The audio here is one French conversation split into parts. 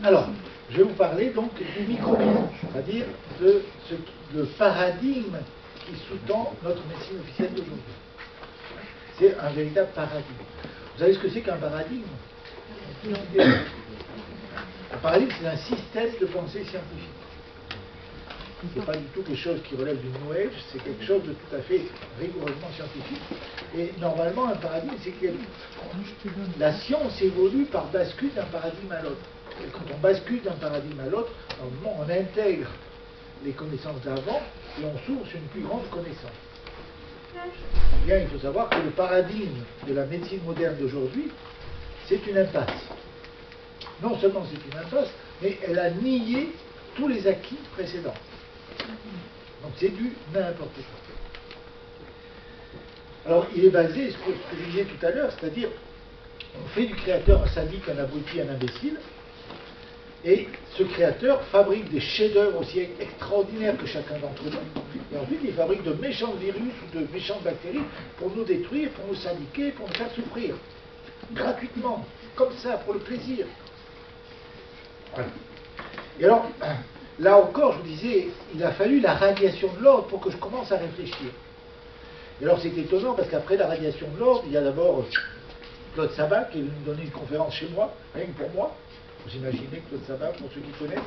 Alors, je vais vous parler donc du microbisme, c'est-à-dire le paradigme qui sous-tend notre médecine officielle d'aujourd'hui. C'est un véritable paradigme. Vous savez ce que c'est qu'un paradigme? Un paradigme, c'est un système de pensée scientifique. C'est pas du tout quelque chose qui relève du New Age, c'est quelque chose de tout à fait rigoureusement scientifique. Et normalement, un paradigme, c'est que la science évolue par bascule d'un paradigme à l'autre. Et quand on bascule d'un paradigme à l'autre, normalement, on intègre les connaissances d'avant et on s'ouvre sur une plus grande connaissance. Eh bien, il faut savoir que le paradigme de la médecine moderne d'aujourd'hui, c'est une impasse. Non seulement c'est une impasse, mais elle a nié tous les acquis précédents. Donc c'est du n'importe quoi. Alors il est basé sur ce que je disais tout à l'heure, c'est-à-dire on fait du créateur un sadique, un abruti, un imbécile, et ce créateur fabrique des chefs-d'œuvre aussi extraordinaires que chacun d'entre nous, et ensuite il fabrique de méchants virus ou de méchantes bactéries pour nous détruire, pour nous sadiquer, pour nous faire souffrir, gratuitement, comme ça, pour le plaisir. Voilà. Et alors, là encore, je vous disais, il a fallu la radiation de l'ordre pour que je commence à réfléchir. Et alors c'est étonnant parce qu'après la radiation de l'ordre, il y a d'abord Claude Sabat qui est venu me donner une conférence chez moi, rien que pour moi. Vous imaginez Claude Sabat, pour ceux qui connaissent,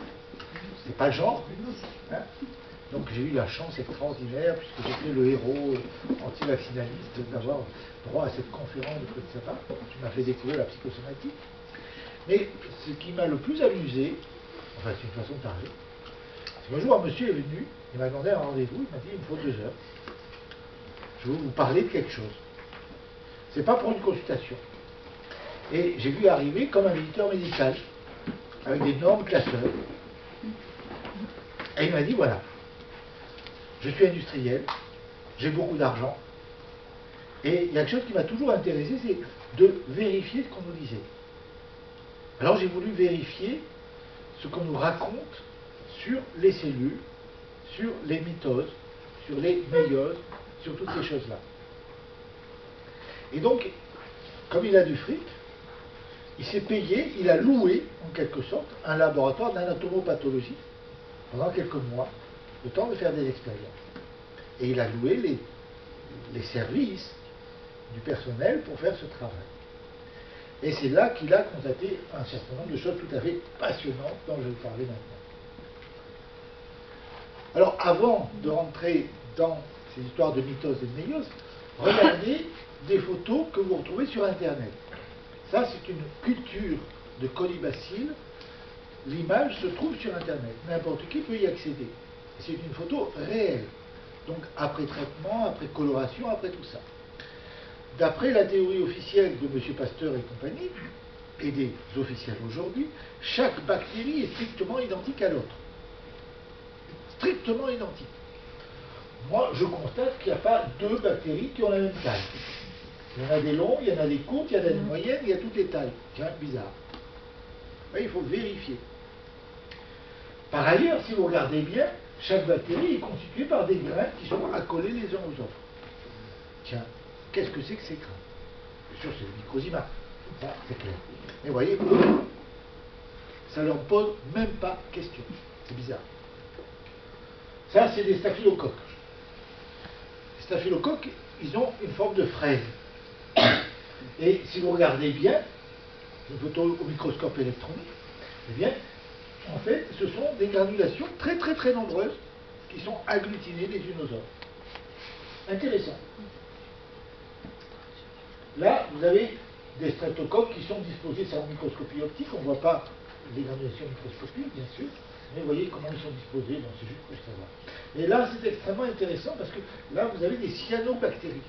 c'est pas le genre. Hein. Donc j'ai eu la chance extraordinaire, puisque j'étais le héros anti-vaccinaliste, d'avoir droit à cette conférence de Claude Sabat, qui m'a fait découvrir la psychosomatique. Mais ce qui m'a le plus amusé, enfin c'est une façon de parler, c'est qu'un jour un monsieur est venu, il m'a demandé un rendez-vous, il m'a dit il me faut 2 heures. Je veux vous parler de quelque chose. C'est pas pour une consultation. Et j'ai vu arriver comme un visiteur médical, avec d'énormes classeurs. Et il m'a dit voilà, je suis industriel, j'ai beaucoup d'argent, et il y a quelque chose qui m'a toujours intéressé, c'est de vérifier ce qu'on nous disait. Alors j'ai voulu vérifier ce qu'on nous raconte sur les cellules, sur les mitoses, sur les méioses, sur toutes ces choses-là. Et donc, comme il a du fric, il s'est payé, il a loué, en quelque sorte, un laboratoire d'anatomopathologie pendant quelques mois, le temps de faire des expériences. Et il a loué les services du personnel pour faire ce travail. Et c'est là qu'il a constaté un certain nombre de choses tout à fait passionnantes dont je vais vous parler maintenant. Alors, avant de rentrer dans ces histoires de mitose et de méiose, regardez des photos que vous retrouvez sur Internet. Ça, c'est une culture de colibacille. L'image se trouve sur Internet. N'importe qui peut y accéder. C'est une photo réelle. Donc, après traitement, après coloration, après tout ça. D'après la théorie officielle de M. Pasteur et compagnie, et des officiels aujourd'hui, chaque bactérie est strictement identique à l'autre. Strictement identique. Moi, je constate qu'il n'y a pas 2 bactéries qui ont la même taille. Il y en a des longs, il y en a des courtes, il y en a des moyennes, il y a toutes les tailles. Tiens, bizarre. Là, il faut vérifier. Par ailleurs, si vous regardez bien, chaque bactérie est constituée par des grains qui sont accolés les uns aux autres. Tiens, qu'est-ce que c'est que ces grains? Bien sûr, c'est le microsima. Ça, c'est clair. Mais vous voyez, ça ne leur pose même pas question. C'est bizarre. Ça, c'est des staphylocoques. Les staphylocoques, ils ont une forme de fraise. Et si vous regardez bien, une photo au microscope électronique, eh bien, en fait, ce sont des granulations très très très nombreuses qui sont agglutinées les unes aux autres. Intéressant. Là, vous avez des streptocoques qui sont disposés, c'est en microscopie optique, on ne voit pas les granulations microscopiques, bien sûr, mais vous voyez comment ils sont disposés, donc c'est juste pour savoir. Et là, c'est extrêmement intéressant parce que là, vous avez des cyanobactéries.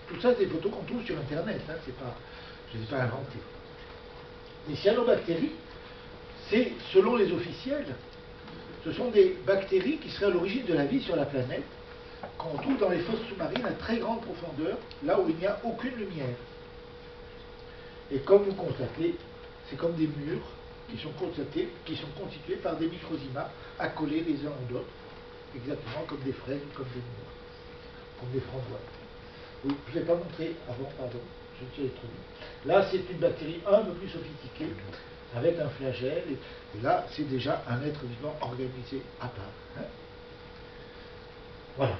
Tout ça, c'est des photos qu'on trouve sur Internet, hein, c'est pas, je ne les ai pas inventées. Les cyanobactéries, c'est, selon les officiels, ce sont des bactéries qui seraient à l'origine de la vie sur la planète, qu'on trouve dans les fosses sous-marines à très grande profondeur, là où il n'y a aucune lumière. Et comme vous constatez, c'est comme des murs qui sont constitués par des microzymas accolés les uns aux autres, exactement comme des fraises ou comme des murs, comme des framboises. Oui, je ne l'ai pas montré avant, pardon, je me suis trop vite. Là, c'est une bactérie un peu plus sophistiquée, avec un flagelle, et là, c'est déjà un être vivant organisé à part. Hein. Voilà.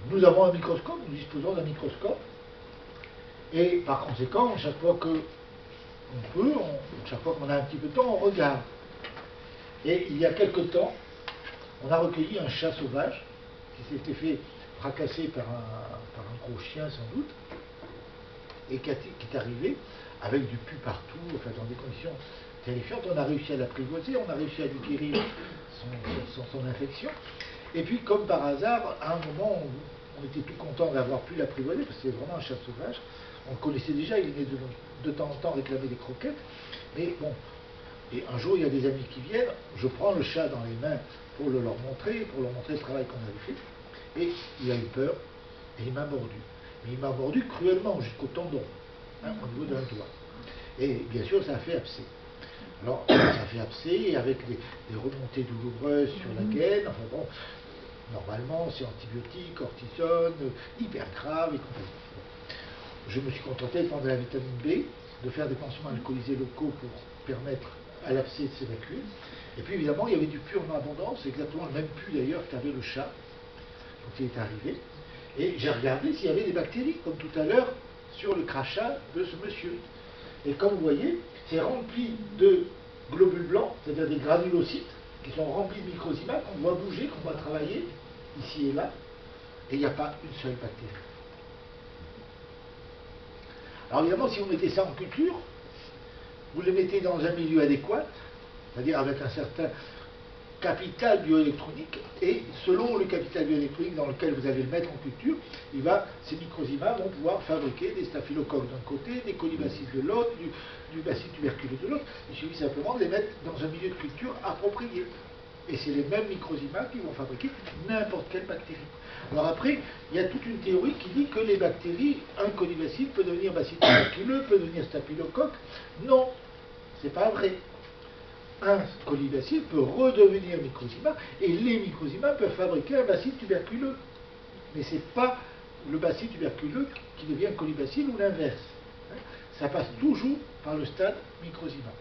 Nous avons un microscope, nous disposons d'un microscope, et par conséquent, chaque fois que chaque fois qu'on a un petit peu de temps, on regarde. Et il y a quelque temps, on a recueilli un chat sauvage qui s'était fait fracasser par un gros chien sans doute, et qui est arrivé avec du pu partout, enfin dans des conditions terrifiantes. On a réussi à l'apprivoiser, on a réussi à lui guérir son infection. Et puis, comme par hasard, à un moment, on était tout content d'avoir pu l'apprivoiser, parce que c'est vraiment un chat sauvage. On le connaissait déjà, il venait de temps en temps réclamer des croquettes. Mais bon, et un jour, il y a des amis qui viennent, je prends le chat dans les mains pour leur montrer le travail qu'on avait fait. Et il a eu peur, et il m'a mordu. Mais il m'a mordu cruellement, jusqu'au tendon, hein, au niveau d'un doigt. Et bien sûr, ça a fait abcès. Alors, ça a fait abcès, avec des remontées douloureuses sur la gaine. Enfin bon, normalement, c'est antibiotiques, cortisone, hyper grave et compagnie. Je me suis contenté de prendre de la vitamine B, de faire des pansements alcoolisés locaux pour permettre à l'abcès de s'évacuer. Et puis évidemment, il y avait du pu en abondance, exactement le même pu d'ailleurs qu'avait le chat quand il est arrivé. Et j'ai regardé s'il y avait des bactéries, comme tout à l'heure, sur le crachat de ce monsieur. Et comme vous voyez, c'est rempli de globules blancs, c'est-à-dire des granulocytes, qui sont remplis de microzyma, qu'on doit bouger, qu'on doit travailler, ici et là, et il n'y a pas une seule bactérie. Alors évidemment, si vous mettez ça en culture, vous le mettez dans un milieu adéquat, c'est-à-dire avec un certain capital bioélectronique, et selon le capital bioélectronique dans lequel vous allez le mettre en culture, ces microzymas vont pouvoir fabriquer des staphylocoques d'un côté, des colibacilles de l'autre, du bacille tuberculeux de l'autre. Il suffit simplement de les mettre dans un milieu de culture approprié. Et c'est les mêmes microzymas qui vont fabriquer n'importe quelle bactérie. Alors après, il y a toute une théorie qui dit que les bactéries, un colibacille peut devenir bacille tuberculeux, peut devenir staphylocoque. Non, c'est pas vrai. Un colibacille peut redevenir microzyma, et les microzymas peuvent fabriquer un bacille tuberculeux. Mais ce n'est pas le bacille tuberculeux qui devient colibacille ou l'inverse. Ça passe toujours par le stade microzyma.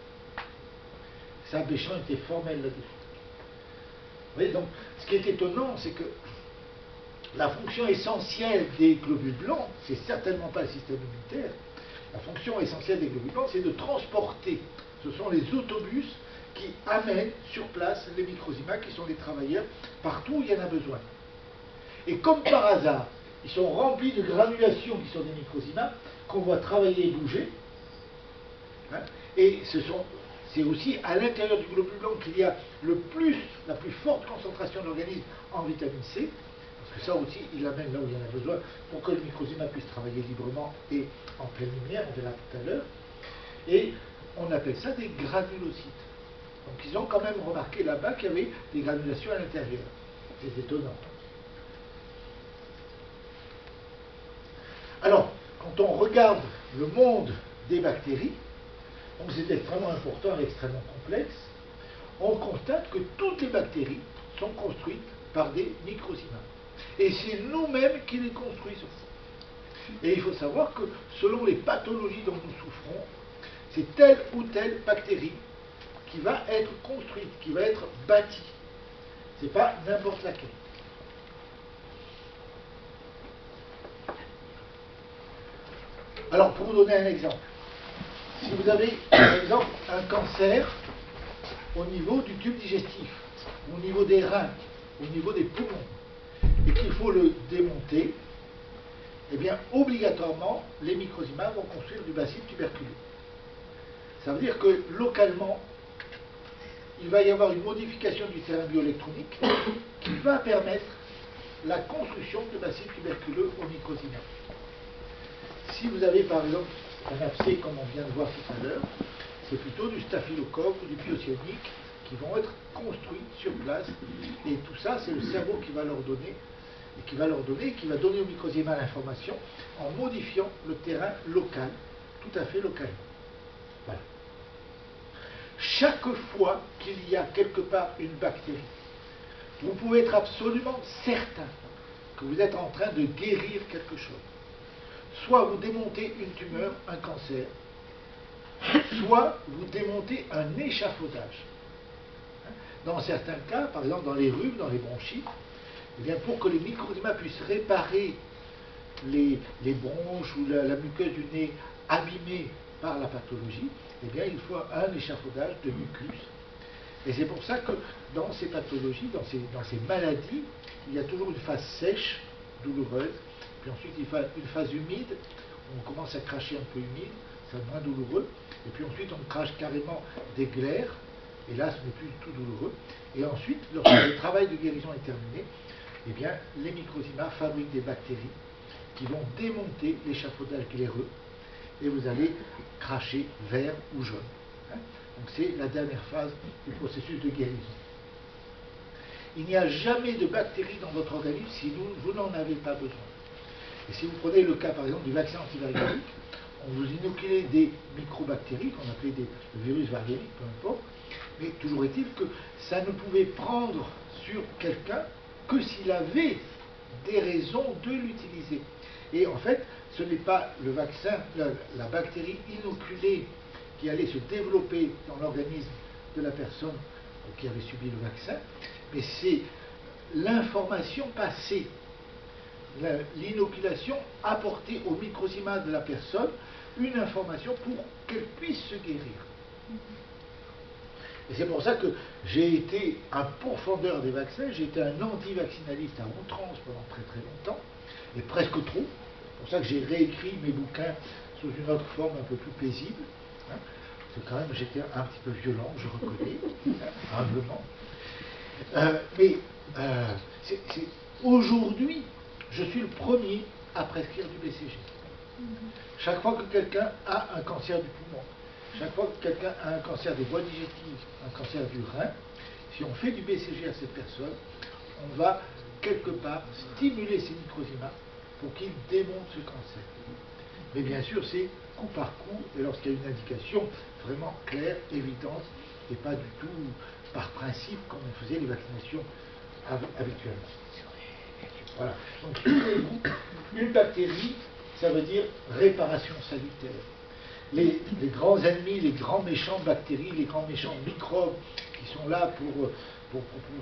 Ça, Béchamp était formel là-dessus. Vous voyez, donc, ce qui est étonnant, c'est que la fonction essentielle des globules blancs, c'est certainement pas le système immunitaire. La fonction essentielle des globules blancs, c'est de transporter. Ce sont les autobus qui amènent sur place les microzymas, qui sont des travailleurs partout où il y en a besoin. Et comme par hasard, ils sont remplis de granulations qui sont des microzymas, qu'on voit travailler et bouger. Hein, et c'est aussi à l'intérieur du globule blanc qu'il y a la plus forte concentration d'organismes en vitamine C, parce que ça aussi, il l'amène là où il y en a besoin, pour que le microzyma puisse travailler librement et en pleine lumière, on verra tout à l'heure. Et on appelle ça des granulocytes. Donc ils ont quand même remarqué là-bas qu'il y avait des granulations à l'intérieur. C'est étonnant. Alors, quand on regarde le monde des bactéries, donc c'est extrêmement important et extrêmement complexe, on constate que toutes les bactéries sont construites par des microzymas. Et c'est nous-mêmes qui les construisons. Et il faut savoir que selon les pathologies dont nous souffrons, c'est telle ou telle bactérie qui va être construite, qui va être bâtie. Ce n'est pas n'importe laquelle. Alors, pour vous donner un exemple, si vous avez, par exemple, un cancer au niveau du tube digestif, au niveau des reins, au niveau des poumons, et qu'il faut le démonter, eh bien, obligatoirement, les microzymas vont construire du bacille tuberculeux. Ça veut dire que, localement, il va y avoir une modification du terrain bioélectronique qui va permettre la construction de bacilles tuberculeux au microzymas. Si vous avez par exemple un abcès comme on vient de voir tout à l'heure, c'est plutôt du staphylocoque ou du pyocyanique qui vont être construits sur place. Et tout ça, c'est le cerveau qui va leur donner, qui va donner au microzyma l'information en modifiant le terrain local, tout à fait localement. Voilà. Chaque fois qu'il y a quelque part une bactérie, vous pouvez être absolument certain que vous êtes en train de guérir quelque chose. Soit vous démontez une tumeur, un cancer, soit vous démontez un échafaudage. Dans certains cas, par exemple dans les rhumes, dans les bronchites, eh bien, pour que les microzymas puissent réparer les bronches ou la muqueuse du nez abîmée par la pathologie, eh bien, il faut un échafaudage de mucus. Et c'est pour ça que dans ces pathologies, dans ces maladies, il y a toujours une phase sèche, douloureuse, puis ensuite une phase humide, on commence à cracher un peu humide, c'est moins douloureux, et puis ensuite on crache carrément des glaires, et là ce n'est plus du tout douloureux. Et ensuite, lorsque le travail de guérison est terminé, eh bien, les microzymas fabriquent des bactéries qui vont démonter l'échafaudage glaireux, et vous allez cracher vert ou jaune. Donc c'est la dernière phase du processus de guérison. Il n'y a jamais de bactéries dans votre organisme si vous n'en avez pas besoin. Et si vous prenez le cas par exemple du vaccin antivaricolique, on vous inoculait des microbactéries qu'on appelait le virus variolique, peu importe, mais toujours est-il que ça ne pouvait prendre sur quelqu'un que s'il avait des raisons de l'utiliser. Et en fait, ce n'est pas le vaccin, la bactérie inoculée qui allait se développer dans l'organisme de la personne qui avait subi le vaccin, mais c'est l'information passée, l'inoculation apportée au microzyma de la personne, une information pour qu'elle puisse se guérir. Et c'est pour ça que j'ai été un pourfendeur des vaccins, j'ai été un anti-vaccinaliste à outrance pendant très très longtemps, et presque trop. C'est pour ça que j'ai réécrit mes bouquins sous une autre forme un peu plus paisible. Parce que quand même j'étais un petit peu violent, je reconnais, humblement. Aujourd'hui, je suis le premier à prescrire du BCG. Chaque fois que quelqu'un a un cancer du poumon, chaque fois que quelqu'un a un cancer des voies digestives, un cancer du rein, si on fait du BCG à cette personne, on va quelque part stimuler ces microzymas pour qu'ils démontent ce cancer. Mais bien sûr, c'est coup par coup, et lorsqu'il y a une indication vraiment claire, évidente, et pas du tout par principe comme on faisait les vaccinations habituellement. Voilà. Donc, une bactérie, ça veut dire réparation salutaire. Les grands ennemis, les grands méchants bactéries, les grands méchants microbes qui sont là pour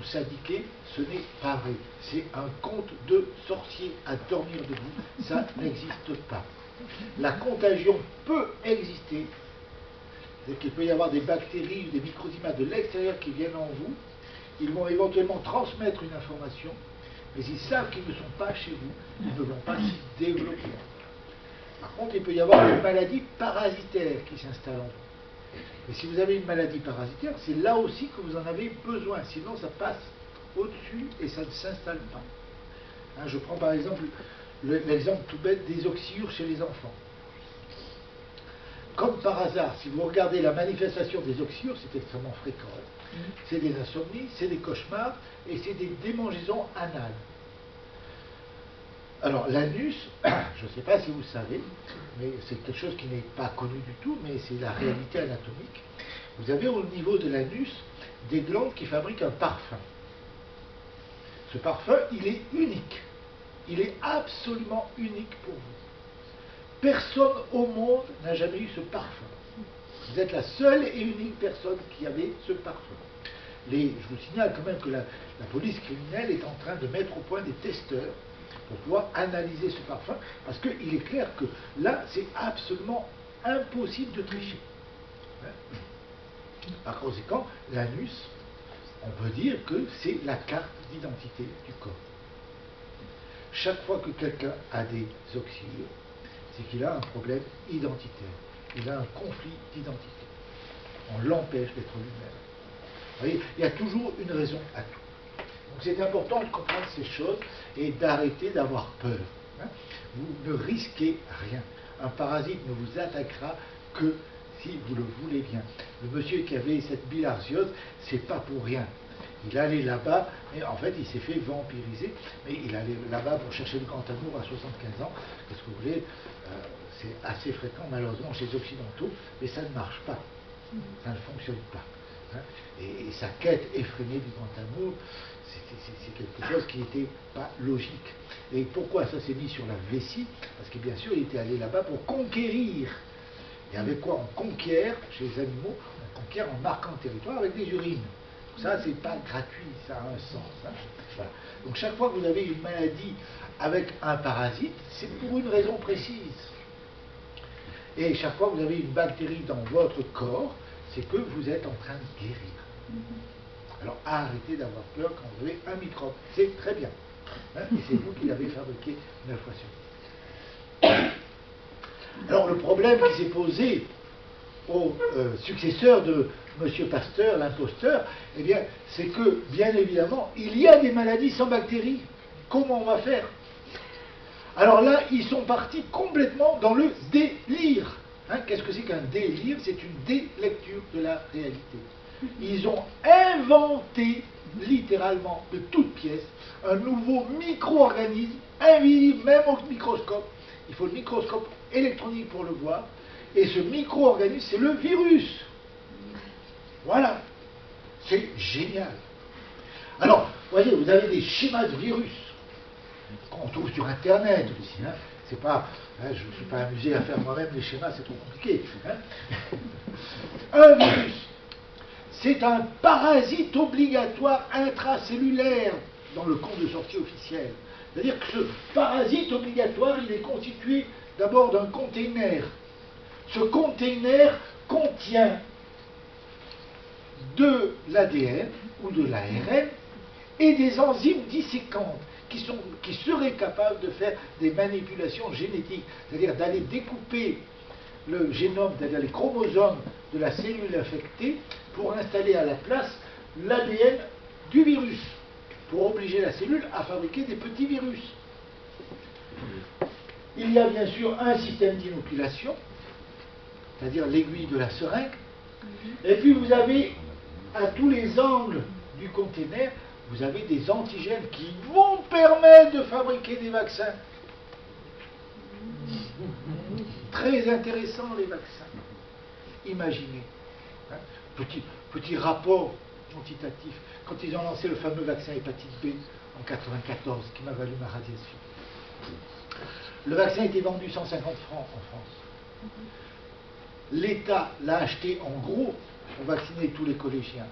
s'indiquer, ce n'est pas vrai. C'est un conte de sorcier à dormir debout. Ça n'existe pas. La contagion peut exister. C'est qu'il peut y avoir des bactéries ou des microzymas de l'extérieur qui viennent en vous. Ils vont éventuellement transmettre une information, mais ils savent qu'ils ne sont pas chez vous. Ils ne vont pas s'y développer. Par contre, il peut y avoir une maladie parasitaire qui s'installe en vous. Et si vous avez une maladie parasitaire, c'est là aussi que vous en avez besoin. Sinon, ça passe au-dessus et ça ne s'installe pas. Je prends par exemple l'exemple tout bête des oxyures chez les enfants. Comme par hasard, si vous regardez la manifestation des oxyures, c'est extrêmement fréquent. C'est des insomnies, c'est des cauchemars et c'est des démangeaisons anales. Alors l'anus, je ne sais pas si vous savez, mais c'est quelque chose qui n'est pas connu du tout, mais c'est la réalité anatomique. Vous avez au niveau de l'anus des glandes qui fabriquent un parfum. Ce parfum, il est unique. Il est absolument unique pour vous. Personne au monde n'a jamais eu ce parfum. Vous êtes la seule et unique personne qui avait ce parfum. Je vous signale quand même que la police criminelle est en train de mettre au point des testeurs pour pouvoir analyser ce parfum, parce qu'il est clair que là, c'est absolument impossible de tricher. Par conséquent, l'anus, on peut dire que c'est la carte d'identité du corps. Chaque fois que quelqu'un a des oxyures, c'est qu'il a un problème identitaire. Il a un conflit d'identité. On l'empêche d'être lui-même. Vous voyez, il y a toujours une raison à tout. Donc c'est important de comprendre ces choses et d'arrêter d'avoir peur. Vous ne risquez rien. Un parasite ne vous attaquera que si vous le voulez bien. Le monsieur qui avait cette bilharziose, c'est pas pour rien. Il allait là-bas, et en fait il s'est fait vampiriser, mais il allait là-bas pour chercher le grand amour à 75 ans. Qu'est-ce que vous voulez, c'est assez fréquent malheureusement chez les Occidentaux, mais ça ne marche pas. Ça ne fonctionne pas. Et sa quête effrénée du grand amour, c'est quelque chose qui n'était pas logique. Et pourquoi ça s'est mis sur la vessie? Parce que bien sûr, il était allé là-bas pour conquérir Et avec quoi on conquiert, chez les animaux, on conquiert en marquant le territoire avec des urines. Ça, c'est pas gratuit, ça a un sens. Hein. Voilà. Donc chaque fois que vous avez une maladie avec un parasite, c'est pour une raison précise. Et chaque fois que vous avez une bactérie dans votre corps, c'est que vous êtes en train de guérir. Alors arrêtez d'avoir peur quand vous avez un microbe. C'est très bien. Hein, et c'est vous qui l'avez fabriqué 9 fois sur 10. Alors le problème qui s'est posé au successeur de M. Pasteur, l'imposteur, eh bien, c'est que, bien évidemment, il y a des maladies sans bactéries. Comment on va faire? Alors là, ils sont partis complètement dans le délire. Hein, qu'est-ce que c'est qu'un délire? C'est une délecture de la réalité. Ils ont inventé, littéralement, de toutes pièces, un nouveau micro-organisme, invisible même au microscope. Il faut le microscope électronique pour le voir. Et ce micro-organisme, c'est le virus. Voilà. C'est génial. Alors, vous voyez, vous avez des schémas de virus qu'on trouve sur Internet aussi. Hein. C'est pas, hein, je ne me suis pas amusé à faire moi-même les schémas, c'est trop compliqué. Hein. Un virus, c'est un parasite obligatoire intracellulaire dans le compte de sortie officiel. C'est-à-dire que ce parasite obligatoire, il est constitué d'abord d'un container. Ce container contient de l'ADN ou de l'ARN et des enzymes disséquantes qui seraient capables de faire des manipulations génétiques, c'est-à-dire d'aller découper le génome, c'est-à-dire les chromosomes de la cellule infectée pour installer à la place l'ADN du virus, pour obliger la cellule à fabriquer des petits virus. Il y a bien sûr un système d'inoculation, c'est-à-dire l'aiguille de la seringue, et puis vous avez à tous les angles du conteneur, vous avez des antigènes qui vont permettre de fabriquer des vaccins. Très intéressant les vaccins. Imaginez. Hein, petit rapport quantitatif. Quand ils ont lancé le fameux vaccin hépatite B en 1994, qui m'a valu ma radiation. Le vaccin était vendu 150 francs en France. L'État l'a acheté en gros pour vacciner tous les collégiens.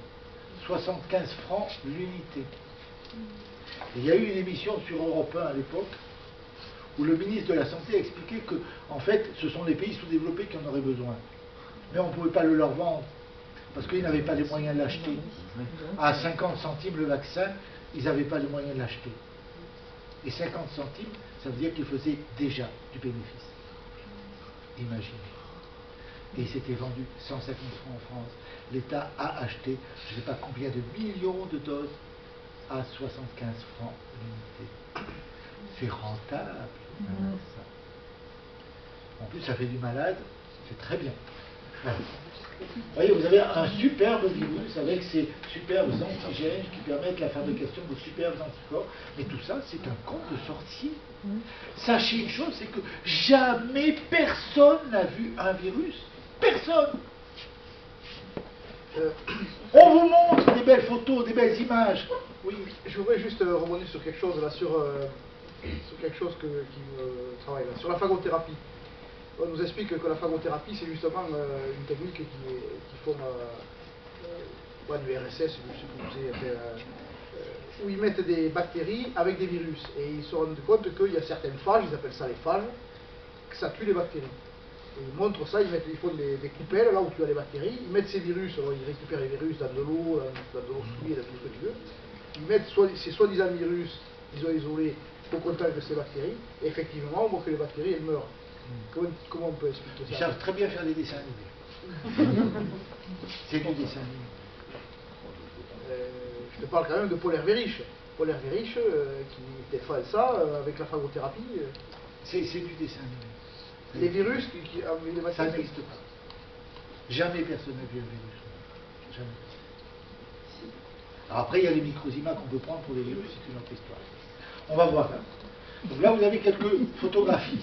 75 francs l'unité. Il y a eu une émission sur Europe 1 à l'époque où le ministre de la Santé expliquait que, en fait, ce sont les pays sous-développés qui en auraient besoin. Mais on ne pouvait pas le leur vendre parce qu'ils n'avaient pas les moyens de l'acheter. À 50 centimes le vaccin, ils n'avaient pas les moyens de l'acheter. Et 50 centimes, ça veut dire qu'ils faisaient déjà du bénéfice. Imaginez. Et il s'était vendu 150 francs en France. L'État a acheté, je ne sais pas combien de millions de doses à 75 francs l'unité. C'est rentable. Ça. En plus, ça fait du malade, c'est très bien. Voilà. Vous voyez, vous avez un superbe virus avec ces superbes antigènes qui permettent la fabrication de superbes anticorps. Mais tout ça, c'est un conte de sorcier. Sachez une chose, c'est que jamais personne n'a vu un virus. Personne. On vous montre des belles photos, des belles images. Oui, je voudrais juste rebondir sur quelque chose là, sur quelque chose qui me travaille là, sur la phagothérapie. On nous explique que la phagothérapie, c'est justement une technique qui forme l'URSS, je sais plus, où ils mettent des bactéries avec des virus. Et ils se rendent compte qu'il y a certaines phages, ils appellent ça les phages, que ça tue les bactéries. Et ils montrent ça, ils font des coupelles là où tu as les bactéries, ils mettent ces virus, alors ils récupèrent les virus dans de l'eau souillée, dans tout ce que tu veux. Ils mettent ces soi-disant virus, ils ont isolé au contact de ces bactéries, et effectivement, on voit que les bactéries, elles meurent. Comment on peut expliquer ça? Ils savent très bien faire des dessins animés. C'est du dessin animé. Je te parle quand même de Paul Hervé-Riche. Paul Hervé-Riche, qui fait ça avec la phagothérapie. C'est du dessin animé. Les virus qui les bactéries. Ça n'existe pas. Jamais personne n'a vu un virus. Jamais. Alors après, il y a les microzymas qu'on peut prendre pour les virus, c'est une autre histoire. On va voir. Donc là, vous avez quelques photographies.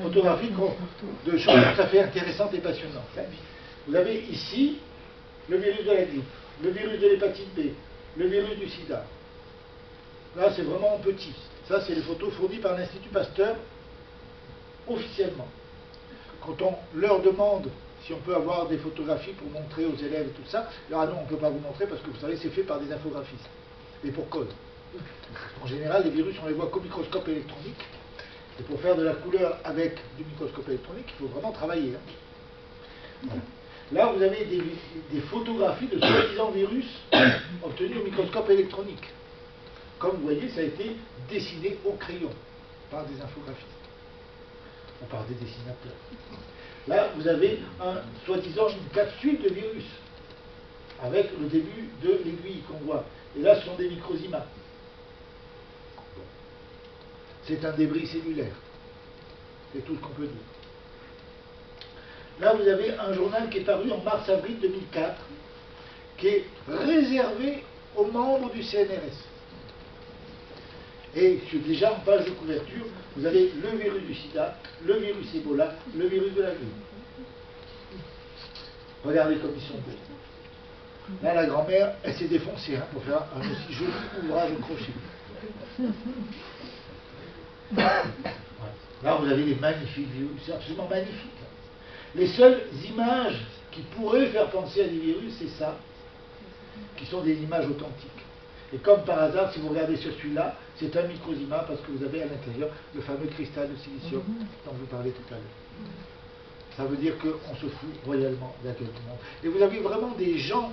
Photographies de choses tout à fait intéressantes et passionnantes. Vous avez ici le virus de la grippe, le virus de l'hépatite B, le virus du sida. Là, c'est vraiment en petit. Ça, c'est les photos fournies par l'Institut Pasteur officiellement. quand on leur demande si on peut avoir des photographies pour montrer aux élèves et tout ça, alors ah non, on ne peut pas vous montrer parce que vous savez, c'est fait par des infographistes. Et pour cause. En général, les virus, on les voit qu'au microscope électronique. Et pour faire de la couleur avec du microscope électronique, il faut vraiment travailler. Hein. Voilà. Là, vous avez des photographies de soi-disant virus obtenus au microscope électronique. Comme vous voyez, ça a été dessiné au crayon par des infographistes. Ou par des dessinateurs. Là, vous avez soi-disant une capsule de virus avec le début de l'aiguille qu'on voit. Et là, ce sont des microzymas. C'est un débris cellulaire. C'est tout ce qu'on peut dire. Là, vous avez un journal qui est paru en mars-avril 2004, qui est réservé aux membres du CNRS. Et déjà en page de couverture, vous avez le virus du sida, le virus Ebola, le virus de la grippe. Regardez comme ils sont beaux. Là, la grand-mère, elle s'est défoncée hein, pour faire un aussi joli ouvrage au crochet. Là, vous avez des magnifiques virus, c'est absolument magnifique. Les seules images qui pourraient faire penser à des virus, c'est ça, qui sont des images authentiques. Et comme par hasard, si vous regardez sur celui-là, c'est un microzyma parce que vous avez à l'intérieur le fameux cristal de silicium dont je vous parlais tout à l'heure. Ça veut dire qu'on se fout royalement de la gueule du monde. Et vous avez vraiment des gens,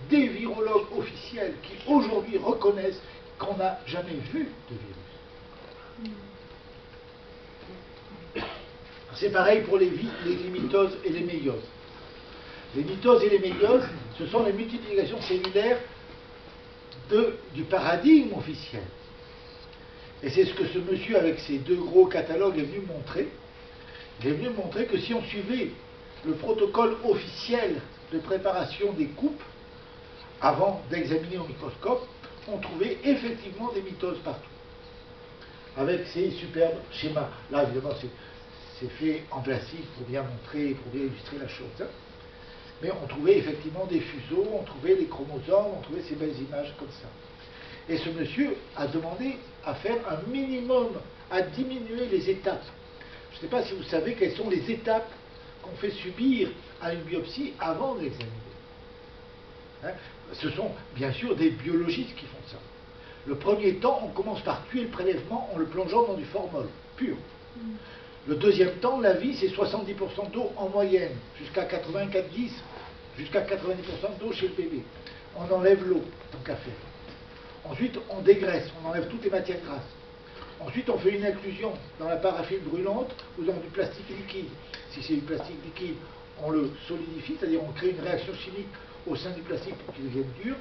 des virologues officiels, qui aujourd'hui reconnaissent qu'on n'a jamais vu de virus. C'est pareil pour les mitoses et les méioses. Les mitoses et les méioses, ce sont les multiplications cellulaires du paradigme officiel. Et c'est ce que ce monsieur, avec ses deux gros catalogues, est venu montrer. Il est venu montrer que si on suivait le protocole officiel de préparation des coupes, avant d'examiner au microscope, on trouvait effectivement des mitoses partout. Avec ces superbes schémas. Là, évidemment, c'est fait en plastique pour bien montrer, pour bien illustrer la chose. Hein. Mais on trouvait effectivement des fuseaux, on trouvait les chromosomes, on trouvait ces belles images comme ça. Et ce monsieur a demandé à faire un minimum, à diminuer les étapes. Je ne sais pas si vous savez quelles sont les étapes qu'on fait subir à une biopsie avant de l'examiner. Hein? Ce sont bien sûr des biologistes qui font ça. Le premier temps, on commence par tuer le prélèvement en le plongeant dans du formol pur. Le deuxième temps, la vie, c'est 70% d'eau en moyenne, jusqu'à 84-10, jusqu'à 90% d'eau chez le bébé. On enlève l'eau, tant qu'à faire. Ensuite, on dégraisse, on enlève toutes les matières grasses. Ensuite, on fait une inclusion dans la paraffine brûlante ou dans du plastique liquide. Si c'est du plastique liquide, on le solidifie, c'est-à-dire on crée une réaction chimique au sein du plastique pour qu'il devienne dur.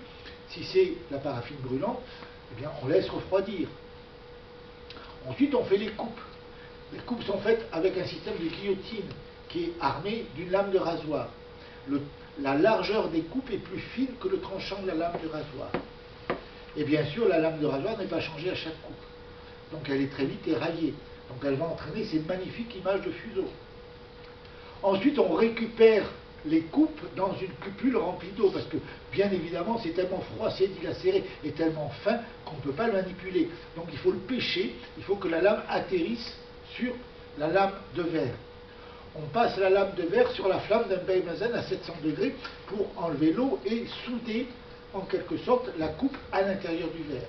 Si c'est la paraffine brûlante, eh bien, on laisse refroidir. Ensuite, on fait les coupes. Les coupes sont faites avec un système de guillotine qui est armé d'une lame de rasoir. La largeur des coupes est plus fine que le tranchant de la lame de rasoir. Et bien sûr, la lame de rasoir n'est pas changée à chaque coupe. Donc elle est très vite éraillée. Donc elle va entraîner ces magnifiques images de fuseaux. Ensuite, on récupère les coupes dans une cupule remplie d'eau, parce que bien évidemment c'est tellement froid, c'est dilacéré et tellement fin qu'on ne peut pas le manipuler. Donc il faut le pêcher, il faut que la lame atterrisse sur la lame de verre. On passe la lame de verre sur la flamme d'un benzène à 700 degrés pour enlever l'eau et souder en quelque sorte la coupe à l'intérieur du verre.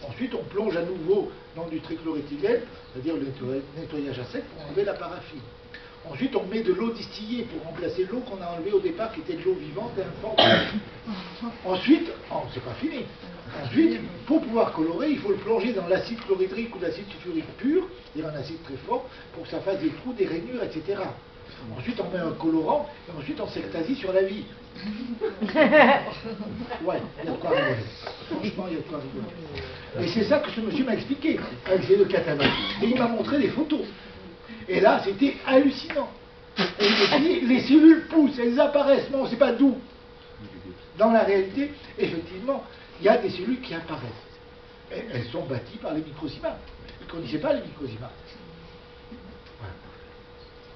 Ensuite, on plonge à nouveau dans du trichloréthylène, c'est-à-dire le nettoyage à sec pour enlever la paraffine. Ensuite, on met de l'eau distillée pour remplacer l'eau qu'on a enlevée au départ, qui était de l'eau vivante et informe. Ensuite, c'est pas fini. Ensuite, pour pouvoir colorer, il faut le plonger dans l'acide chlorhydrique ou l'acide sulfurique pur, c'est-à-dire un acide très fort, pour que ça fasse des trous, des rainures, etc. Ensuite, on met un colorant, et ensuite, on s'extasie sur la vie. Ouais, il y a de quoi rigoler. Franchement, il y a de quoi rigoler. Et c'est ça que ce monsieur m'a expliqué, avec ses deux catalogues. Et il m'a montré des photos. Et là, c'était hallucinant. Et il me dit, les cellules poussent, elles apparaissent, mais on ne sait pas d'où. Dans la réalité, effectivement, il y a des cellules qui apparaissent. Et elles sont bâties par les microzymas. Ils ne connaissaient pas les microzymas. Voilà.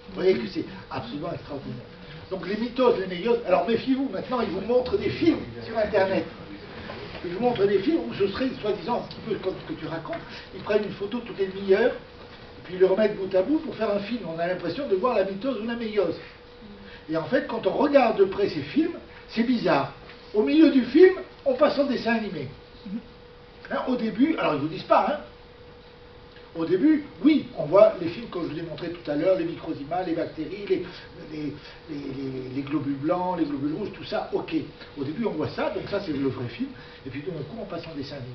Vous voyez que c'est absolument extraordinaire. Donc les mitoses, les méioses, alors méfiez-vous, maintenant ils vous montrent des films sur Internet. Ils vous montrent des films où ce serait, soi-disant, un petit peu comme ce que tu racontes, ils prennent une photo toutes les demi-heures, puis le remettre bout à bout pour faire un film. On a l'impression de voir la mitose ou la méiose. Et en fait, quand on regarde de près ces films, c'est bizarre. Au milieu du film, on passe en dessin animé. Hein, au début, alors ils ne vous disent pas, hein. Au début, oui, on voit les films comme je vous ai montré tout à l'heure, les microzymas, les bactéries, les globules blancs, les globules rouges, tout ça, ok. Au début, on voit ça, donc ça c'est le vrai film, et puis d'un coup, on passe en dessin animé.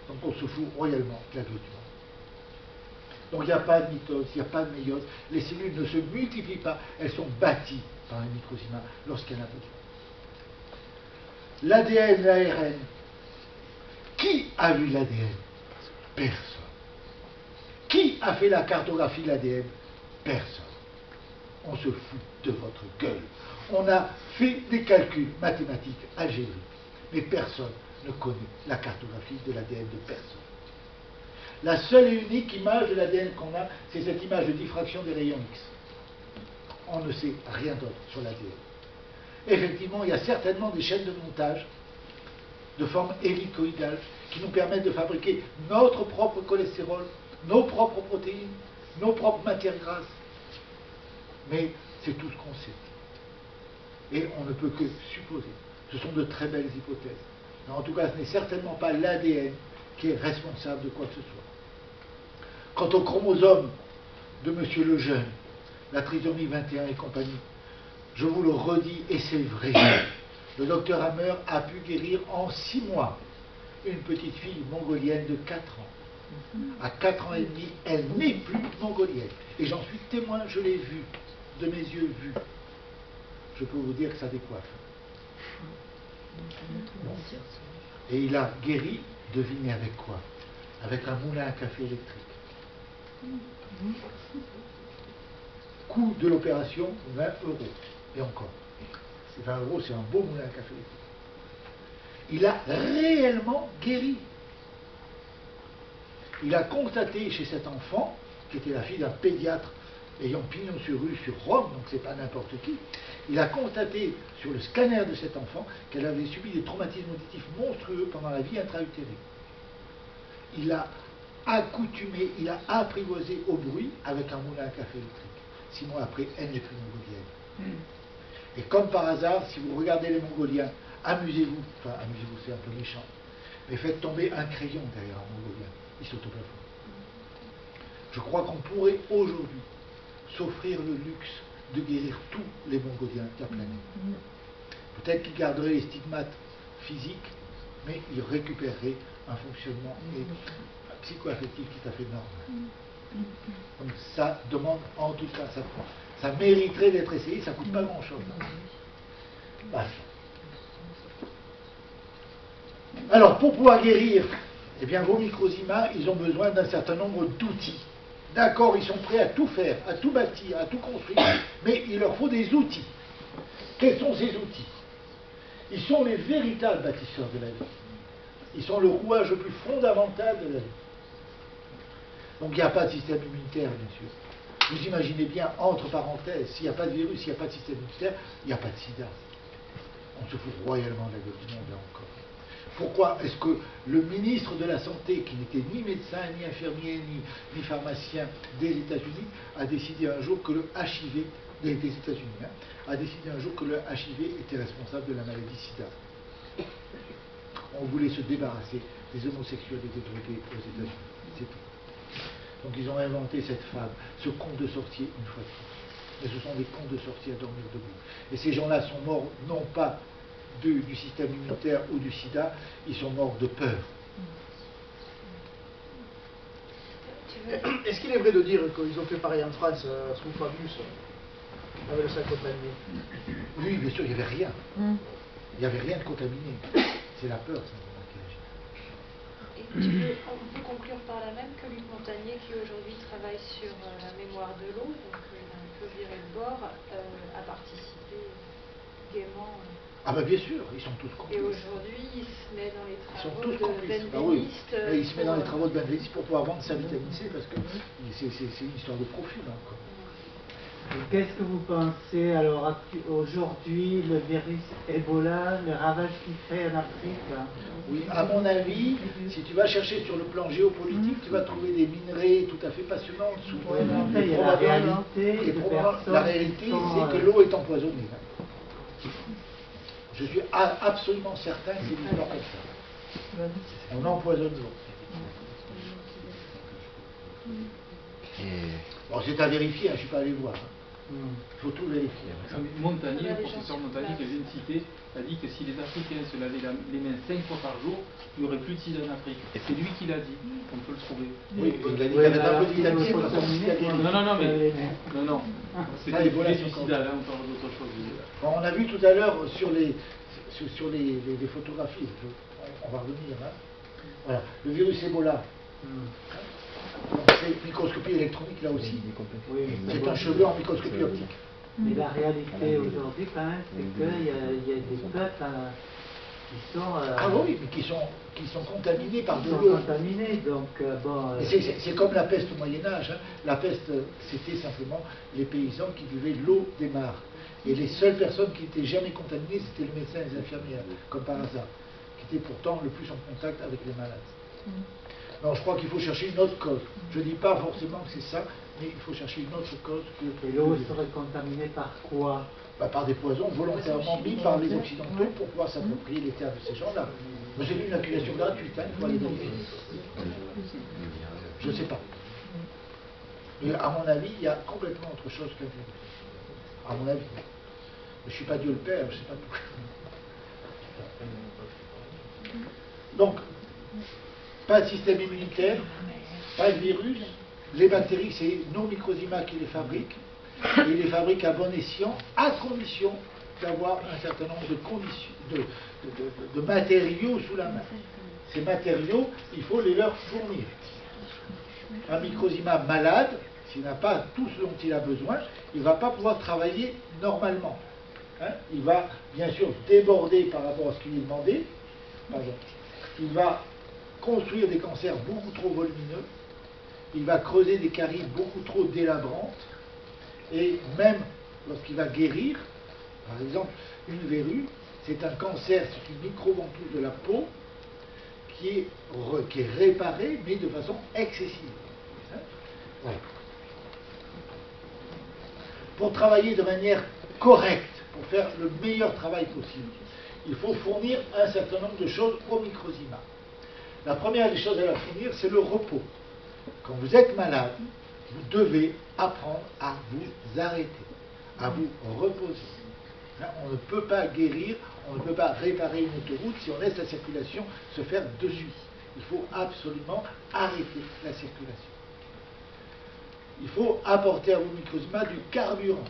Donc on se fout royalement de la gueule du monde. Donc il n'y a pas de mitose, il n'y a pas de méiose, les cellules ne se multiplient pas, elles sont bâties par un microzyma lorsqu'il y en a besoin. L'ADN, l'ARN. Qui a vu l'ADN? Personne. Qui a fait la cartographie de l'ADN? Personne. On se fout de votre gueule. On a fait des calculs mathématiques, algébriques, mais personne ne connaît la cartographie de l'ADN de personne. La seule et unique image de l'ADN qu'on a, c'est cette image de diffraction des rayons X. On ne sait rien d'autre sur l'ADN. Effectivement, il y a certainement des chaînes de montage de forme hélicoïdale qui nous permettent de fabriquer notre propre cholestérol, nos propres protéines, nos propres matières grasses. Mais c'est tout ce qu'on sait. Et on ne peut que supposer. Ce sont de très belles hypothèses. Mais en tout cas, ce n'est certainement pas l'ADN qui est responsable de quoi que ce soit. Quant au chromosome de M. Lejeune, la trisomie 21 et compagnie, je vous le redis, et c'est vrai, le docteur Hammer a pu guérir en 6 mois une petite fille mongolienne de 4 ans. À 4 ans et demi, elle n'est plus mongolienne. Et j'en suis témoin, je l'ai vue, de mes yeux vus. Je peux vous dire que ça décoiffe. Et il a guéri, devinez avec quoi? Avec un moulin à café électrique. Coût de l'opération, 20 €. Et encore. 20 €, c'est un beau moulin à café électrique. Il a réellement guéri. Il a constaté chez cet enfant, qui était la fille d'un pédiatre ayant pignon sur rue sur Rome, donc c'est pas n'importe qui, il a constaté sur le scanner de cet enfant qu'elle avait subi des traumatismes auditifs monstrueux pendant la vie intra-utérine. Il a accoutumé, il a apprivoisé au bruit avec un moulin à café électrique. 6 mois après, elle n'est plus mongolienne. Et comme par hasard, si vous regardez les Mongoliens, amusez-vous, enfin amusez-vous, c'est un peu méchant, mais faites tomber un crayon derrière un Mongolien, il saute au plafond. Je crois qu'on pourrait aujourd'hui s'offrir le luxe de guérir tous les Mongoliens de la planète. Peut-être qu'ils garderaient les stigmates physiques, mais ils récupéreraient un fonctionnement psycho-affectif tout à fait normal. Donc ça demande, en tout cas, ça mériterait d'être essayé, ça ne coûte pas grand-chose. Voilà. Alors, pour pouvoir guérir, eh bien, vos microzymas, ils ont besoin d'un certain nombre d'outils. D'accord, ils sont prêts à tout faire, à tout bâtir, à tout construire, mais il leur faut des outils. Quels sont ces outils? Ils sont les véritables bâtisseurs de la vie. Ils sont le rouage le plus fondamental de la vie. Donc il n'y a pas de système immunitaire, bien sûr. Vous imaginez bien, entre parenthèses, s'il n'y a pas de virus, s'il n'y a pas de système immunitaire, il n'y a pas de sida. On se fout royalement de la gueule du monde, là encore. Pourquoi est-ce que le ministre de la Santé, qui n'était ni médecin, ni infirmier, ni pharmacien des États-Unis, a décidé un jour que le HIV, des États-Unis, a décidé un jour que le HIV était responsable de la maladie sida? On voulait se débarrasser des homosexuels et des drogués aux États-Unis. C'est tout. Donc ils ont inventé cette fable, ce conte de sorcier une fois de plus. Mais ce sont des contes de sorciers à dormir debout. Et ces gens-là sont morts non pas du système immunitaire ou du sida, ils sont morts de peur. Est-ce qu'il est vrai de dire qu'ils ont fait pareil en France sous Fabius, avec le sac contaminé? Oui, bien sûr, il n'y avait rien. Il n'y avait rien de contaminé. C'est la peur, ça. On peut conclure par là même que Luc Montagnier, qui aujourd'hui travaille sur la mémoire de l'eau, donc il a un peu viré le bord, a participé gaiement. Ah ben bien sûr, ils sont tous complices. Et aujourd'hui, il se met dans les travaux tous de complices. Ben Ah oui. Benveniste. Il se met dans les travaux de Ben Benveniste pour pouvoir vendre sa vitamine C, parce que c'est une histoire de profil, hein, quoi. Et qu'est-ce que vous pensez alors aujourd'hui, le virus Ebola, le ravage qu'il fait en Afrique? Oui, à mon avis, si tu vas chercher sur le plan géopolitique, tu vas trouver des minerais tout à fait passionnants souvent. Oui, mais après, il y a la réalité de personnes la réalité, qui sont, c'est que l'eau est empoisonnée. Je suis absolument certain que c'est une histoire comme ça. On empoisonne l'eau. Bon, c'est à vérifier, je ne suis pas allé voir. Il faut tout vérifier. Montagnier, le professeur Montagnier que je viens de citer, a dit que si les Africains se lavaient les mains 5 fois par jour, il n'y aurait plus de sida en Afrique. Et c'est lui qui l'a dit, on peut le trouver. Oui, il a dit qu'il y avait un peu d'identité. Non, c'est le sujet du sida, là on parle d'autre chose. Bon, on a vu tout à l'heure sur les photographies, on va revenir. Hein. Voilà. Le virus Ebola. C'est microscopie électronique là aussi. C'est un cheveu en microscopie optique. Mais la réalité aujourd'hui, quand même, c'est qu'il y a des peuples qui sont. Ah oui, mais qui sont contaminés par de l'eau. l'eau. Contaminés, donc bon. C'est comme la peste au Moyen-Âge. Hein. La peste, c'était simplement les paysans qui buvaient l'eau des mares. Et les seules personnes qui n'étaient jamais contaminées, c'était le médecin et les infirmières, comme par hasard, qui étaient pourtant le plus en contact avec les malades. Non, je crois qu'il faut chercher une autre cause. Je ne dis pas forcément que c'est ça, mais il faut chercher une autre cause que... Et l'eau serait contaminée par quoi? Par des poisons volontairement mis par les Occidentaux pour pouvoir s'approprier les terres de ces gens-là. Moi j'ai lu une accusation gratuite, il faut aller vérifier. Je ne sais pas. Mais à mon avis, il y a complètement autre chose qu'un virus. À mon avis. Mais je ne suis pas Dieu le Père, je ne sais pas tout. Donc, pas de système immunitaire, pas de virus. Les bactéries, c'est nos microzymas qui les fabriquent. Et ils les fabriquent à bon escient, à condition d'avoir un certain nombre de matériaux sous la main. Ces matériaux, il faut les leur fournir. Un microzyma malade, s'il n'a pas tout ce dont il a besoin, il ne va pas pouvoir travailler normalement. Hein? Il va bien sûr déborder par rapport à ce qui lui est demandé. Il va construire des cancers beaucoup trop volumineux, il va creuser des caries beaucoup trop délabrantes, et même lorsqu'il va guérir, par exemple, une verrue, c'est un cancer, c'est une micro-ventouse de la peau qui est réparée, mais de façon excessive. Hein? Ouais. Pour travailler de manière correcte, pour faire le meilleur travail possible, il faut fournir un certain nombre de choses au microzyma. La première des choses à leur fournir, c'est le repos. Quand vous êtes malade, vous devez apprendre à vous arrêter, à vous reposer. Hein, on ne peut pas guérir, on ne peut pas réparer une autoroute si on laisse la circulation se faire dessus. Il faut absolument arrêter la circulation. Il faut apporter à vos microzymas du carburant.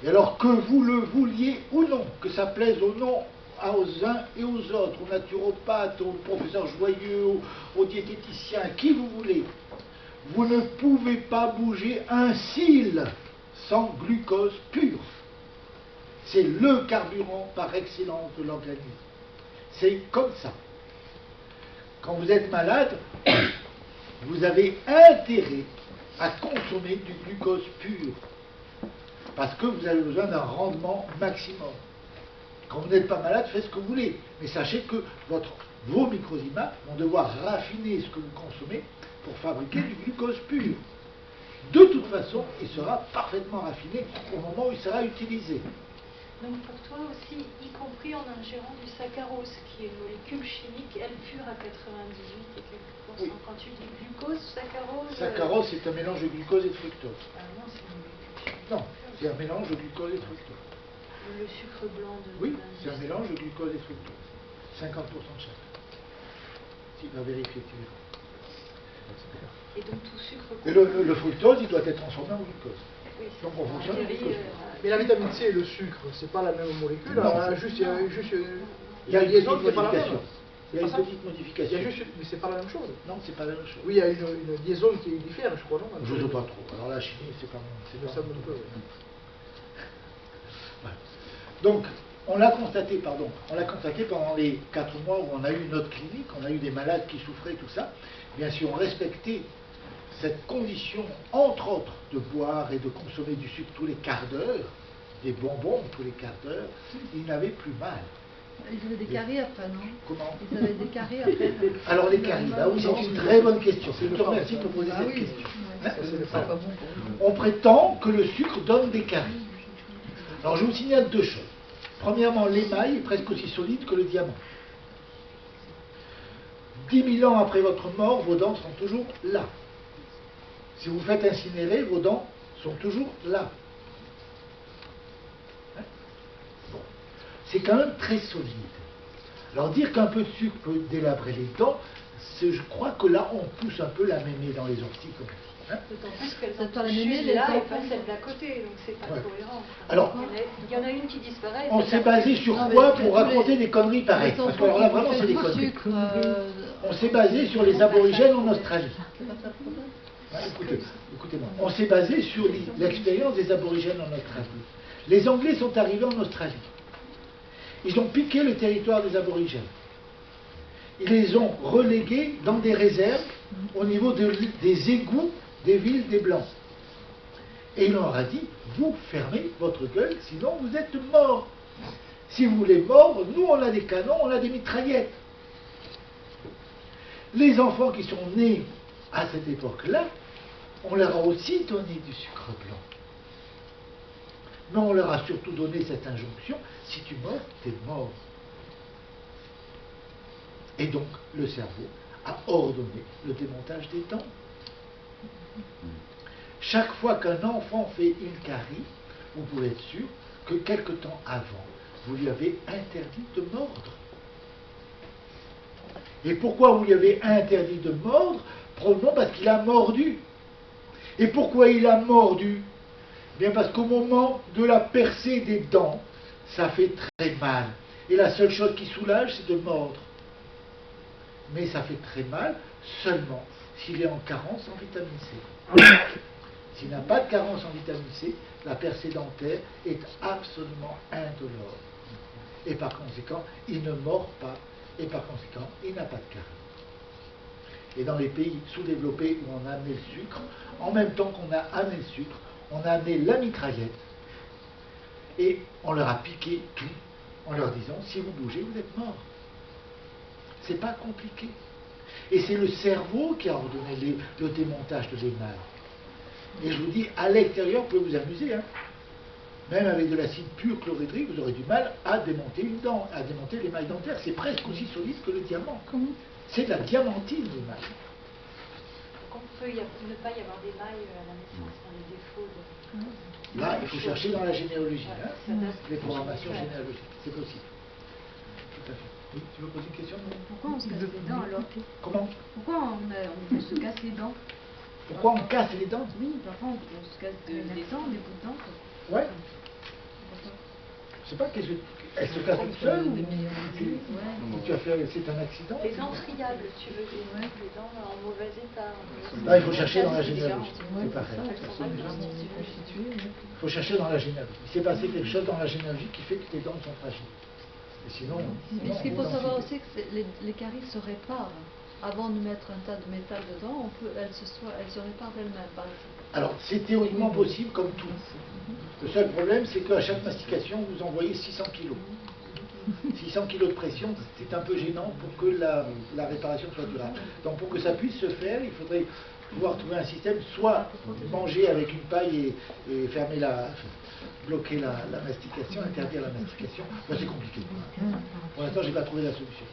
Et alors que vous le vouliez ou non, que ça plaise ou non aux uns et aux autres, aux naturopathes, aux professeurs joyeux, aux diététiciens, à qui vous voulez, vous ne pouvez pas bouger un cil sans glucose pur. C'est le carburant par excellence de l'organisme. C'est comme ça. Quand vous êtes malade, vous avez intérêt à consommer du glucose pur, parce que vous avez besoin d'un rendement maximum. Quand vous n'êtes pas malade, faites ce que vous voulez. Mais sachez que vos microzymas vont devoir raffiner ce que vous consommez pour fabriquer du glucose pur. De toute façon, il sera parfaitement raffiné au moment où il sera utilisé. Donc pour toi aussi, y compris en ingérant du saccharose, qui est une molécule chimique, elle pure à 98 et quelques pourcents. Oui. Quand tu dis glucose, saccharose... Saccharose, c'est un mélange de glucose et de fructose. Ah non, c'est une molécule chimique. Non, c'est un mélange de glucose et de fructose. Le sucre blanc de... Oui, c'est un mélange de glucose et de fructose. 50% de chaque. Tu vas vérifier, tu verras. Et donc tout sucre... Et le fructose, il doit être transformé en glucose. Oui, donc on fonctionne avec glucose. Mais la vitamine C et le sucre, c'est pas la même molécule. Non, il y a il y a une liaison petite qui n'est pas la même. modification. Il y a une petite modification. Mais c'est pas la même chose. Non, c'est pas la même chose. Oui, il y a une liaison qui diffère, je crois, non? Je ne sais pas trop. Alors la chimie, c'est pas mon... Ça me peut. Voilà. Donc, on l'a constaté pendant les 4 mois où on a eu notre clinique, on a eu des malades qui souffraient, tout ça. Bien si on respectait cette condition, entre autres, de boire et de consommer du sucre tous les quarts d'heure, des bonbons tous les quarts d'heure, ils n'avaient plus mal. Ils avaient des caries après, non? Comment? Ils avaient des caries après. Alors les caries, là oui, c'est une très bonne question. Je te remercie de me poser Ah cette oui. question. Ouais, Hein? c'est pas bon pour nous. On prétend que le sucre donne des caries. Alors je vous signale deux choses. Premièrement, l'émail est presque aussi solide que le diamant. 10 000 ans après votre mort, vos dents sont toujours là. Si vous faites incinérer, vos dents sont toujours là. Hein? Bon. C'est quand même très solide. Alors dire qu'un peu de sucre peut délabrer les dents, je crois que là on pousse un peu la mémé dans les orties. Comme on dit, hein? D'autant plus qu'elles Ça ont te la une mémé, chute les là et enfants. pas celle d'à côté, donc c'est pas Ouais. cohérent. Alors, il y en a une qui disparaît. on celle s'est d'à basé côté. sur Non, quoi mais pour tous les- raconter des conneries pareilles? Les Parce que enfants alors là qui vraiment bouffent c'est des du conneries. sucre, On s'est basé sur les aborigènes en Australie. c'est pas ça le problème. Écoutez-moi. On s'est basé sur l'expérience des aborigènes en Australie. Les Anglais sont arrivés en Australie. Ils ont piqué le territoire des aborigènes. Ils les ont relégués dans des réserves au niveau des égouts des villes des Blancs. Et il leur a dit, vous fermez votre gueule, sinon vous êtes morts. Si vous voulez mordre, nous on a des canons, on a des mitraillettes. Les enfants qui sont nés à cette époque-là, on leur a aussi donné du sucre blanc. Mais on leur a surtout donné cette injonction, si tu meurs, t'es mort. Et donc, le cerveau a ordonné le démontage des dents. Chaque fois qu'un enfant fait une carie, vous pouvez être sûr que quelque temps avant, vous lui avez interdit de mordre. Et pourquoi vous lui avez interdit de mordre? Probablement parce qu'il a mordu. Et pourquoi il a mordu? Bien parce qu'au moment de la percée des dents, ça fait très mal. Et la seule chose qui soulage, c'est de mordre. Mais ça fait très mal seulement s'il est en carence en vitamine C. S'il n'a pas de carence en vitamine C, la percée dentaire est absolument indolore. Et par conséquent, il ne mord pas. Et par conséquent, il n'a pas de carie. Et dans les pays sous-développés où on a amené le sucre, en même temps qu'on a amené le sucre, on a amené la mitraillette et on leur a piqué tout en leur disant si vous bougez, vous êtes mort. C'est pas compliqué. Et c'est le cerveau qui a ordonné le démontage de l'émail. Et je vous dis, à l'extérieur, vous pouvez vous amuser. Hein. Même avec de l'acide pur chlorhydrique, vous aurez du mal à démonter une dent, à démonter l'émail dentaire. C'est presque aussi solide que le diamant. C'est de la diamantine, l'émail. Donc on peut ne pas y avoir d'émail à la naissance dans les défauts de... Là, il faut chercher dans la généalogie, Ouais, hein, ça date les de programmations généalogie. généalogiques. C'est possible. Tout à fait. Oui, tu veux poser une question? Pourquoi on se casse les dents alors? Comment? Pourquoi on se casse les dents? Pourquoi on casse les dents? Oui, parfois on se casse des dents, des bouts de dents. quoi. Ouais. Je sais pas, elle se casse toute seule ou tu as fait, c'est un accident? Les dents friables, tu veux dire, les dents en mauvais état. Là, il faut chercher dans la généalogie. C'est pareil. Elles sont mal constituées. Il faut chercher dans la généalogie. Il s'est passé quelque chose dans la généalogie qui fait que tes dents sont fragiles. Et sinon, Mais ce qu'il faut on savoir en aussi, c'est que les caries se réparent. Avant de mettre un tas de métal dedans, elles se réparent d'elles-mêmes, par exemple. Alors, c'est théoriquement possible comme tout. Le seul problème, c'est qu'à chaque mastication, vous envoyez 600 kilos. 600 kilos de pression, c'est un peu gênant pour que la réparation soit durable. Donc, pour que ça puisse se faire, il faudrait pouvoir trouver un système, soit manger avec une paille et fermer bloquer la mastication, interdire la mastication. Moi, c'est compliqué. Pour l'instant, je n'ai pas trouvé la solution.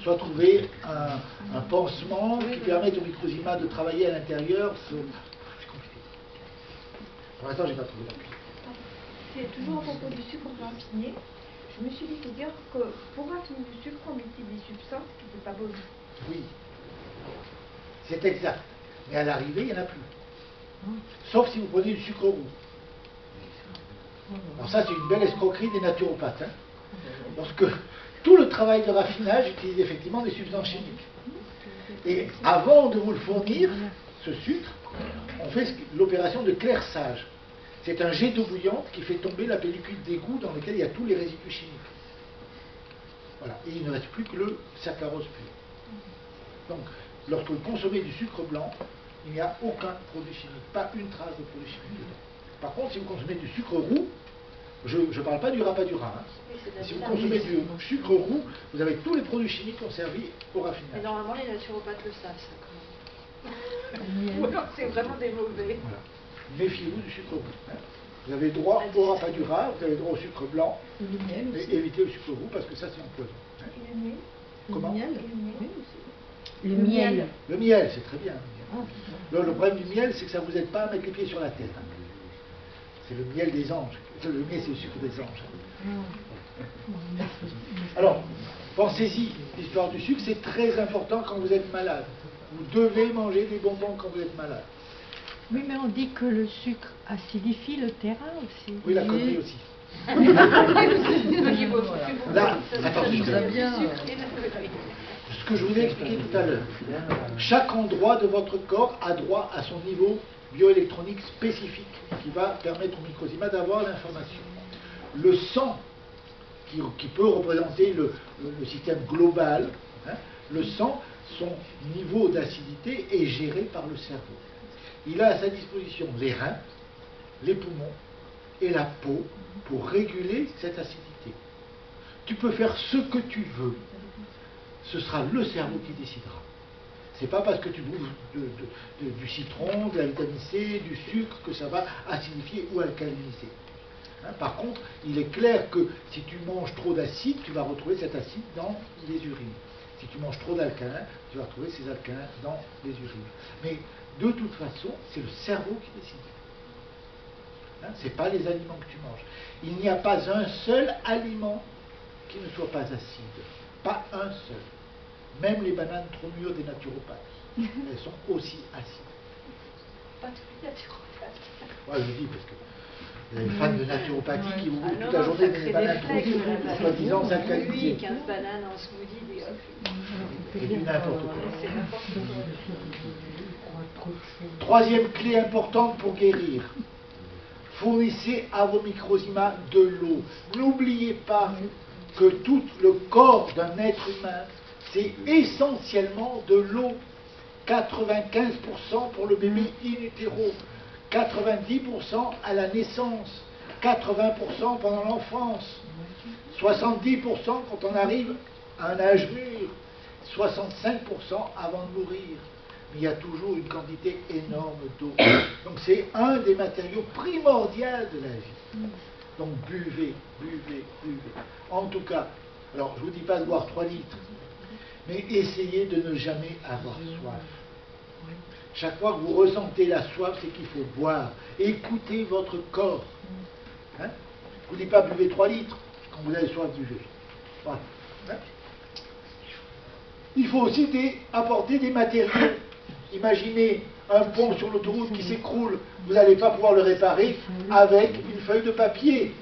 Soit trouver un pansement qui permette au microzyma de travailler à l'intérieur. C'est compliqué. Pour l'instant, je n'ai pas trouvé la solution. C'est toujours à propos du sucre raffiné. Je me suis dit de dire que pour raffiner du sucre, on utilise des substances qui n'étaient pas bonnes. Oui, c'est exact. Mais à l'arrivée, il n'y en a plus. Sauf si vous prenez du sucre roux. Alors ça, c'est une belle escroquerie des naturopathes. Hein, parce que tout le travail de raffinage utilise effectivement des substances chimiques. Et avant de vous le fournir, ce sucre, on fait l'opération de clairissage. C'est un jet d'eau bouillante qui fait tomber la pellicule d'égout dans laquelle il y a tous les résidus chimiques. Voilà. Et il ne reste plus que le saccharose pur. Donc, lorsque vous consommez du sucre blanc, il n'y a aucun produit chimique, pas une trace de produit chimique dedans. Par contre, si vous consommez du sucre roux, je ne parle pas du rapadura, hein. Oui, c'est de la Si vous vitamine. consommez du sucre roux, vous avez tous les produits chimiques qui ont servi au Et raffinage. normalement, les naturopathes le savent, ça, quand même. Miel. Ou alors, c'est vraiment des mauvais. Voilà. Méfiez-vous du sucre roux, hein. Vous avez droit au rapadura, vous avez droit au sucre blanc, Et le miel mais aussi. évitez le sucre roux parce que ça c'est un poison, hein. Et le miel. Comment? Le miel. Et le miel. Oui, aussi. Le miel. Le miel, c'est très bien. Ah, Le problème du miel, c'est que ça ne vous aide pas à mettre les pieds sur la terre, hein. C'est le miel des anges. Le miel, c'est le sucre des anges, hein. Alors, pensez-y, l'histoire du sucre, c'est très important quand vous êtes malade. Vous devez manger des bonbons quand vous êtes malade. Oui, mais on dit que le sucre acidifie le terrain aussi. Oui, la connerie aussi. Là, attention. Très bien. Ce que je vous ai expliqué tout à l'heure. Chaque endroit de votre corps a droit à son niveau bioélectronique spécifique qui va permettre au microsima d'avoir l'information. Le sang, qui peut représenter le système global, hein, le sang, son niveau d'acidité est géré par le cerveau. Il a à sa disposition les reins, les poumons et la peau pour réguler cette acidité. Tu peux faire ce que tu veux, ce sera le cerveau qui décidera. C'est pas parce que tu bouffes du citron, de la vitamine C, du sucre que ça va acidifier ou alcaliniser. Hein, par contre, il est clair que si tu manges trop d'acide, tu vas retrouver cet acide dans les urines. Si tu manges trop d'alcalins, tu vas retrouver ces alcalins dans les urines. Mais de toute façon, c'est le cerveau qui décide. Hein, ce n'est pas les aliments que tu manges. Il n'y a pas un seul aliment qui ne soit pas acide. Pas un seul. Même les bananes trop mûres des naturopathes, elles sont aussi acides. Pas tous les naturopathes. Ouais, je dis parce que il y a des fans de naturopathie qui vous Ah toute non, la non, journée ça des crée bananes des trop flecs, mûres, la banane. soi-disant Oui, alcalinisées. 15 bananes en smoothie, des C'est du n'importe quoi. C'est n'importe quoi. Troisième clé importante pour guérir. Fournissez à vos microzymas de l'eau. N'oubliez pas que tout le corps d'un être humain, c'est essentiellement de l'eau. 95% pour le bébé in utero, 90% à la naissance, 80% pendant l'enfance, 70% quand on arrive à un âge mûr, 65% avant de mourir. Mais il y a toujours une quantité énorme d'eau. Donc c'est un des matériaux primordiaux de la vie. Donc buvez, buvez, buvez. En tout cas, alors je ne vous dis pas de boire 3 litres, mais essayez de ne jamais avoir soif. Chaque fois que vous ressentez la soif, c'est qu'il faut boire. Écoutez votre corps. Hein? Je ne vous dis pas buvez 3 litres. Quand vous avez soif, buvez. Voilà. Hein? Il faut aussi apporter des matériaux. Imaginez un pont sur l'autoroute qui s'écroule. Vous n'allez pas pouvoir le réparer avec une feuille de papier.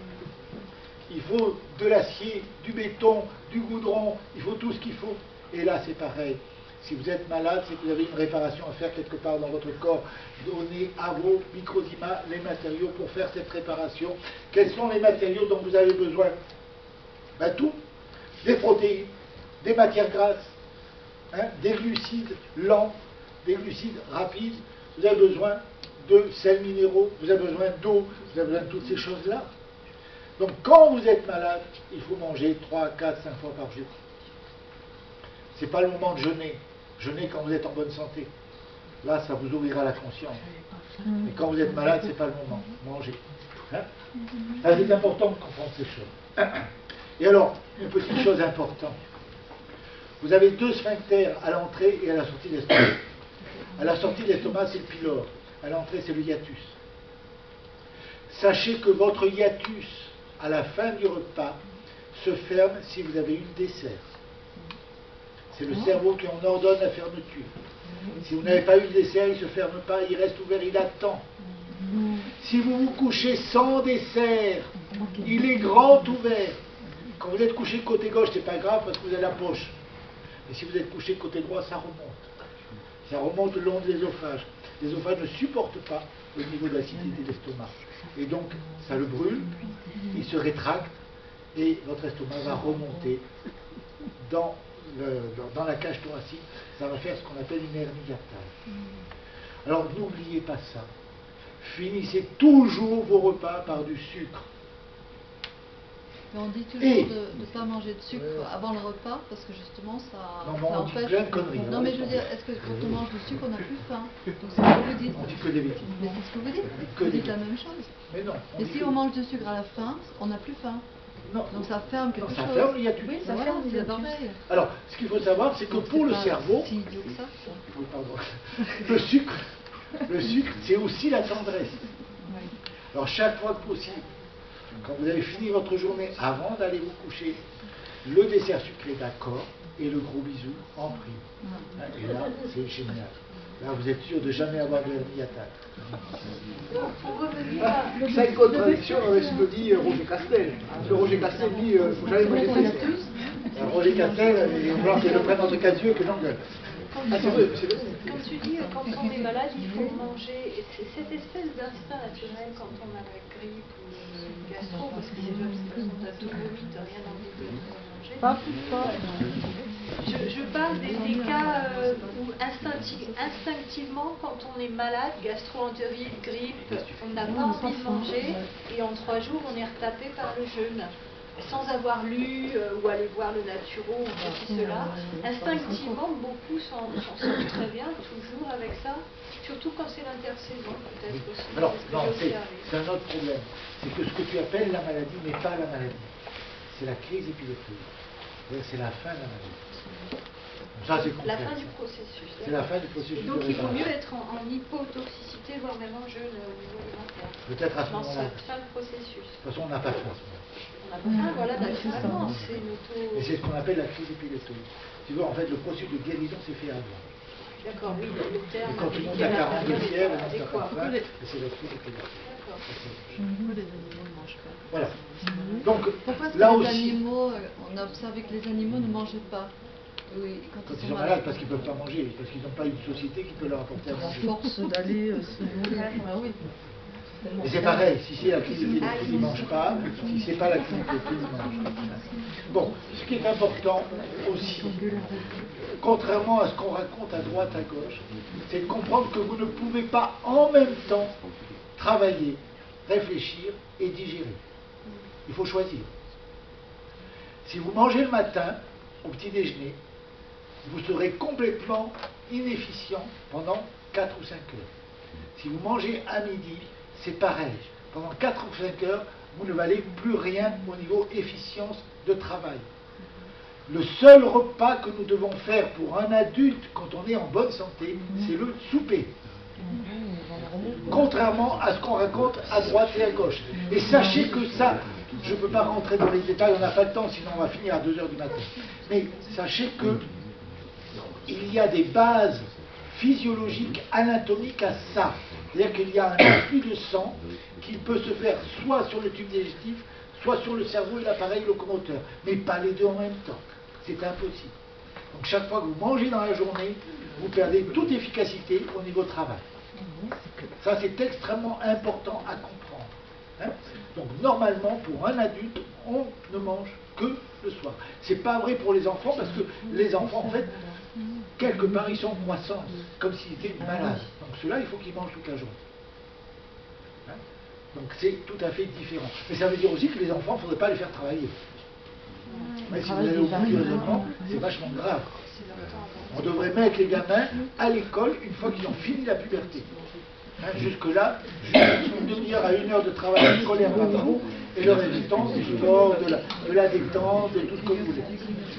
Il faut de l'acier, du béton, du goudron. Il faut tout ce qu'il faut. Et là, c'est pareil. Si vous êtes malade, c'est que vous avez une réparation à faire quelque part dans votre corps. Donnez à vos microzymas les matériaux pour faire cette réparation. Quels sont les matériaux dont vous avez besoin? Ben, tout. Des protéines, des matières grasses, hein, des glucides lents, des glucides rapides. Vous avez besoin de sels minéraux, vous avez besoin d'eau, vous avez besoin de toutes ces choses-là. Donc quand vous êtes malade, il faut manger 3, 4, 5 fois par jour. Ce n'est pas le moment de jeûner. Jeûnez quand vous êtes en bonne santé. Là, ça vous ouvrira la conscience. Mais quand vous êtes malade, ce n'est pas le moment. Mangez. Hein? C'est important de comprendre ces choses. Et alors, une petite chose importante. Vous avez 2 sphincters à l'entrée et à la sortie de l'estomac. À la sortie de l'estomac, c'est le pylore. À l'entrée, c'est le hiatus. Sachez que votre hiatus, à la fin du repas, se ferme si vous avez eu le dessert. C'est le cerveau qui en ordonne la fermeture. Si vous n'avez pas eu le dessert, il ne se ferme pas, il reste ouvert, il attend. Si vous vous couchez sans dessert, il est grand ouvert. Quand vous êtes couché côté gauche, c'est pas grave parce que vous avez la poche. Mais si vous êtes couché côté droit, ça remonte. Ça remonte le long de l'ésophage. L'ésophage ne supporte pas le niveau d'acidité de l'estomac. Et donc, ça le brûle, il se rétracte et votre estomac va remonter dans la cage thoracique. Ça va faire ce qu'on appelle une hernie hiatale. Alors n'oubliez pas ça. Finissez toujours vos repas par du sucre. Mais on dit toujours Et- de ne pas manger de sucre avant le repas parce que justement ça, Non, mais ça on dit empêche. plein de conneries, Non hein. mais je veux dire, est-ce que quand on mange du sucre on n'a plus faim? Donc c'est ce que vous dites. On dit que des bêtises. Mais c'est ce que vous dites. Que Vous des dites la bêtises. même chose. Mais non. Et dit si que- on mange du sucre à la fin, on n'a plus faim. Non. Donc ça ferme quelque Non, ça chose. ferme, il y a du Oui, ça Voilà, ferme, il y a c'est du- pareil. Alors, ce qu'il faut savoir, c'est que Donc, pour c'est le pas cerveau, si idiot que ça. oui, pardon. Le sucre, c'est aussi la tendresse. Alors, chaque fois que possible, quand vous avez fini votre journée, avant d'aller vous coucher, le dessert sucré, d'accord, et le gros bisou en prime. Et là, c'est génial. Là, vous êtes sûr de jamais avoir de hernie à table. Pour revenir à... Ça est une contradiction avec ce que dit Roger Castel. Parce que Roger Castel dit il ne faut jamais manger de dessert. Alors, Roger Castel, il va falloir qu'il le prenne entre quatre yeux et que j'engueule. Ah, c'est vrai, c'est vrai. Quand tu dis quand on est malade, il faut manger, et c'est cette espèce d'instinct naturel quand on a la grippe ou le gastro, parce que déjà, de toute façon, t'as tout vomi, t'as rien envie de manger. Pas tout ça. Je parle des cas où instinctivement, quand on est malade, gastro-entérite, grippe, on n'a pas envie de manger, et en 3 jours, on est retapé par le jeûne. Sans avoir lu ou aller voir le naturo ou ceci, cela, instinctivement, beaucoup s'en sortent très bien, toujours avec ça, surtout quand c'est l'intersaison, peut-être aussi. Alors, c'est ce que non, j'ai c'est observé. un autre problème. C'est que ce que tu appelles la maladie n'est pas la maladie. C'est la crise épileptique. C'est la fin de la maladie. Ça, c'est La complexe. fin du processus. C'est la fin du processus Donc de il vaut mieux réparation. être en hypotoxicité, voire même en jeûne au niveau alimentaire. Peut-être à ce Dans moment-là. cette fin de processus. De toute façon, on n'a pas faim à ce moment-là. On n'a pas faim, voilà, naturellement, c'est une auto... Et c'est ce qu'on appelle la crise épileptique. Tu vois, en fait, le processus de guérison s'est fait avant. D'accord, oui, le terme... Et quand tu montes appliqué à la 42 période fièvres, est tu n'as adéquat. pas faim, et c'est la crise épileptique. D'accord. Nous, les animaux ne mangent pas. Voilà. Donc, Pourquoi est-ce là que les aussi, animaux, on a observé que les animaux ne mangeaient pas? Oui, quand quand ils sont malades, parce qu'ils ne peuvent pas manger, parce qu'ils n'ont pas une société qui peut leur apporter à manger. force d'aller se nourrir. Ah oui. Et c'est pareil, si c'est la crise épileptique, ils ne mangent pas, si c'est pas la crise épileptique, ils mangent. Bon, ce qui est important aussi, contrairement à ce qu'on raconte à droite, à gauche, c'est de comprendre que vous ne pouvez pas en même temps travailler, réfléchir et digérer. Il faut choisir. Si vous mangez le matin, au petit déjeuner, vous serez complètement inefficient pendant 4 ou 5 heures. Si vous mangez à midi, c'est pareil. Pendant 4 ou 5 heures, vous ne valez plus rien au niveau efficience de travail. Le seul repas que nous devons faire pour un adulte quand on est en bonne santé, c'est le souper. Contrairement à ce qu'on raconte à droite et à gauche. Et sachez que ça, je ne peux pas rentrer dans les détails, on n'a pas le temps, sinon on va finir à 2 h du matin. Mais sachez que il y a des bases physiologiques, anatomiques à ça. C'est-à-dire qu'il y a un afflux de sang qui peut se faire soit sur le tube digestif, soit sur le cerveau et l'appareil locomoteur. Mais pas les deux en même temps. C'est impossible. Donc chaque fois que vous mangez dans la journée, vous perdez toute efficacité au niveau travail. Ça, c'est extrêmement important à comprendre. Hein. Donc normalement, pour un adulte, on ne mange que le soir. C'est pas vrai pour les enfants, parce que les enfants, en fait, quelque part, ils sont en croissance, comme s'ils étaient malades. Donc ceux-là, il faut qu'ils mangent toute la journée. Hein. Donc c'est tout à fait différent. Mais ça veut dire aussi que les enfants, il ne faudrait pas les faire travailler. Mais si vous allez au bout du raisonnement, c'est vachement grave. On devrait mettre les gamins à l'école une fois qu'ils ont fini la puberté. Hein, jusque-là, juste une demi-heure à 1 heure de travail scolaire par jour, et le résistance, du sport, de la détente, de tout ce que vous voulez.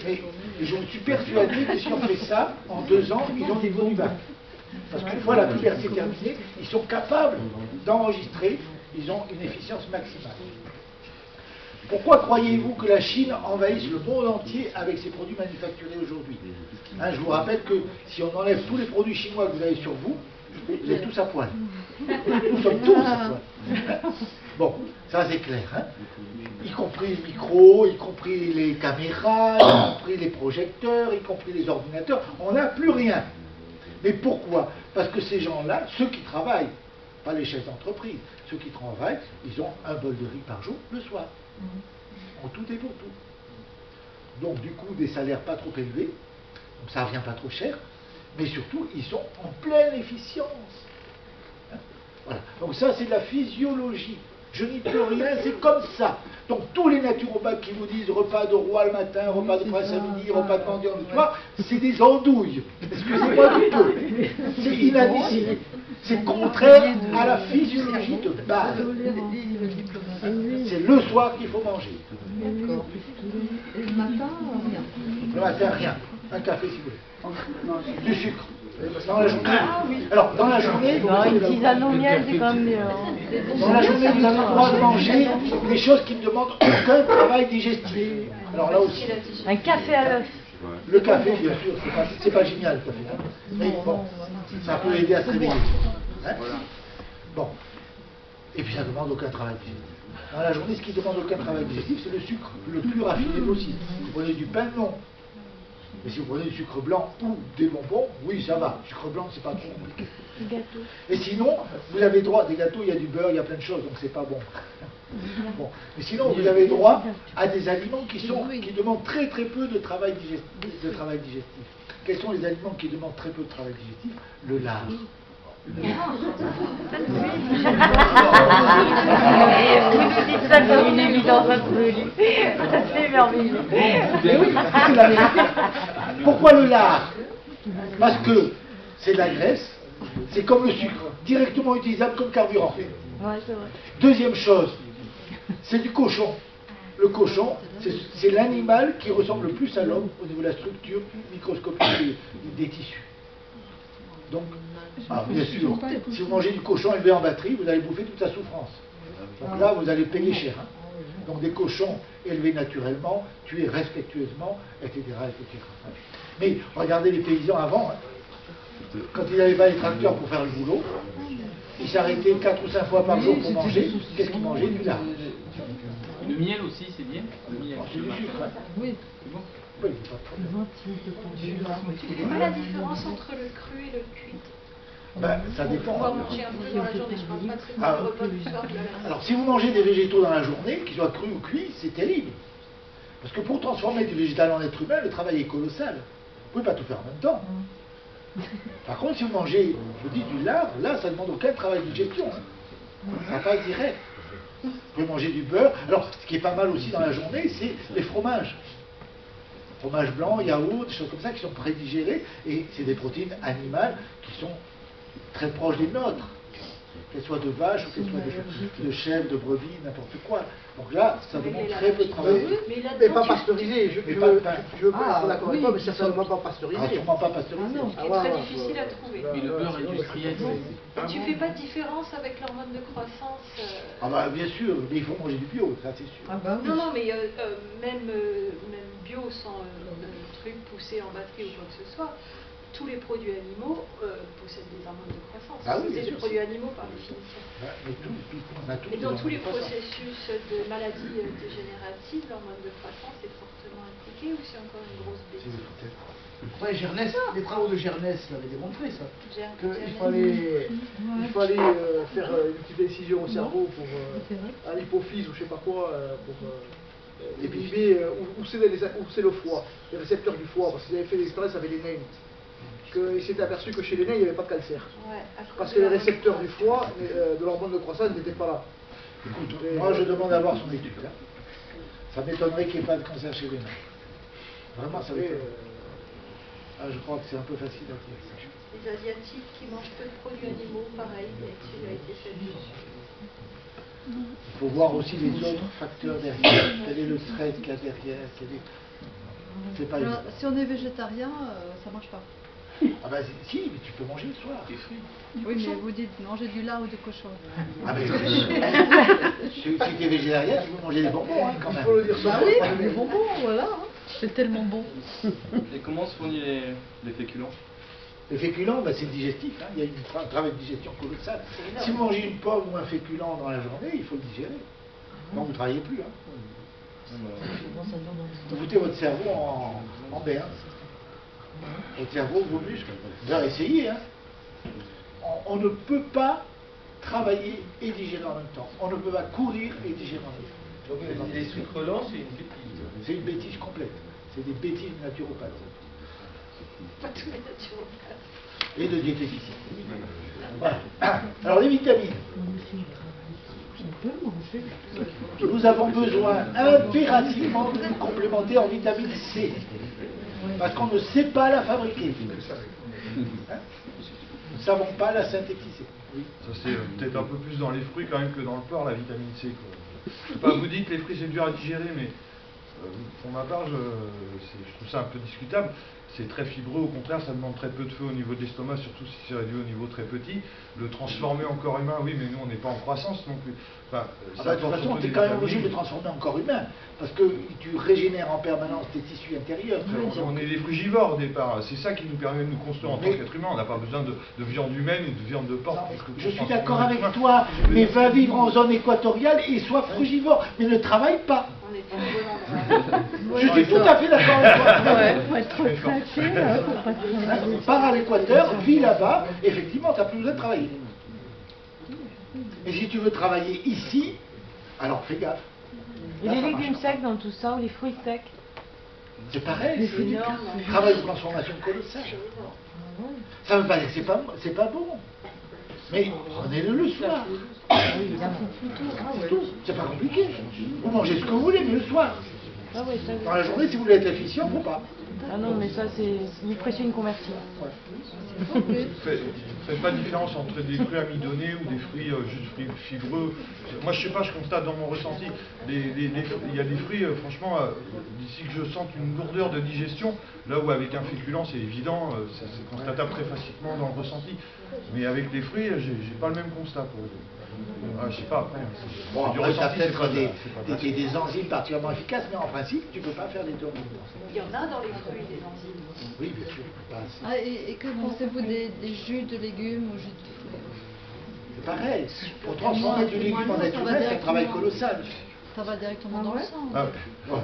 Mais je suis persuadé que si on fait ça, en 2 ans, ils ont le niveau du bac. Parce qu'une fois la puberté terminée, ils sont capables d'enregistrer, ils ont une efficience maximale. Pourquoi croyez-vous que la Chine envahisse le monde entier avec ses produits manufacturés aujourd'hui? Hein, je vous rappelle que si on enlève tous les produits chinois que vous avez sur vous, vous êtes tous à poil. Nous sommes tous à poil. Bon, ça c'est clair. Hein, y compris les micros, y compris les caméras, y compris les projecteurs, y compris les ordinateurs. On n'a plus rien. Mais pourquoi? Parce que ces gens-là, ceux qui travaillent, pas les chefs d'entreprise, ceux qui travaillent, ils ont un bol de riz par jour le soir. En tout et pour tout. Donc du coup, des salaires pas trop élevés, donc ça revient pas trop cher, mais surtout, ils sont en pleine efficience. Voilà. Donc ça, c'est de la physiologie. Je n'y peux rien, c'est comme ça. Donc tous les naturopathes qui vous disent repas de roi le matin, repas de prince à midi, repas de mendiant le soir, c'est des andouilles. Excusez-moi du peu. C'est inadmissible. C'est contraire à la physiologie de base. C'est le soir qu'il faut manger. Et le matin, rien. Le matin, rien. Un café si vous voulez. Du sucre. Dans la journée. Alors, dans la journée, Une tisane au miel, c'est quand même mieux. dans la journée, vous avez le droit de manger des choses qui ne demandent aucun travail digestif. Alors là aussi, Un café à l'œuf. le café, bien sûr, c'est pas génial le café. Hein. Mais bon, ça peut aider à se réveiller. Hein. Bon. Et puis ça ne demande aucun travail digestif. Dans la journée, ce qui ne demande aucun travail digestif, c'est le sucre le plus raffiné possible. Vous prenez du pain, non. Mais si vous prenez du sucre blanc ou des bonbons, oui, ça va. Le sucre blanc, c'est pas trop compliqué. Gâteau. Et sinon, vous avez droit, des gâteaux, il y a du beurre, il y a plein de choses, donc c'est pas bon. Bon. Mais sinon, vous avez droit à des aliments qui demandent très très peu de travail digestif. Quels sont les aliments qui demandent très peu de travail digestif? Le lard. Vous dites ça comme une évidence absolue. C'est merveilleux. Mais oui, c'est la vérité. Pourquoi le lard? Parce que c'est de la graisse, c'est comme le sucre, directement utilisable comme carburant. Ouais, c'est vrai. Deuxième chose, c'est du cochon. Le cochon, c'est l'animal qui ressemble le plus à l'homme au niveau de la structure microscopique des tissus. Donc, bien sûr, si vous mangez du cochon élevé en batterie, vous allez bouffer toute sa souffrance. Donc là, vous allez payer cher. Hein. Donc des cochons élevés naturellement, tués respectueusement, etc. etc. Mais regardez les paysans avant. Hein. Quand ils n'avaient pas les tracteurs pour faire le boulot, ils s'arrêtaient 4 ou 5 fois par jour pour manger. Qu'est-ce qu'ils mangeaient? Du lard. Le miel aussi, c'est bien. Le miel, C'est du sucre. Hein. Oui. c'est bon. Oui, c'est pas trop. Tu fais pas la différence entre le cru et le cuit? Ben, ça On dépend. va manger un peu dans la journée, je parle pas de ce Ah, repas du soir. Alors, si vous mangez des végétaux dans la journée, qu'ils soient crus ou cuits, c'est terrible. Parce que pour transformer du végétal en être humain, le travail est colossal. Vous ne pouvez pas tout faire en même temps. Par contre, si vous mangez, je vous dis, du lard, là, ça ne demande aucun travail de digestion. Hein. Ça passe direct. Vous pouvez manger du beurre. Alors, ce qui est pas mal aussi dans la journée, c'est les fromages. Fromage blanc, yaourt, des choses comme ça qui sont prédigérées. Et c'est des protéines animales qui sont très proches des nôtres. Qu'elles soient de vache ou qu'elles soient de chèvre, de brebis, n'importe quoi. Donc là, ça demande très peu de travail. Mais pas pasteurisé, je Mais veux pas de pain. pas d'accord avec toi, mais certainement pas pasteurisé. Ah, sûrement pas pasteurisé. Ce qui est très difficile à trouver. Mais le beurre industriel, Et tu fais pas de différence avec l'hormone de croissance Ah bah bien sûr, mais il faut manger du bio, ça c'est sûr. Ah bah oui. Non, non, mais même bio sans truc poussé en batterie ou quoi que ce soit, tous les produits animaux possèdent des hormones de croissance. Ah oui, bien C'est des sûr, produits animaux par définition. Bah, mais on a tout Et dans tous les hormones de croissance. processus de maladies dégénératives, l'hormone de croissance est fortement impliquée ou c'est encore une grosse C'est bêtise? peut-être. Ouais, Gernès, les travaux de Gernès l'avaient démontré ça. Gernès. Il fallait faire une petite incision au cerveau pour à l'hypophyse ou je sais pas quoi pour inhiber où c'est le foie, les récepteurs du foie, parce qu'ils avaient fait l'expérience avec les nains. Ils s'étaient aperçus que chez les nains il n'y avait pas de cancer. Ouais, à cause Parce de que les l'hormone de récepteurs du croissance. foie, de l'hormone de croissance n'étaient pas là. Écoute, moi je demande à voir son étude. Hein. Ça m'étonnerait qu'il n'y ait pas de cancer chez les nains. Vraiment, ça m'étonnerait. Ah, je crois que c'est un peu facile à dire ça. Les Asiatiques qui mangent peu de produits animaux, pareil, l'étude a été faite dessus. Il faut voir aussi les autres facteurs derrière. Quel est le stress qu'il y a derrière. C'est pas Alors, évident. si on est végétarien, ça marche pas. Ah bah si, mais tu peux manger le soir. Oui, mais vous dites manger du lard ou du cochon. Ah mais si tu es végétarien, tu peux manger des bonbons hein, quand Il même. faut le dire Bah ça. oui, des bonbons, voilà. hein. C'est tellement bon. Et comment se fournit les féculents? Les féculents, bah, c'est digestif, hein. Il y a un travail de digestion colossal. Si vous mangez une pomme ou un féculent dans la journée, il faut le digérer. Sinon vous ne travaillez plus. Hein. Vous foutez votre cerveau en bain. Votre cerveau, vos muscles. Vous essayez. Hein. On ne peut pas travailler et digérer en même temps. On ne peut pas courir et digérer en même temps. Donc les sucres lents, c'est une bêtise. C'est une bêtise complète. C'est des bêtises naturopathes. Pas tous les naturopathes. et de diététicien. Voilà. Alors les vitamines. Nous avons besoin impérativement de nous complémenter en vitamine C, parce qu'on ne sait pas la fabriquer. Hein? Nous ne savons pas la synthétiser. Oui. Ça c'est peut-être un peu plus dans les fruits quand même que dans le porc, la vitamine C. Quoi. Je sais pas, vous dites les fruits c'est dur à digérer, mais pour ma part, je trouve ça un peu discutable. C'est très fibreux, au contraire, ça demande très peu de feu au niveau de l'estomac, surtout si c'est réduit au niveau très petit. Le transformer en corps humain, oui, mais nous, on n'est pas en croissance non plus. Enfin, de toute façon, tu es quand même obligé de le transformer en corps humain, parce que tu régénères en permanence tes tissus intérieurs. On est des frugivores au départ, c'est ça qui nous permet de nous construire en tant qu'être humain. On n'a pas besoin de viande humaine ou de viande de porc. Je suis d'accord avec toi, mais va vivre en zone équatoriale et sois frugivore, mais ne travaille pas. On est plus bon endroit. Je suis tout à fait d'accord avec toi. Ouais, faut être retraité, faut pas se... Pars à l'équateur, vis là-bas, effectivement, tu n'as plus besoin de travailler. Mais si tu veux travailler ici, alors fais gaffe. Et les légumes secs dans tout ça, ou les fruits secs? C'est pareil, c'est un travail de transformation colossal. Ça ne veut pas dire que c'est pas bon. Mais prenez-le le soir. C'est tout. C'est pas compliqué. Vous mangez ce que vous voulez, mais le soir. Dans la journée, si vous voulez être efficient, il ne faut pas. Ah non, mais ça, c'est une pression, une conversion. Faites pas de différence entre des fruits amidonnés ou des fruits juste fibreux. Moi, je sais pas, je constate dans mon ressenti, il y a des fruits, franchement, d'ici que je sente une lourdeur de digestion, là où avec un féculent, c'est évident, c'est constatable très facilement dans le ressenti. Mais avec les fruits, j'ai pas le même constat. Je sais pas, après. Bon, après, tu as peut-être des enzymes particulièrement efficaces, mais en principe, tu ne peux pas faire des tours. Il y en a dans les fruits, des enzymes. Oui, bien sûr. Ah, et que pensez-vous des jus de légumes ou jus de fruits? C'est pareil. Pour transformer du légume en être humain, c'est un travail colossal. Ça va directement dans le sang. Ouais.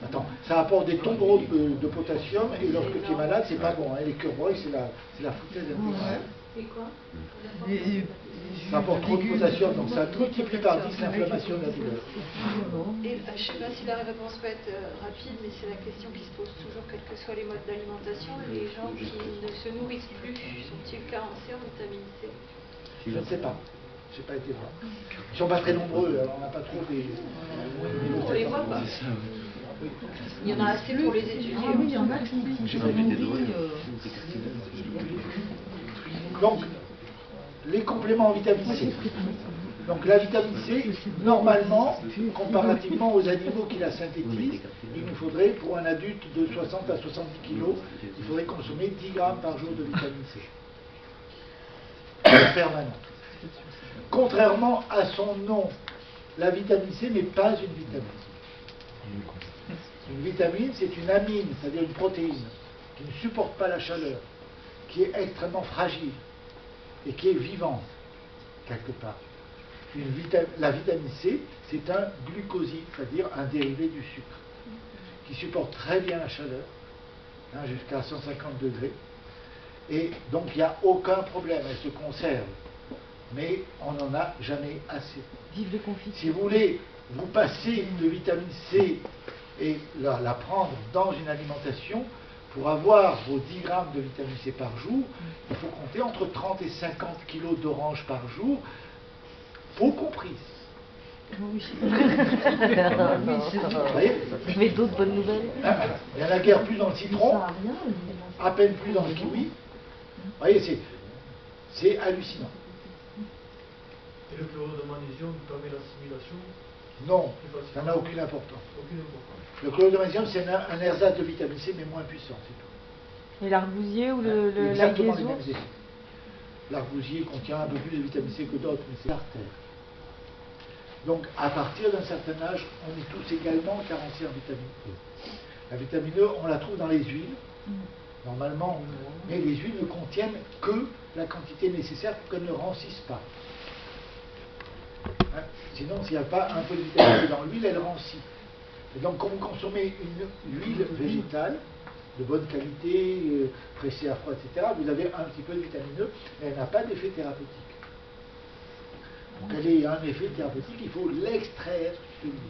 Attends, ça apporte des tombereaux de potassium, et lorsque tu es malade, c'est pas bon. Hein. Les curbreuils, c'est la foutaise intestinale. Et quoi? Ça apporte trop de potassium, donc ça multiplie par 10 l'inflammation de la douleur. Et je ne sais pas si la réponse peut être rapide, mais c'est la question qui se pose toujours, quels que soient les modes d'alimentation. Les gens qui ne se nourrissent plus, sont-ils carencés en vitamine C? Je ne sais pas. Je n'ai pas été voir. Ils ne sont pas très nombreux, alors on n'a pas trop des... On les voit pas. Il y en a assez pour les étudier. Ah oui, il y en a qui Donc, les compléments en vitamine C. Donc la vitamine C, normalement, comparativement aux animaux qui la synthétisent, il nous faudrait, pour un adulte de 60 à 70 kg, il faudrait consommer 10 grammes par jour de vitamine C. Permanent. Contrairement à son nom, la vitamine C n'est pas une vitamine. Une vitamine, c'est une amine, c'est-à-dire une protéine, qui ne supporte pas la chaleur, qui est extrêmement fragile et qui est vivante, quelque part. La vitamine C, c'est un glucoside, c'est-à-dire un dérivé du sucre, qui supporte très bien la chaleur, jusqu'à 150 degrés, et donc il n'y a aucun problème, elle se conserve, mais on n'en a jamais assez. Vive le confit. Si vous voulez vous passer de vitamine C et la prendre dans une alimentation, pour avoir vos 10 grammes de vitamine C par jour, il faut compter entre 30 et 50 kilos d'oranges par jour, peau comprise. Oui. Vous voyez ? Vous avez d'autres bonnes nouvelles? Il n'y en a guère plus dans le citron, à peine plus dans le kiwi. Vous voyez, c'est hallucinant. Et le chlorure de magnésium permet l'assimilation? Non, ça n'a aucune importance. Le chlorure de magnésium, c'est un ersatz de vitamine C, mais moins puissant, c'est tout. Et l'arbousier ou exactement les l'alguézo? mêmes effets. L'arbousier contient un peu plus de vitamine C que d'autres, mais c'est l'artère. Donc, à partir d'un certain âge, on est tous également carencés en vitamine E. La vitamine E, on la trouve dans les huiles, normalement, mais les huiles ne contiennent que la quantité nécessaire pour qu'elles ne rancissent pas. Sinon, s'il n'y a pas un peu de vitamine E dans l'huile, elle rancit. Et donc, quand vous consommez une huile végétale, de bonne qualité, pressée à froid, etc., vous avez un petit peu de vitamine E, mais elle n'a pas d'effet thérapeutique. Pour qu'elle ait un effet thérapeutique, il faut l'extraire de l'huile,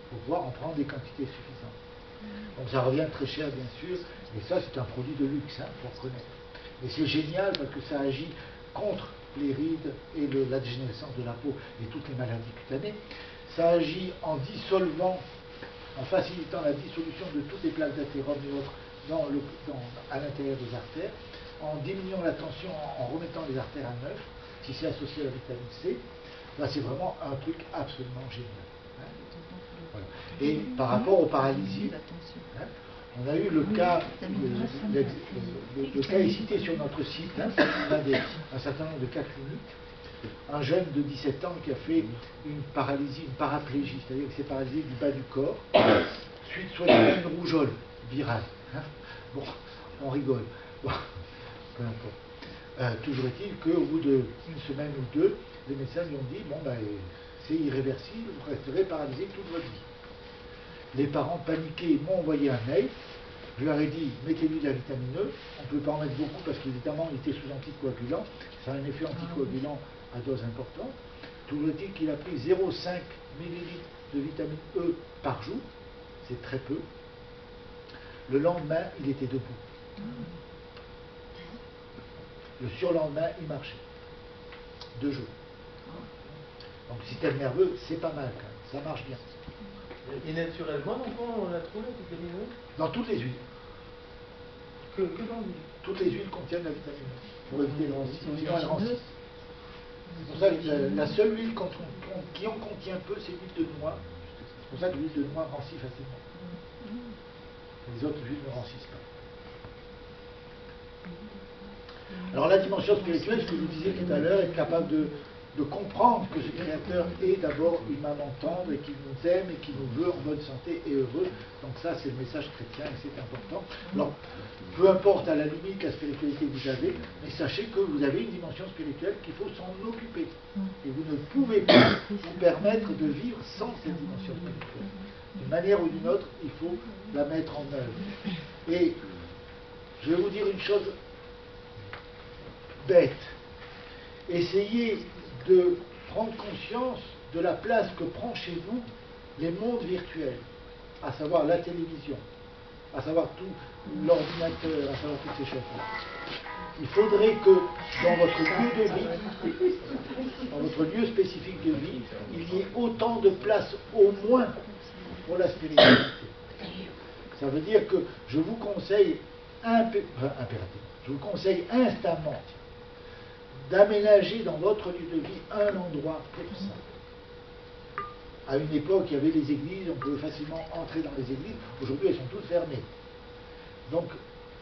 pour pouvoir en prendre des quantités suffisantes. Donc ça revient très cher, bien sûr, et ça, c'est un produit de luxe, il faut reconnaître. Et c'est génial parce que ça agit contre les rides et la dégénérescence de la peau et toutes les maladies cutanées. Ça agit en dissolvant, en facilitant la dissolution de toutes les plaques d'athérome et autres à l'intérieur des artères, en diminuant la tension, en remettant les artères à neuf, si c'est associé à la vitamine C. Là, c'est vraiment un truc absolument génial. Hein. Voilà. Et par rapport aux paralysies, hein, on a eu le cas, le cas est cité sur notre site, hein, on a un certain nombre de cas cliniques. Un jeune de 17 ans qui a fait une paralysie, une paraplégie, c'est-à-dire qu'il s'est paralysé du bas du corps, suite soit d'une rougeole virale. Hein. Bon, on rigole. Bon, peu importe. Toujours est-il qu'au bout d'une semaine ou deux, les médecins lui ont dit, bon ben, c'est irréversible, vous resterez paralysé toute votre vie. Les parents paniqués m'ont envoyé un mail. Je leur ai dit, mettez-lui de la vitamine E. On ne peut pas en mettre beaucoup parce qu'évidemment, il était sous anticoagulant. Ça a un effet anticoagulant à dose importante. Toujours est-il qu'il a pris 0,5 ml de vitamine E par jour. C'est très peu. Le lendemain, il était debout. Le surlendemain, il marchait. 2 jours. Donc, le système nerveux, c'est pas mal quand même. Ça marche bien. Et naturellement, donc on la trouve, la vitamine E? Dans toutes les huiles. Que dans l'huile? Toutes les huiles contiennent la vitamine E. Pour éviter le rancissement. Sinon, elle rancisse. C'est pour ça que la seule huile qui en contient peu, c'est l'huile de noix. C'est pour ça que l'huile de noix rancit facilement. Les autres huiles ne rancissent pas. Alors la dimension spirituelle, ce que je vous disais tout à l'heure, est capable de comprendre que ce Créateur est d'abord une maman tendre et qui nous aime et qui nous veut en bonne santé et heureux. Donc ça, c'est le message chrétien et c'est important. Alors, peu importe à la limite la spiritualité que vous avez, mais sachez que vous avez une dimension spirituelle qu'il faut s'en occuper. Et vous ne pouvez pas vous permettre de vivre sans cette dimension spirituelle. D'une manière ou d'une autre, il faut la mettre en œuvre. Et je vais vous dire une chose bête. Essayez de prendre conscience de la place que prend chez vous les mondes virtuels, à savoir la télévision, à savoir tout l'ordinateur, à savoir toutes ces choses-là. Il faudrait que dans votre lieu de vie, dans votre lieu spécifique de vie, il y ait autant de place au moins pour la spiritualité. Ça veut dire que je vous conseille je vous conseille instamment d'aménager dans votre lieu de vie un endroit pour ça. À une époque, il y avait les églises, on pouvait facilement entrer dans les églises. Aujourd'hui, elles sont toutes fermées. Donc,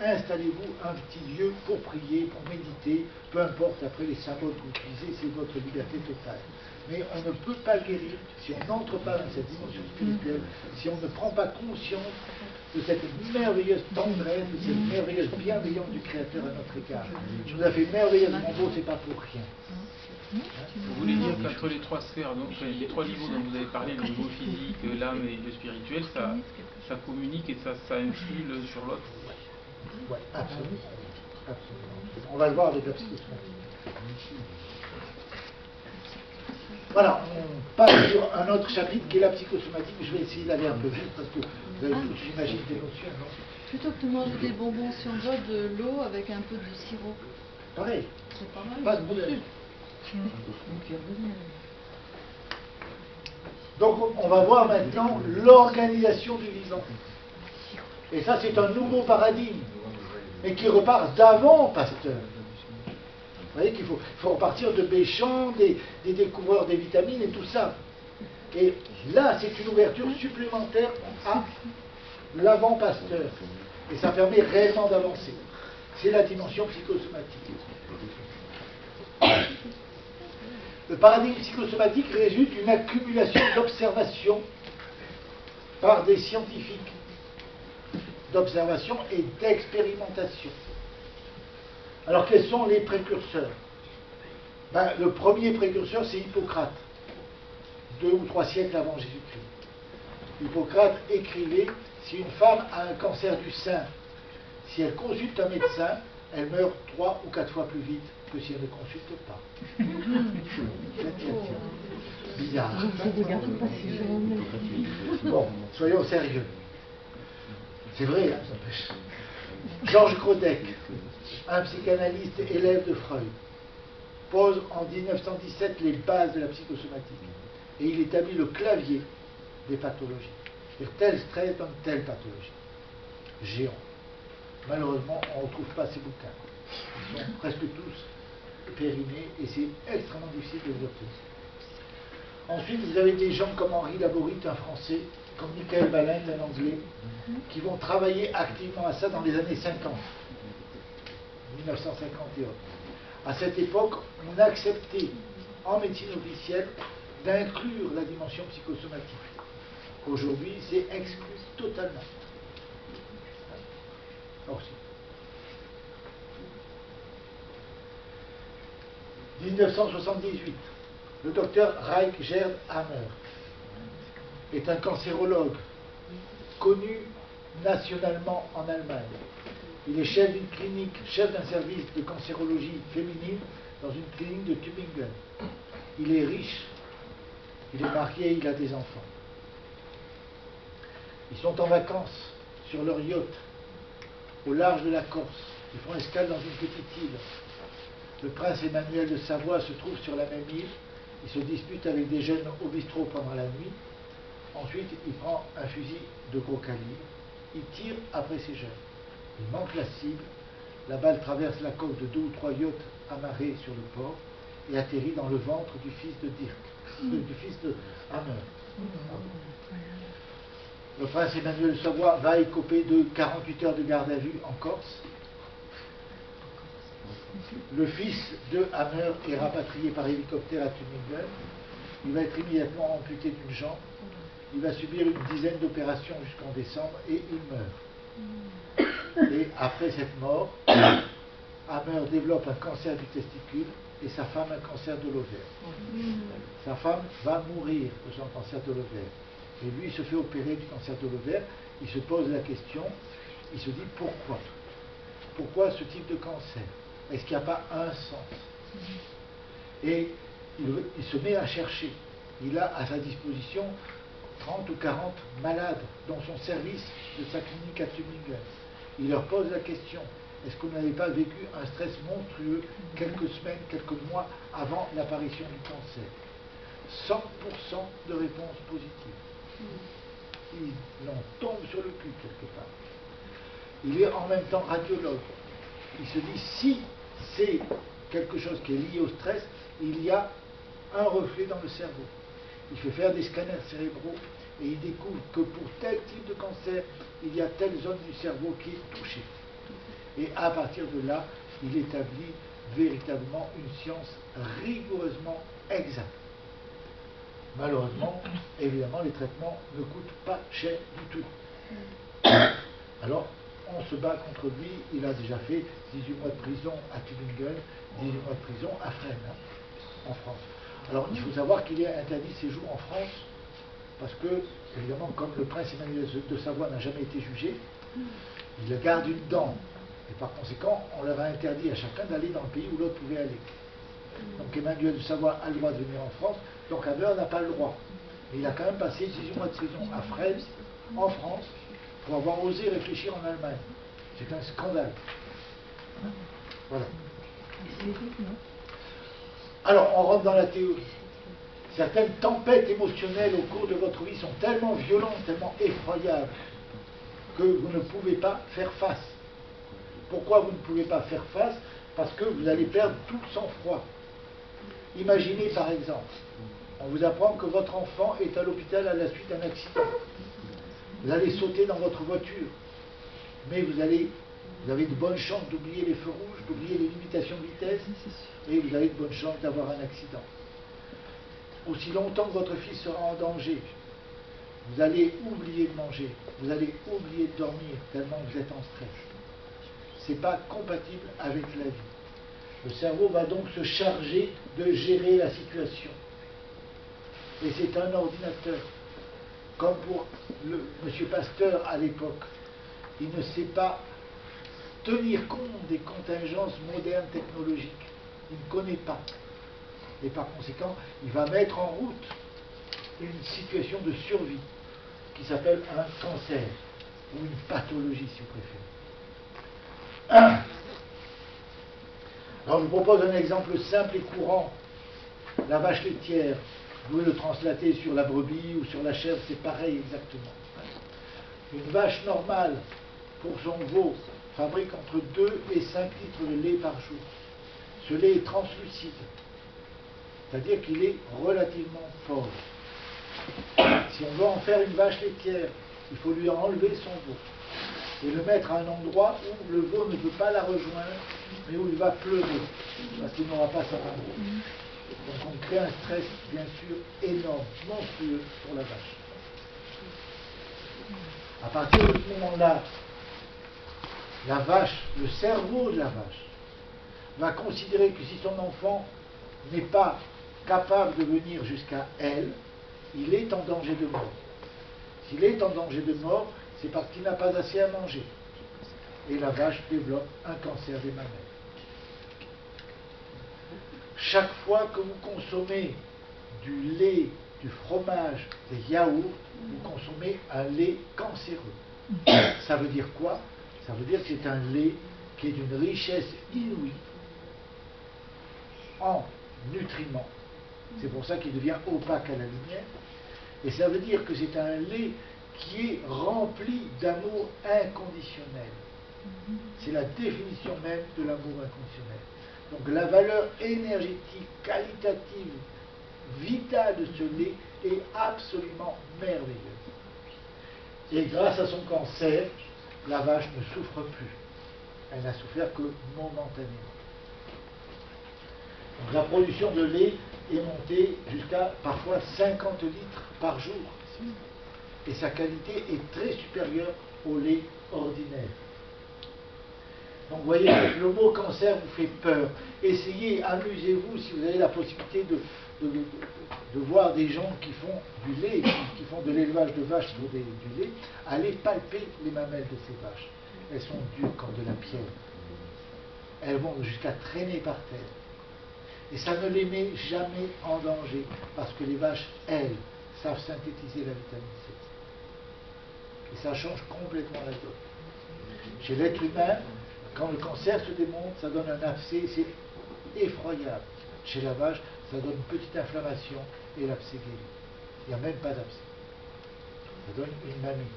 installez-vous un petit lieu pour prier, pour méditer, peu importe après les symboles que vous utilisez, c'est votre liberté totale. Mais on ne peut pas guérir si on n'entre pas dans cette dimension spirituelle, si on ne prend pas conscience de cette merveilleuse tendresse, de cette merveilleuse bienveillance du Créateur à notre égard. Je vous ai fait merveilleusement beau, c'est pas pour rien. Vous voulez dire qu'entre les 3 sphères, donc les 3 niveaux dont vous avez parlé, le niveau physique, l'âme et le spirituel, ça communique et ça influe l'un sur l'autre? Oui, absolument. Absolument. On va le voir avec la psychosomatique. Voilà, on passe sur un autre chapitre qui est la psychosomatique. Je vais essayer d'aller un peu vite parce que vous avez tous, j'imagine, des notions, non? Plutôt que de manger des bonbons, si on boit de l'eau avec un peu de sirop. Pareil. C'est pas mal. Pas de problème. Donc on va voir maintenant l'organisation du vivant. Et ça, c'est un nouveau paradigme, mais qui repart d'avant Pasteur. Vous voyez qu'il faut repartir de Béchamp, des découvreurs des vitamines et tout ça. Et là, c'est une ouverture supplémentaire à l'avant Pasteur. Et ça permet réellement d'avancer. C'est la dimension psychosomatique. Le paradigme psychosomatique résulte d'une accumulation d'observations par des scientifiques, d'observation et d'expérimentation. Alors quels sont les précurseurs? Le premier précurseur, c'est Hippocrate, 2 ou 3 siècles avant Jésus-Christ. Hippocrate écrivait, si une femme a un cancer du sein, si elle consulte un médecin, elle meurt 3 ou 4 fois plus vite que si elle ne consulte pas. Bizarre. Bon, soyons sérieux. C'est vrai, hein, ça pêche. Georges Grodek, un psychanalyste élève de Freud, pose en 1917 les bases de la psychosomatique et il établit le clavier des pathologies. C'est-à-dire tel stress donne telle pathologie. Géant. Malheureusement, on ne retrouve pas ces bouquins. Ils sont presque tous périmés et c'est extrêmement difficile de les obtenir. Ensuite, vous avez des gens comme Henri Laborit, un Français, comme Michael Balint, un Anglais, qui vont travailler activement à ça dans les années 50, 1950 et autres. À cette époque, on acceptait en médecine officielle d'inclure la dimension psychosomatique. Aujourd'hui, c'est exclu totalement. Aussi. 1978, le docteur Reich-Gerd Hammer est un cancérologue connu nationalement en Allemagne. Il est chef d'une clinique, chef d'un service de cancérologie féminine dans une clinique de Tübingen. Il est riche, il est marié, il a des enfants. Ils sont en vacances sur leur yacht au large de la Corse. Ils font escale dans une petite île. Le prince Emmanuel de Savoie se trouve sur la même île. Il se dispute avec des jeunes au bistrot pendant la nuit. Ensuite, il prend un fusil de gros calibre. Il tire après ces jeunes. Il manque la cible. La balle traverse la coque de 2 ou 3 yachts amarrés sur le port et atterrit dans le ventre du fils de Dirk, du fils de Hammer. Le prince Emmanuel de Savoie va écoper de 48 heures de garde à vue en Corse. Le fils de Hammer est rapatrié par hélicoptère à Tübingen. Il va être immédiatement amputé d'une jambe. Il va subir une dizaine d'opérations jusqu'en décembre et il meurt. Et après cette mort, Hammer développe un cancer du testicule et sa femme un cancer de l'ovaire. Sa femme va mourir de son cancer de l'ovaire. Et lui, il se fait opérer du cancer de l'ovaire. Il se pose la question, il se dit pourquoi? Pourquoi ce type de cancer? Est-ce qu'il n'y a pas un sens? Et il se met à chercher. Il a à sa disposition 30 ou 40 malades dans son service de sa clinique à Tübingen. Il leur pose la question, est-ce que vous n'avez pas vécu un stress monstrueux quelques semaines, quelques mois avant l'apparition du cancer? 100% de réponses positives. Il en tombe sur le cul quelque part. Il est en même temps radiologue. Il se dit, si c'est quelque chose qui est lié au stress, il y a un reflet dans le cerveau. Il fait faire des scanners cérébraux et il découvre que pour tel type de cancer, il y a telle zone du cerveau qui est touchée. Et à partir de là, il établit véritablement une science rigoureusement exacte. Malheureusement, évidemment, les traitements ne coûtent pas cher du tout. Alors, on se bat contre lui. Il a déjà fait 18 mois de prison à Tübingen, 18 mois de prison à Fresnes, en France. Alors, il faut savoir qu'il est interdit de séjour en France, parce que, évidemment, comme le prince Emmanuel de Savoie n'a jamais été jugé, il garde une dent. Et par conséquent, on leur a interdit à chacun d'aller dans le pays où l'autre pouvait aller. Donc Emmanuel de Savoie a le droit de venir en France, donc Hammer n'a pas le droit. Mais il a quand même passé 18 mois de prison à Fresnes, en France, pour avoir osé réfléchir en Allemagne. C'est un scandale. Voilà. Alors, on rentre dans la théorie. Certaines tempêtes émotionnelles au cours de votre vie sont tellement violentes, tellement effroyables, que vous ne pouvez pas faire face. Pourquoi vous ne pouvez pas faire face? Parce que vous allez perdre tout le sang-froid. Imaginez par exemple, on vous apprend que votre enfant est à l'hôpital à la suite d'un accident. Vous allez sauter dans votre voiture, mais vous avez de bonnes chances d'oublier les feux rouges, d'oublier les limitations de vitesse, et vous avez de bonnes chances d'avoir un accident. Aussi longtemps que votre fils sera en danger, vous allez oublier de manger, vous allez oublier de dormir, tellement vous êtes en stress. Ce n'est pas compatible avec la vie. Le cerveau va donc se charger de gérer la situation. Et c'est un ordinateur. Comme pour M. Pasteur à l'époque. Il ne sait pas tenir compte des contingences modernes technologiques. Il ne connaît pas. Et par conséquent, il va mettre en route une situation de survie qui s'appelle un cancer, ou une pathologie si vous préférez. Alors je vous propose un exemple simple et courant. La vache laitière, vous pouvez le translater sur la brebis ou sur la chèvre, c'est pareil exactement. Une vache normale, pour son veau, fabrique entre 2 et 5 litres de lait par jour. Ce lait est translucide, c'est-à-dire qu'il est relativement pauvre. Si on veut en faire une vache laitière, il faut lui enlever son veau et le mettre à un endroit où le veau ne peut pas la rejoindre, mais où il va pleurer, parce qu'il n'aura pas sa maman. Donc on crée un stress, bien sûr, énorme, monstrueux pour la vache. À partir de ce moment-là, la vache, le cerveau de la vache, va considérer que si son enfant n'est pas capable de venir jusqu'à elle, il est en danger de mort. S'il est en danger de mort, c'est parce qu'il n'a pas assez à manger. Et la vache développe un cancer des mamelles. Chaque fois que vous consommez du lait, du fromage, des yaourts, vous consommez un lait cancéreux. Ça veut dire quoi? Ça veut dire que c'est un lait qui est d'une richesse inouïe en nutriments. C'est pour ça qu'il devient opaque à la lumière. Et ça veut dire que c'est un lait qui est rempli d'amour inconditionnel. C'est la définition même de l'amour inconditionnel. Donc la valeur énergétique, qualitative, vitale de ce lait est absolument merveilleuse. Et grâce à son cancer, la vache ne souffre plus. Elle n'a souffert que momentanément. Donc la production de lait est montée jusqu'à parfois 50 litres par jour. Et sa qualité est très supérieure au lait ordinaire. Donc vous voyez, le mot cancer vous fait peur. Essayez, amusez-vous si vous avez la possibilité de voir des gens qui font du lait, qui font de l'élevage de vaches pour du lait, allez palper les mamelles de ces vaches. Elles sont dures comme de la pierre. Elles vont jusqu'à traîner par terre. Et ça ne les met jamais en danger, parce que les vaches, elles, savent synthétiser la vitamine C. Et ça change complètement la donne. Chez l'être humain, quand le cancer se démonte, ça donne un abcès, c'est effroyable. Chez la vache, ça donne une petite inflammation et l'abcès guérit. Il n'y a même pas d'abcès. Ça donne une mamie.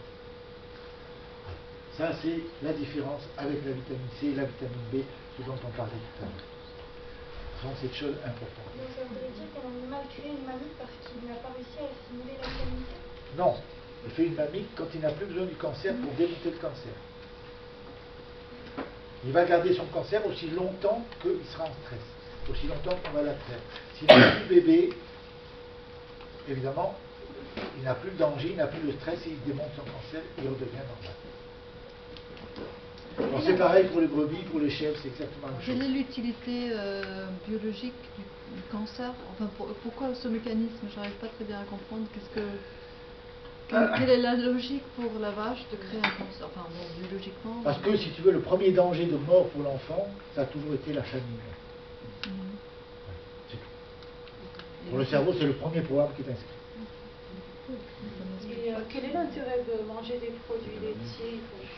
Ça, c'est la différence avec la vitamine C et la vitamine B, ce dont on parlait tout à l'heure. Ce sont ces choses importantes. Donc ça voudrait dire qu'un animal crée une mamie parce qu'il n'a pas réussi à assimiler la vitamine C? Non, il fait une mamie quand il n'a plus besoin du cancer pour démonter le cancer. Il va garder son cancer aussi longtemps qu'il sera en stress, aussi longtemps qu'on va la traire. S'il n'a plus de bébé, évidemment, il n'a plus de danger, il n'a plus de stress et il démonte son cancer et il redevient normal. Alors c'est pareil pour les brebis, pour les chèvres, c'est exactement la même chose. Quelle est l'utilité biologique du cancer? Enfin, pourquoi ce mécanisme? J'arrive pas très bien à comprendre. Quelle est la logique pour la vache de créer un cancer? Enfin, bon, biologiquement. Parce que, si tu veux, le premier danger de mort pour l'enfant, ça a toujours été la famine. C'est tout. Pour le cerveau, c'est le premier programme qui est inscrit. Et quel est l'intérêt de manger des produits laitiers, y compris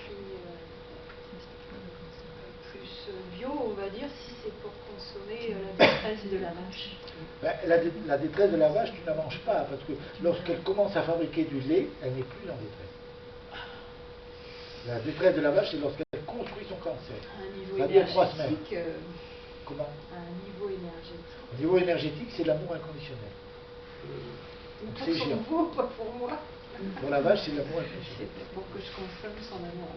plus bio, on va dire, si c'est pour consommer la détresse de la vache? Ben, la détresse de la vache, tu ne la manges pas, parce que lorsqu'elle commence à fabriquer du lait, elle n'est plus en détresse. La détresse de la vache, c'est lorsqu'elle construit son cancer. À un niveau Ça dure 3 semaines. énergétique. Comment? À un niveau énergétique. Au niveau énergétique, c'est l'amour inconditionnel. Donc c'est Pour géant. vous, pas pour moi. Pour la vache, c'est l'amour inconditionnel. C'est pour que je consomme son amour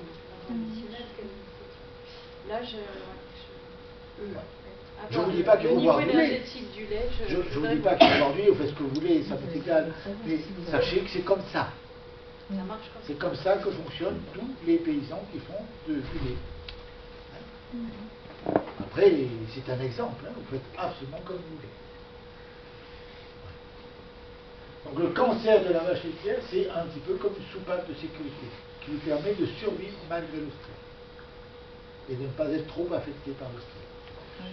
inconditionnel. Là, je ne vous dis pas qu'il faut boire du lait. Énergétique du lait, Je ne vous dis pas qu'il faut boire du lait, vous faites ce que vous voulez, ça m'est égal. Mais sachez que c'est comme ça. Ça marche comme ça. C'est comme ça que fonctionnent tous les paysans qui font du lait. Après, c'est un exemple, hein, vous faites absolument comme vous voulez. Donc le cancer de la vache laitière, c'est un petit peu comme une soupape de sécurité qui lui permet de survivre malgré le stress et de ne pas être trop affecté par le stress.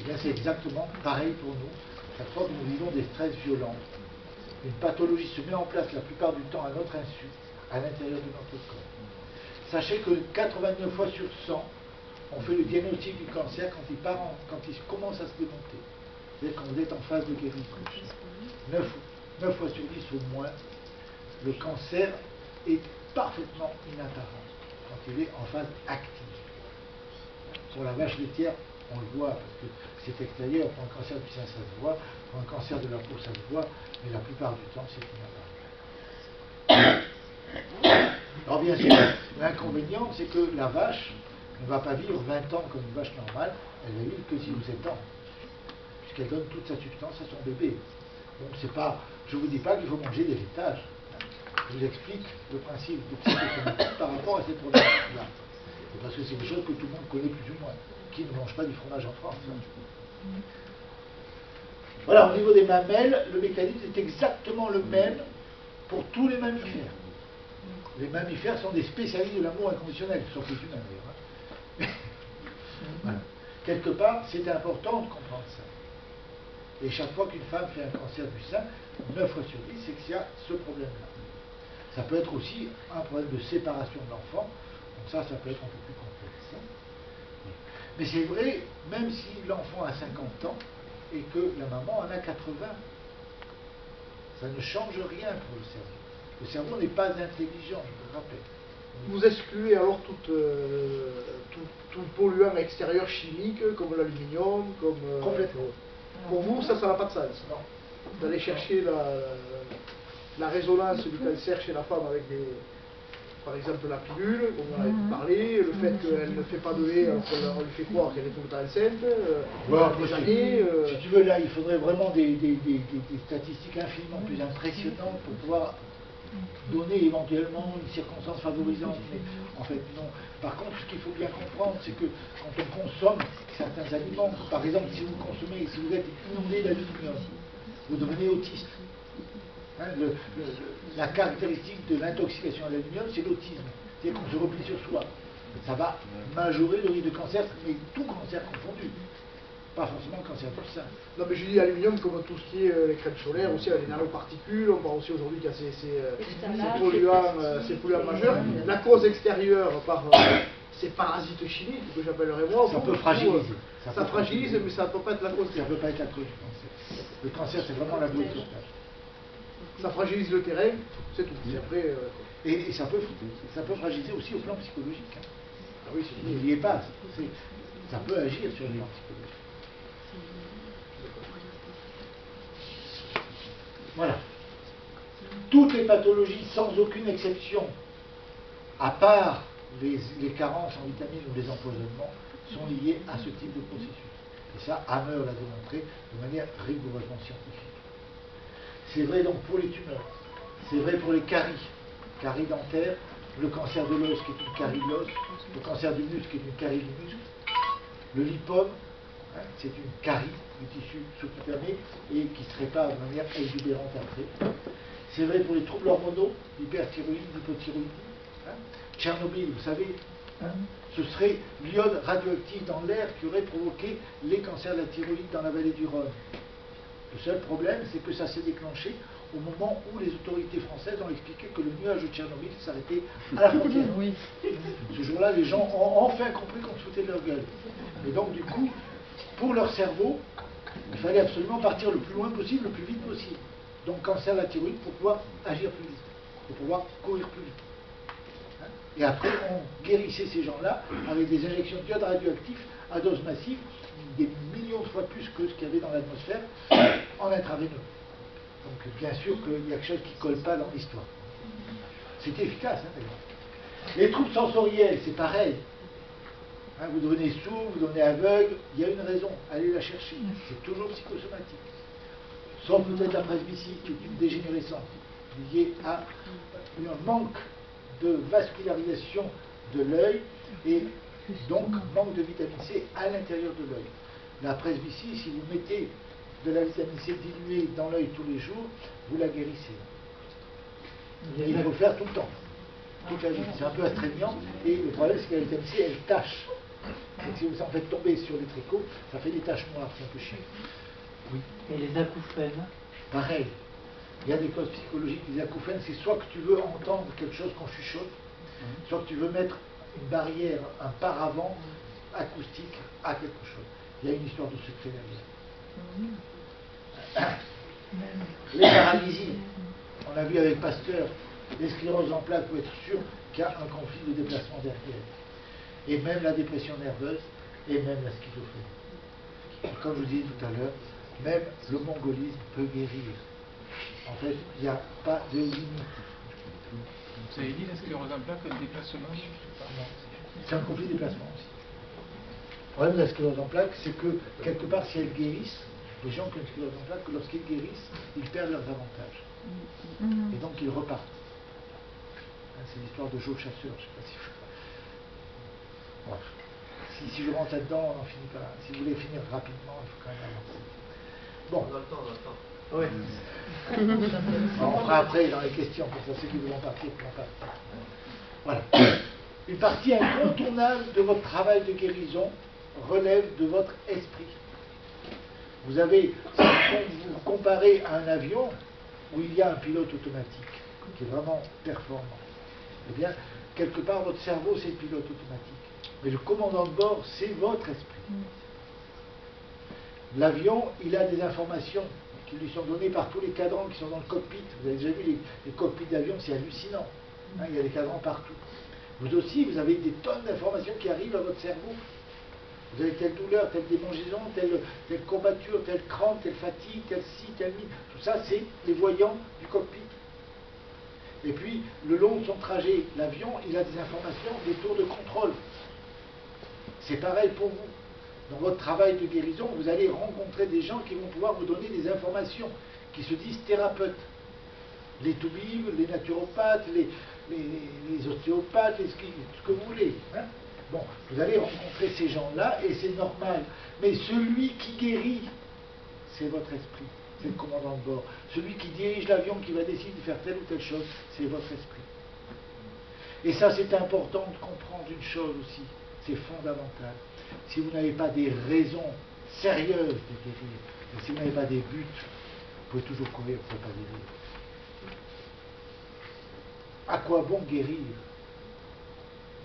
Et bien c'est exactement pareil pour nous. Chaque fois que nous vivons des stress violents, une pathologie se met en place la plupart du temps à notre insu, à l'intérieur de notre corps. Sachez que 89 fois sur 100, on fait le diagnostic du cancer quand il commence à se démonter. C'est-à-dire quand vous êtes en phase de guérison. 9 fois sur 10 au moins, le cancer est parfaitement inapparent quand il est en phase active. Sur la vache laitière, on le voit parce que c'est extérieur. Pour un cancer du sein, ça se voit. Pour un cancer de la peau, ça se voit. Mais la plupart du temps, c'est inapparent. Alors bien sûr, l'inconvénient, c'est que la vache ne va pas vivre 20 ans comme une vache normale. Elle va vivre que 6 ou 7 ans. Puisqu'elle donne toute sa substance à son bébé. Donc c'est pas, je ne vous dis pas qu'il faut manger des laitages. Je vous explique le principe de psychosomatique par rapport à ces problèmes-là. Parce que c'est des choses que tout le monde connaît plus ou moins. Qui ne mange pas du fromage en France? Voilà, au niveau des mamelles, le mécanisme est exactement le même pour tous les mammifères. Les mammifères sont des spécialistes de l'amour inconditionnel, sauf les humains d'ailleurs. Voilà. Quelque part, c'est important de comprendre ça. Et chaque fois qu'une femme fait un cancer du sein, 9 fois sur 10, c'est qu'il y a ce problème-là. Ça peut être aussi un problème de séparation de l'enfant, donc ça peut être un peu plus complexe. Mais c'est vrai, même si l'enfant a 50 ans et que la maman en a 80, ça ne change rien pour le cerveau. Le cerveau n'est pas intelligent, je vous le rappelle. Vous excluez alors tout polluant extérieur chimique, comme l'aluminium, comme... Complètement. Pour vous, ça n'a pas de sens. Non. D'aller chercher la résonance du cancer chez la femme avec par exemple la pilule, comme on a parlé, le fait qu'elle ne fait pas de lait, alors on lui fait croire qu'elle est tout le temps enceinte, des années... Si tu veux, là, il faudrait vraiment des statistiques infiniment plus impressionnantes pour pouvoir donner éventuellement une circonstance favorisante. Mais en fait, non. Par contre, ce qu'il faut bien comprendre, c'est que quand on consomme certains aliments, par exemple, si vous êtes inondé d'aluminium, vous devenez autiste. Hein, la caractéristique de l'intoxication à l'aluminium, c'est l'autisme. C'est-à-dire qu'on se replie sur soi. Ça va majorer le risque de cancer, mais tout cancer confondu. Pas forcément le cancer du sein. Non, mais je dis aluminium comme tout ce qui est les crèmes solaires, aussi les nanoparticules. On parle aussi aujourd'hui qu'il y a ces polluants majeurs. La cause extérieure par ces parasites chimiques, que j'appellerais moi. Ça peut fragiliser. Ça fragilise, mais ça ne peut pas être la cause. Ça ne peut pas être la cause du cancer. Le cancer, c'est vraiment la cause du cancer. Ça fragilise le terrain, c'est tout. Et, après, et ça peut fragiliser aussi au plan psychologique. Hein. Ah oui, n'oubliez pas, ça peut agir sur le plan psychologique. Voilà. Toutes les pathologies, sans aucune exception, à part les carences en vitamines ou les empoisonnements, sont liées à ce type de processus. Et ça, Hammer l'a démontré de manière rigoureusement scientifique. C'est vrai donc pour les tumeurs, c'est vrai pour les caries dentaires, le cancer de l'os qui est une carie de l'os, le cancer du muscle qui est une carie du muscle, le lipome, hein, c'est une carie du tissu sous-cutané et qui se répare de manière exubérante après. C'est vrai pour les troubles hormonaux, l'hyperthyroïdie, l'hypothyroïdie. Hein. Tchernobyl, vous savez, hein, ce serait l'iode radioactif dans l'air qui aurait provoqué les cancers de la thyroïde dans la vallée du Rhône. Le seul problème, c'est que ça s'est déclenché au moment où les autorités françaises ont expliqué que le nuage de Tchernobyl s'arrêtait à la frontière. Oui. Ce jour-là, les gens ont enfin compris qu'on se foutait de leur gueule. Et donc, du coup, pour leur cerveau, il fallait absolument partir le plus loin possible, le plus vite possible. Donc, cancer de la thyroïde pour pouvoir agir plus vite, pour pouvoir courir plus vite. Hein? Et après, on guérissait ces gens-là avec des injections d'iode radioactif à dose massive, des millions de fois plus que ce qu'il y avait dans l'atmosphère, en intraveineux. Donc bien sûr qu'il y a quelque chose qui ne colle pas dans l'histoire. C'était efficace, hein, d'ailleurs. Les troubles sensoriels, c'est pareil. Hein, vous devenez sourd, vous devenez aveugle, il y a une raison, allez la chercher. C'est toujours psychosomatique. Sauf peut-être la presbytie, qui est une dégénérescence liée à un manque de vascularisation de l'œil et donc manque de vitamine C à l'intérieur de l'œil. La presbytie, si vous mettez de la vitamine C diluée dans l'œil tous les jours, vous la guérissez. Et il faut le faire tout le temps, toute la vie. C'est un peu astreignant, et le problème c'est que la vitamine C, elle tâche. Et si vous en faites tomber sur les tricots, ça fait des taches noires, c'est un peu chiant. Oui. Et les acouphènes? Pareil. Il y a des causes psychologiques. Les acouphènes, c'est soit que tu veux entendre quelque chose qu'on chuchote, soit que tu veux mettre une barrière, un paravent acoustique à quelque chose. Il y a une histoire de secret derrière. Les paralysies, on a vu avec Pasteur, les scléroses en plaques, pour être sûr qu'il y a un conflit de déplacement derrière. Et même la dépression nerveuse, et même la schizophrénie. Et comme je vous disais tout à l'heure, même le mongolisme peut guérir. En fait, il n'y a pas de limite. Vous avez dit la sclérose en plaques, le déplacement, je sais pas. C'est un conflit de déplacement aussi. Le problème de la sclérose en plaques, c'est que quelque part, si elles guérissent, les gens qui ont une sclérose en plaques, lorsqu'ils guérissent, ils perdent leurs avantages. Et donc ils repartent. C'est l'histoire de Joe Chasseur, je ne sais pas si vous... Bref. Si je rentre là-dedans, on n'en finit pas. Si vous voulez finir rapidement, il faut quand même avancer. Bon. On a le temps, on a le temps. Oui. On fera après dans les questions, pour ça, ceux qui voudront partir pourront partir. Voilà. Une partie incontournable de votre travail de guérison relève de votre esprit. Vous avez, si vous comparez à un avion où il y a un pilote automatique qui est vraiment performant, eh bien, quelque part, votre cerveau, c'est le pilote automatique. Mais le commandant de bord, c'est votre esprit. L'avion, il a des informations qui lui sont données par tous les cadrans qui sont dans le cockpit. Vous avez déjà vu les cockpits d'avion, c'est hallucinant. Hein, il y a des cadrans partout. Vous aussi, vous avez des tonnes d'informations qui arrivent à votre cerveau. Vous avez telle douleur, telle démangeaison, telle courbature, telle crampe, telle fatigue, telle ci, telle mi. Tout ça, c'est les voyants du cockpit. Et puis, le long de son trajet, l'avion, il a des informations, des tours de contrôle. C'est pareil pour vous. Dans votre travail de guérison, vous allez rencontrer des gens qui vont pouvoir vous donner des informations, qui se disent thérapeutes. Les toubibs, les naturopathes, les ostéopathes, ce que vous voulez. Hein. Bon, vous allez rencontrer ces gens-là, et c'est normal. Mais celui qui guérit, c'est votre esprit, c'est le commandant de bord. Celui qui dirige l'avion, qui va décider de faire telle ou telle chose, c'est votre esprit. Et ça, c'est important de comprendre une chose aussi, c'est fondamental. Si vous n'avez pas des raisons sérieuses de guérir, et si vous n'avez pas des buts, vous pouvez toujours courir, vous ne pouvez pas guérir. À quoi bon guérir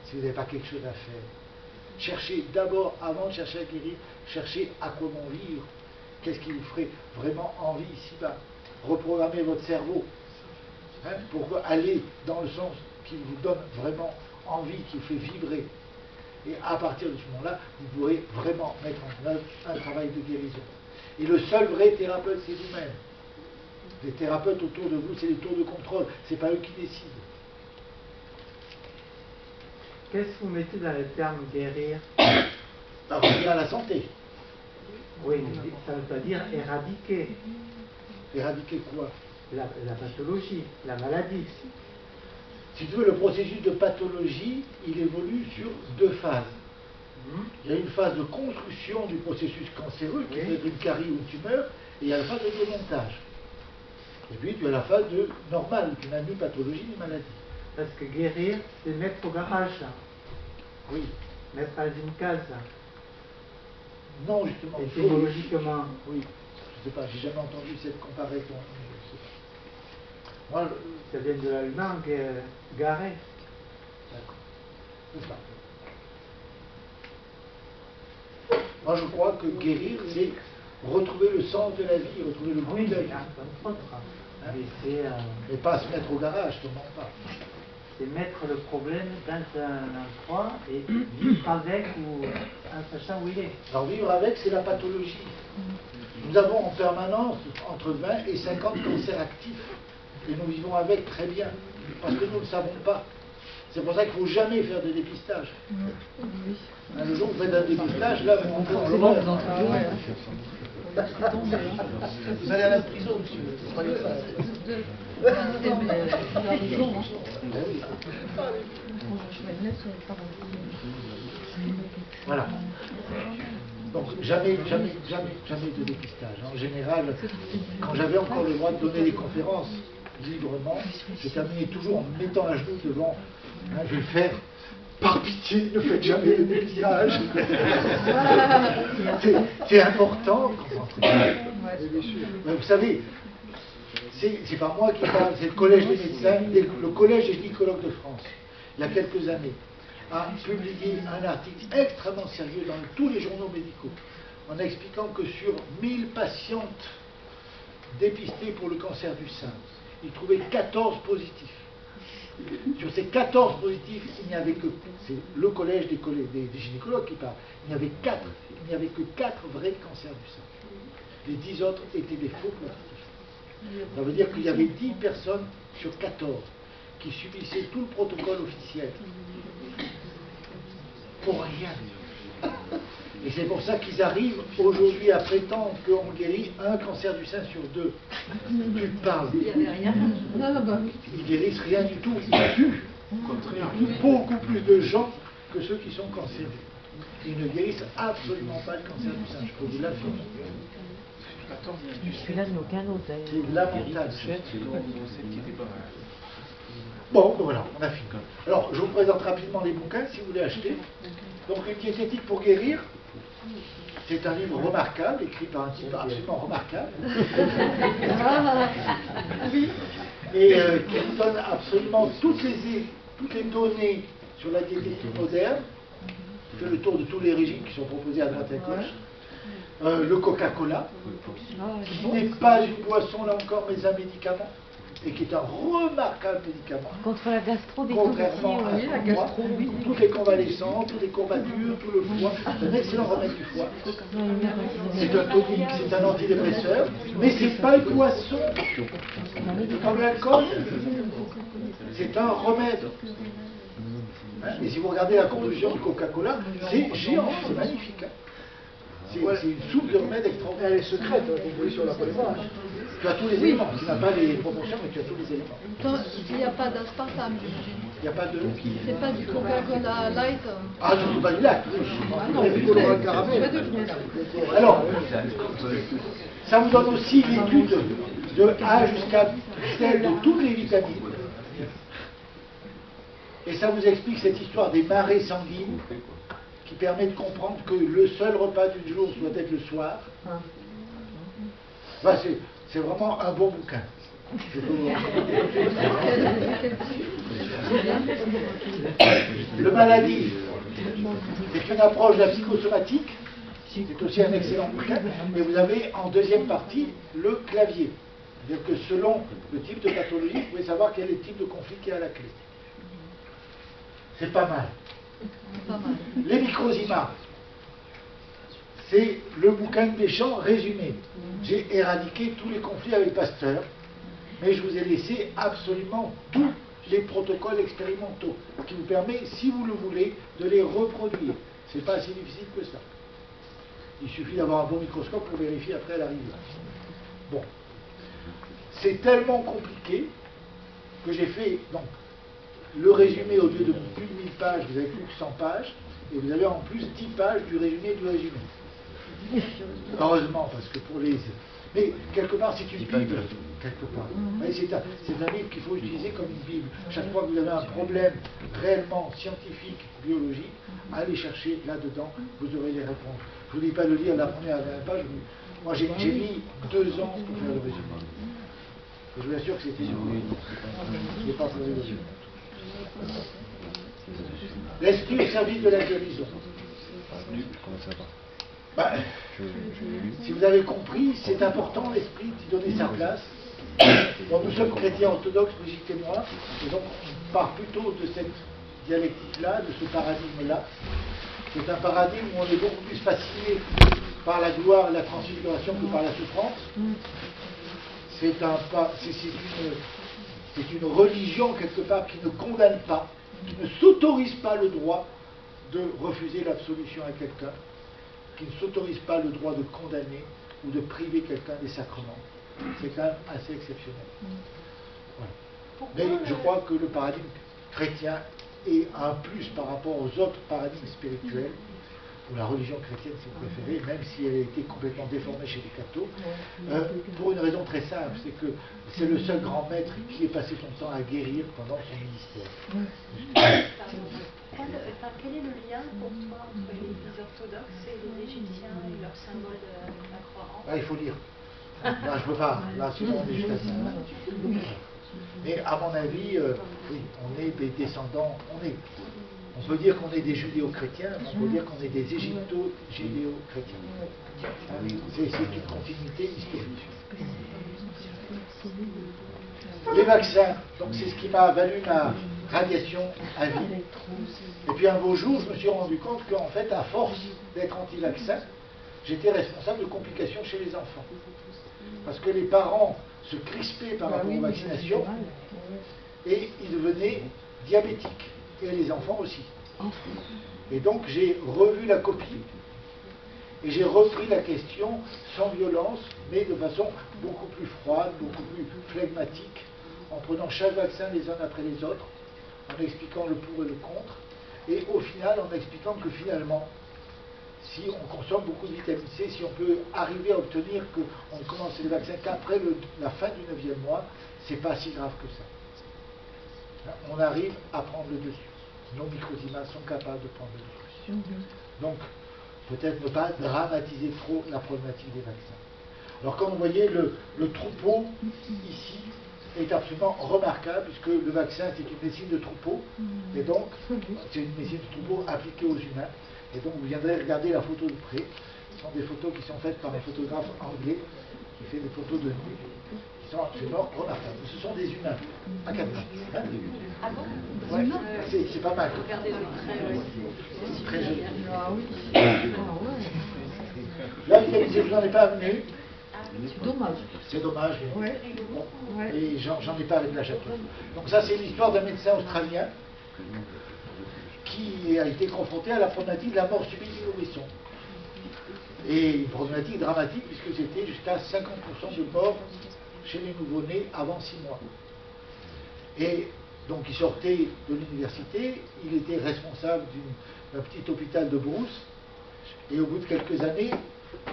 si vous n'avez pas quelque chose à faire? Cherchez d'abord, avant de chercher à guérir, cherchez à quoi bon vivre. Qu'est-ce qui vous ferait vraiment envie ici-bas? Reprogrammez votre cerveau pour aller dans le sens qui vous donne vraiment envie, qui vous fait vibrer. Et à partir de ce moment-là, vous pourrez vraiment mettre en œuvre un travail de guérison. Et le seul vrai thérapeute, c'est vous-même. Les thérapeutes autour de vous, c'est les tours de contrôle. Ce n'est pas eux qui décident. Qu'est-ce que vous mettez dans le terme guérir? Revenir à la santé. Oui, ça ne veut pas dire éradiquer. Éradiquer quoi? La pathologie, la maladie. Si tu veux, le processus de pathologie, il évolue sur deux phases. Il y a une phase de construction du processus cancéreux, qui peut être une carie ou une tumeur, et il y a la phase de démontage. Et puis, tu as la phase de normale, qui n'a ni pathologie ni maladie. Parce que guérir, c'est mettre au garage, là. Oui. Mettre dans une case, là. Non, justement. Étymologiquement. Oui. Je ne sais pas, j'ai jamais entendu cette comparaison. Je sais pas. Moi, ça vient de l'allemand, garer. D'accord. C'est ça. Moi, je crois que guérir, c'est retrouver le sens de la vie, retrouver le goût de la vie. Et pas se mettre au garage, je ne demande pas. C'est mettre le problème dans un endroit et vivre avec ou en sachant où il est. Alors vivre avec, c'est la pathologie. Nous avons en permanence entre 20 et 50 cancers actifs. Et nous vivons avec très bien, parce que nous ne le savons pas. C'est pour ça qu'il ne faut jamais faire de dépistage. Le jour où vous faites un dépistage, là, vous rentrez dans l'horreur. Vous allez à la prison, monsieur. Voilà. Donc jamais de dépistage. En général, quand j'avais encore le droit de donner des conférences librement, je terminais toujours en me mettant à genoux devant. Je vais le faire. Par pitié, ne faites jamais de dépistage. C'est important. Vous savez, c'est pas moi qui parle, c'est le collège des médecins, le collège des gynécologues de France, il y a quelques années. a publié un article extrêmement sérieux dans tous les journaux médicaux, en expliquant que sur 1000 patientes dépistées pour le cancer du sein, il trouvait 14 positifs. Sur ces 14 positifs, il n'y avait que, c'est le collège des gynécologues qui parle, il n'y avait que 4 vrais cancers du sein. Les 10 autres étaient des faux positifs. Ça veut dire qu'il y avait 10 personnes sur 14 qui subissaient tout le protocole officiel pour rien. Et c'est pour ça qu'ils arrivent aujourd'hui à prétendre qu'on guérit un cancer du sein sur 2. Tu parles. Il n'y avait rien. Ils guérissent rien du tout. Ils tuent beaucoup plus de gens que ceux qui sont cancéreux. Ils ne guérissent absolument pas le cancer du sein, je peux vous l'affirmer. Celui-là n'a aucun autre. C'est lamentable. Bon, ben voilà, on a fini. Alors, je vous présente rapidement les bouquins, si vous voulez acheter. Donc, Une diététique pour guérir, c'est un livre remarquable, écrit par un type absolument remarquable. Et qui vous donne absolument toutes les données sur la diététique moderne, qui fait le tour de tous les régimes qui sont proposés à droite et à gauche. Le Coca-Cola, qui n'est pas une boisson, là encore, mais un médicament, et qui est un remarquable médicament. Contre la gastro, des Contrairement à ce qu'on voit, toutes les convalescences, toutes les courbatures, tout le foie, c'est un excellent remède du foie. C'est un tonique, c'est un antidépresseur, mais c'est pas une boisson. Comme l'alcool, c'est un remède. Hein, et si vous regardez la composition du Coca-Cola, c'est géant, c'est magnifique. Hein. C'est une soupe de remède extraordinaire. Elle est secrète, vous voyez sur la polymarche. Tu as tous les éléments. Tu n'as pas les proportions, mais tu as tous les éléments. Donc, il n'y a pas d'aspartame, j'imagine. Il n'y a pas de... C'est pas du Coca-Cola light. Ah, surtout pas du lac. Non, mais du colorant caramel. Alors, ça vous donne aussi l'étude de A jusqu'à Z de toutes les vitamines. Et ça vous explique cette histoire des marées sanguines qui permet de comprendre que le seul repas du jour doit être le soir. Enfin, c'est vraiment un bon bouquin. Le maladie, c'est une approche de la psychosomatique. C'est aussi un excellent bouquin. Mais vous avez en deuxième partie le clavier. C'est-à-dire que selon le type de pathologie, vous pouvez savoir quel est le type de conflit qui est à la clé. C'est pas mal. Les microzymas, c'est le bouquin de Deschamps résumé. J'ai éradiqué tous les conflits avec Pasteur, mais je vous ai laissé absolument tous les protocoles expérimentaux, qui vous permet, si vous le voulez, de les reproduire. C'est pas si difficile que ça. Il suffit d'avoir un bon microscope pour vérifier après à l'arrivée. Bon. C'est tellement compliqué que j'ai fait donc le résumé, au lieu de plus de 1000 pages, vous avez plus que 100 pages, et vous avez en plus 10 pages du résumé du résumé. Heureusement, parce que pour les... Mais quelque part, c'est une Bible, quelque part. C'est un livre qu'il faut utiliser comme une Bible. Chaque fois que vous avez un problème réellement scientifique, biologique, allez chercher là-dedans, vous aurez les réponses. Je ne vous dis pas de lire la première page. Moi, j'ai mis 2 ans pour faire le résumé. Et je vous assure que c'était dur. Je n'ai pas pour le résumé. L'esprit au service de la guérison. Si vous avez compris, c'est important l'esprit d'y donner sa place. Bon, nous sommes chrétiens orthodoxes, Brigitte et moi, et donc on part plutôt de cette dialectique-là, de ce paradigme-là. C'est un paradigme où on est beaucoup plus fasciné par la gloire et la transfiguration que par la souffrance. C'est une religion, quelque part, qui ne condamne pas, qui ne s'autorise pas le droit de refuser l'absolution à quelqu'un, qui ne s'autorise pas le droit de condamner ou de priver quelqu'un des sacrements. C'est quand même assez exceptionnel. Voilà. Mais je crois que le paradigme chrétien est un plus par rapport aux autres paradigmes spirituels, ou la religion chrétienne si vous préférez, même si elle a été complètement déformée chez les cathos, pour une raison très simple, c'est que c'est le seul grand maître qui ait passé son temps à guérir pendant son ministère. Quel est le lien pour toi entre les orthodoxes et les Égyptiens et leur symbole de la croix en? Ah, il faut lire. Là, je ne peux pas. Là, sinon, on est juste assis. Mais à mon avis, oui, on est des descendants, On peut dire qu'on est des judéo-chrétiens, on peut dire qu'on est des égypto-judéo-chrétiens. C'est une continuité historique. Les vaccins, donc c'est ce qui m'a valu ma radiation à vie. Et puis un beau jour, je me suis rendu compte qu'en fait, à force d'être anti-vaccin, j'étais responsable de complications chez les enfants. Parce que les parents se crispaient par rapport aux vaccinations et ils devenaient diabétiques. Et les enfants aussi. Et donc j'ai revu la copie et j'ai repris la question sans violence, mais de façon beaucoup plus froide, beaucoup plus flegmatique, en prenant chaque vaccin les uns après les autres, en expliquant le pour et le contre, et au final en expliquant que finalement, si on consomme beaucoup de vitamine C, si on peut arriver à obtenir qu'on ne commence les vaccins qu'après la fin du 9e mois, c'est pas si grave que ça. On arrive à prendre le dessus. Nos microzymas sont capables de prendre le dessus. Donc, peut-être ne pas dramatiser trop la problématique des vaccins. Alors, comme vous voyez, le troupeau, ici, est absolument remarquable, puisque le vaccin, c'est une médecine de troupeau, et donc, c'est une médecine de troupeau appliquée aux humains. Et donc, vous viendrez regarder la photo de près. Ce sont des photos qui sont faites par un photographe anglais, qui fait des photos de nuit, qui sont absolument remarquables. Ce sont des humains, à 4 mains. Hein? Ah bon? Ouais, c'est pas mal. Regardez dans les traits, ouais. C'est très joli. Ah oui. Là, je n'en ai pas venu. C'est dommage. C'est dommage. Ouais. Bon. Ouais. Et j'en ai pas avec la jaquette. Donc ça, c'est l'histoire d'un médecin australien qui a été confronté à la problématique de la mort subite du nourrisson. Et une problématique dramatique, puisque c'était jusqu'à 50% de morts chez les nouveau-nés avant 6 mois. Et donc il sortait de l'université, il était responsable d'un petit hôpital de brousse, et au bout de quelques années,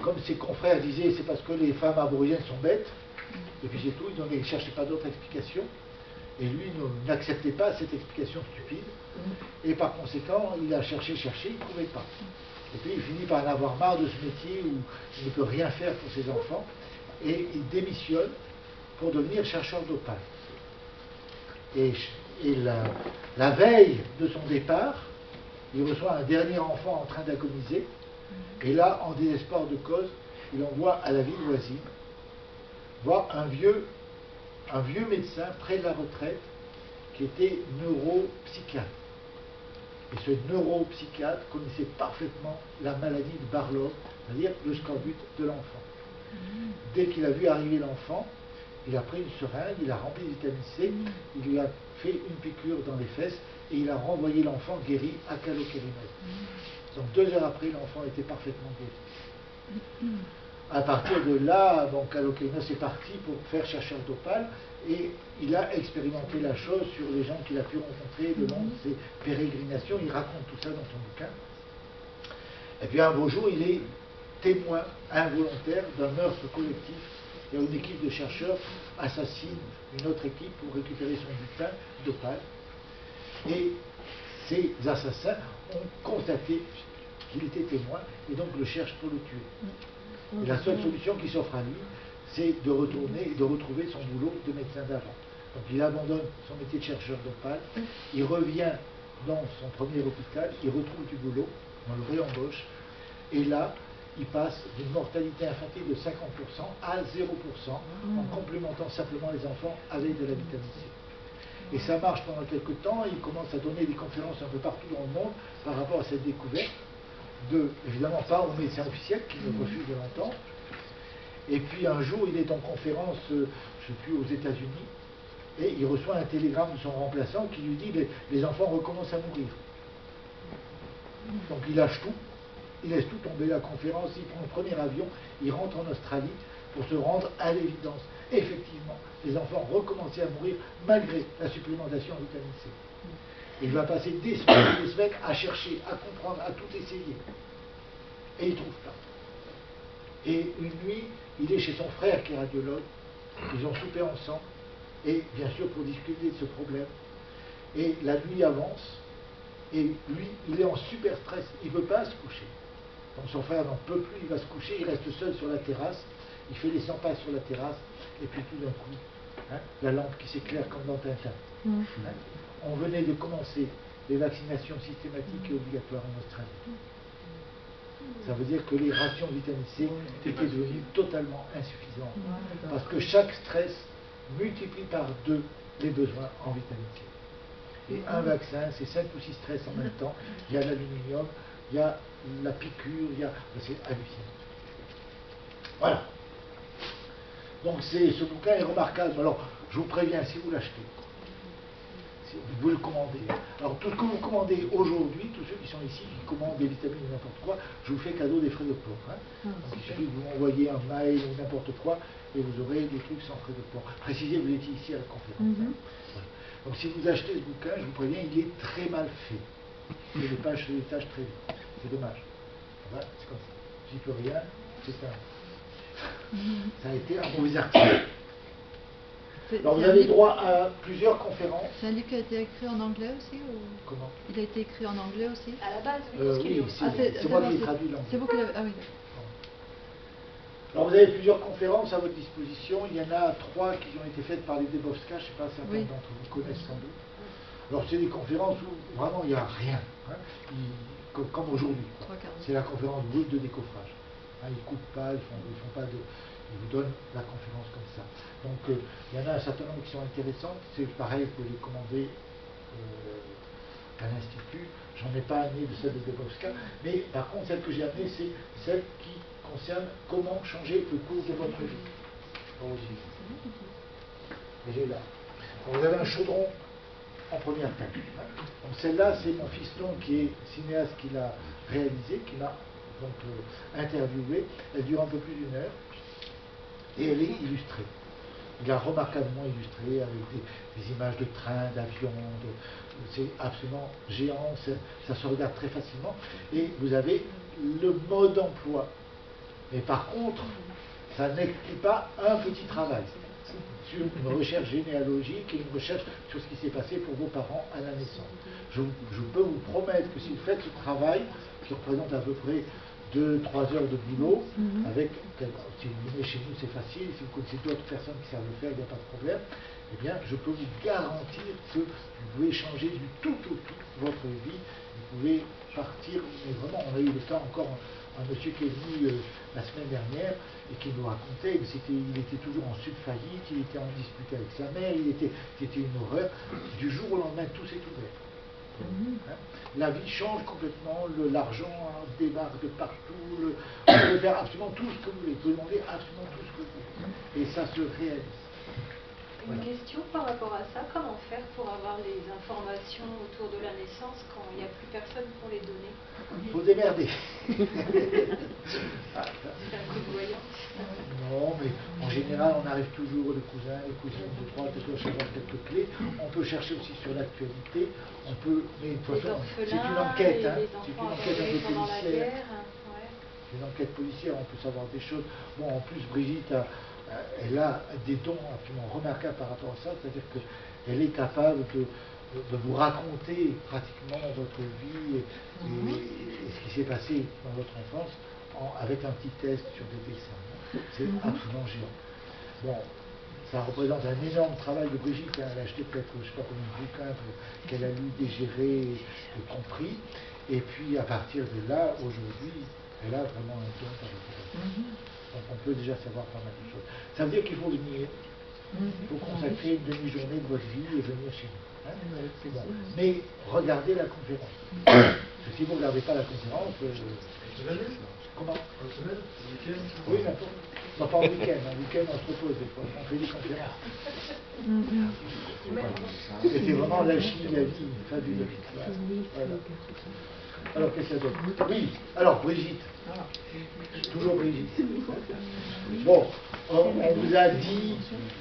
comme ses confrères disaient, c'est parce que les femmes aborigènes sont bêtes, et puis c'est tout, ils ne cherchaient pas d'autres explications, et lui n'acceptait pas cette explication stupide, et par conséquent, il a cherché, il ne trouvait pas. Et puis il finit par en avoir marre de ce métier où il ne peut rien faire pour ses enfants, et il démissionne pour devenir chercheur d'opale. Et la veille de son départ, il reçoit un dernier enfant en train d'agoniser, et là, en désespoir de cause, il envoie à la ville voisine voir un vieux médecin près de la retraite qui était neuropsychiatre. Et ce neuropsychiatre connaissait parfaitement la maladie de Barlow, c'est-à-dire le scorbut de l'enfant. Dès qu'il a vu arriver l'enfant, il a pris une seringue, il a rempli de vitamine C, il lui a fait une piqûre dans les fesses et il a renvoyé l'enfant guéri à Calo-Quérimède. Donc 2 heures après, l'enfant était parfaitement guéri. À partir de là, bon, Calo-Quérimède est parti pour faire chercheur d'opale et il a expérimenté la chose sur les gens qu'il a pu rencontrer le long de ses pérégrinations. Il raconte tout ça dans son bouquin. Et puis un beau jour, il est témoin involontaire d'un meurtre collectif. Il y a une équipe de chercheurs assassine une autre équipe pour récupérer son butin d'opale. Et ces assassins ont constaté qu'il était témoin et donc le cherchent pour le tuer. Et la seule solution qui s'offre à lui, c'est de retourner et de retrouver son boulot de médecin d'avant. Donc il abandonne son métier de chercheur d'opale, il revient dans son premier hôpital, il retrouve du boulot, on le réembauche, et là, il passe d'une mortalité infantile de 50% à 0%, en complémentant simplement les enfants avec de la vitamine C. Et ça marche pendant quelques temps, il commence à donner des conférences un peu partout dans le monde par rapport à cette découverte, évidemment pas aux médecins officiels qui le refusent de l'entendre. Et puis un jour, il est en conférence, je ne sais plus, aux États-Unis, et il reçoit un télégramme de son remplaçant qui lui dit les enfants recommencent à mourir. Donc il lâche tout. Il laisse tout tomber, la conférence, il prend le premier avion, il rentre en Australie pour se rendre à l'évidence. Effectivement, les enfants recommençaient à mourir malgré la supplémentation en vitamine C. Il va passer des semaines à chercher, à comprendre, à tout essayer. Et il ne trouve pas. Et une nuit, il est chez son frère qui est radiologue, ils ont soupé ensemble, et bien sûr pour discuter de ce problème. Et la nuit avance, et lui, il est en super stress, il ne veut pas se coucher. Donc son frère n'en peut plus, il va se coucher, il reste seul sur la terrasse, il fait les 100 pas sur la terrasse, et puis tout d'un coup, la lampe qui s'éclaire comme dans Tintin. On venait de commencer les vaccinations systématiques et obligatoires en Australie. Ça veut dire que les rations de vitamine C étaient devenues totalement insuffisantes. Parce que chaque stress multiplie par 2 les besoins en vitamine C. Et un vaccin, c'est 5 ou 6 stress en même temps. Il y a l'aluminium, il y a la piqûre, c'est hallucinant. Voilà. Donc ce bouquin est remarquable. Alors, je vous préviens, si vous l'achetez, si vous le commandez. Alors, tout ce que vous commandez aujourd'hui, tous ceux qui sont ici, qui commandent des vitamines ou n'importe quoi, je vous fais cadeau des frais de port. Hein. Donc, il suffit que vous m'envoyez un mail ou n'importe quoi, et vous aurez des trucs sans frais de port. Précisez que vous étiez ici à la conférence. Hein. Voilà. Donc, si vous achetez ce bouquin, je vous préviens, il est très mal fait. Et les pages se détachent très vite. C'est dommage. Voilà, c'est comme ça. J'y peux rien, c'est ça. Ça a été un mauvais article. Alors vous avez droit à plusieurs conférences. C'est un livre qui a été écrit en anglais aussi ou... Comment? Il a été écrit en anglais aussi? À la base, oui, parce qu'il est aussi. C'est moi qui ai traduit l'anglais. C'est vous qui l'avez... Ah oui. Alors vous avez plusieurs conférences à votre disposition. Il y en a 3 qui ont été faites par les Debowska. Je ne sais pas, certains d'entre vous connaissent sans doute. Alors c'est des conférences où vraiment il n'y a rien. Hein. Comme aujourd'hui. C'est la conférence brute de décoffrage. Hein, ils ne coupent pas, ils font pas de... Ils vous donnent la conférence comme ça. Donc il y en a un certain nombre qui sont intéressantes. C'est pareil, vous pouvez les commander à l'Institut. J'en ai pas amené de celle de Debowska. Mais par contre, celle que j'ai amenée, c'est celle qui concerne comment changer le cours de votre vie. Elle est là. Donc, vous avez un chaudron en première page. Hein. Donc celle-là, c'est mon fiston qui est cinéaste qui l'a réalisé, qui m'a donc interviewé. Elle dure un peu plus d'1 heure. Et elle est illustrée. Il a remarquablement illustré avec des images de trains, d'avions, c'est absolument géant, ça se regarde très facilement. Et vous avez le mode d'emploi. Mais par contre, ça n'exclut pas un petit travail sur une recherche généalogique et une recherche sur ce qui s'est passé pour vos parents à la naissance. Je peux vous promettre que si vous faites ce travail, qui représente à peu près 2-3 heures de boulot, avec, si vous venez chez nous c'est facile, si vous connaissez d'autres personnes qui savent le faire, il n'y a pas de problème, eh bien je peux vous garantir que vous pouvez changer du tout au tout votre vie, vous pouvez partir, mais vraiment on a eu le temps encore, un monsieur qui est venu la semaine dernière et qui nous racontait qu'il était toujours en subfaillite, il était en dispute avec sa mère, c'était une horreur, du jour au lendemain tout s'est ouvert. Hein? La vie change complètement, l'argent débarque de partout, vous pouvez faire absolument tout ce que vous voulez, vous pouvez demander absolument tout ce que vous voulez, et ça se réalise. Une question par rapport à ça, comment faire pour avoir les informations autour de la naissance quand il n'y a plus personne pour les donner? Il faut démerder. C'est un coup de voyance. Non, mais en général, on arrive toujours, les cousins, les cousines de droite, de gauche, avoir quelques clés. On peut chercher aussi sur l'actualité. On peut, mais de toute façon, c'est une enquête. Hein, c'est une enquête un peu policière. C'est une enquête policière, on peut savoir des choses. Bon, en plus, Brigitte elle a des dons absolument remarquables par rapport à ça, c'est-à-dire qu'elle est capable de vous raconter pratiquement votre vie et ce qui s'est passé dans votre enfance avec un petit test sur des dessins. C'est absolument géant. Bon, ça représente un énorme travail de Brigitte. Hein. Elle a acheté peut-être, je ne sais pas combien de bouquins qu'elle a lu, digéré et compris. Et puis à partir de là, aujourd'hui, elle a vraiment un don par rapport à ça. Donc on peut déjà savoir pas mal de choses. Ça veut dire qu'il faut venir. Il faut consacrer une demi-journée de votre vie et venir chez nous. Hein? Bon. Mais regardez la conférence. Parce que si vous ne regardez pas la conférence, comment? Oui, n'importe. Non, pas en week-end. En week-end, on se repose des fois. On fait des conférences. C'était vraiment l'alchimie de la vie, fabuleuse. Voilà. Alors, qu'est-ce qu'il y a d'autre? Oui, alors, Brigitte. Toujours Brigitte. Bon, on vous a dit,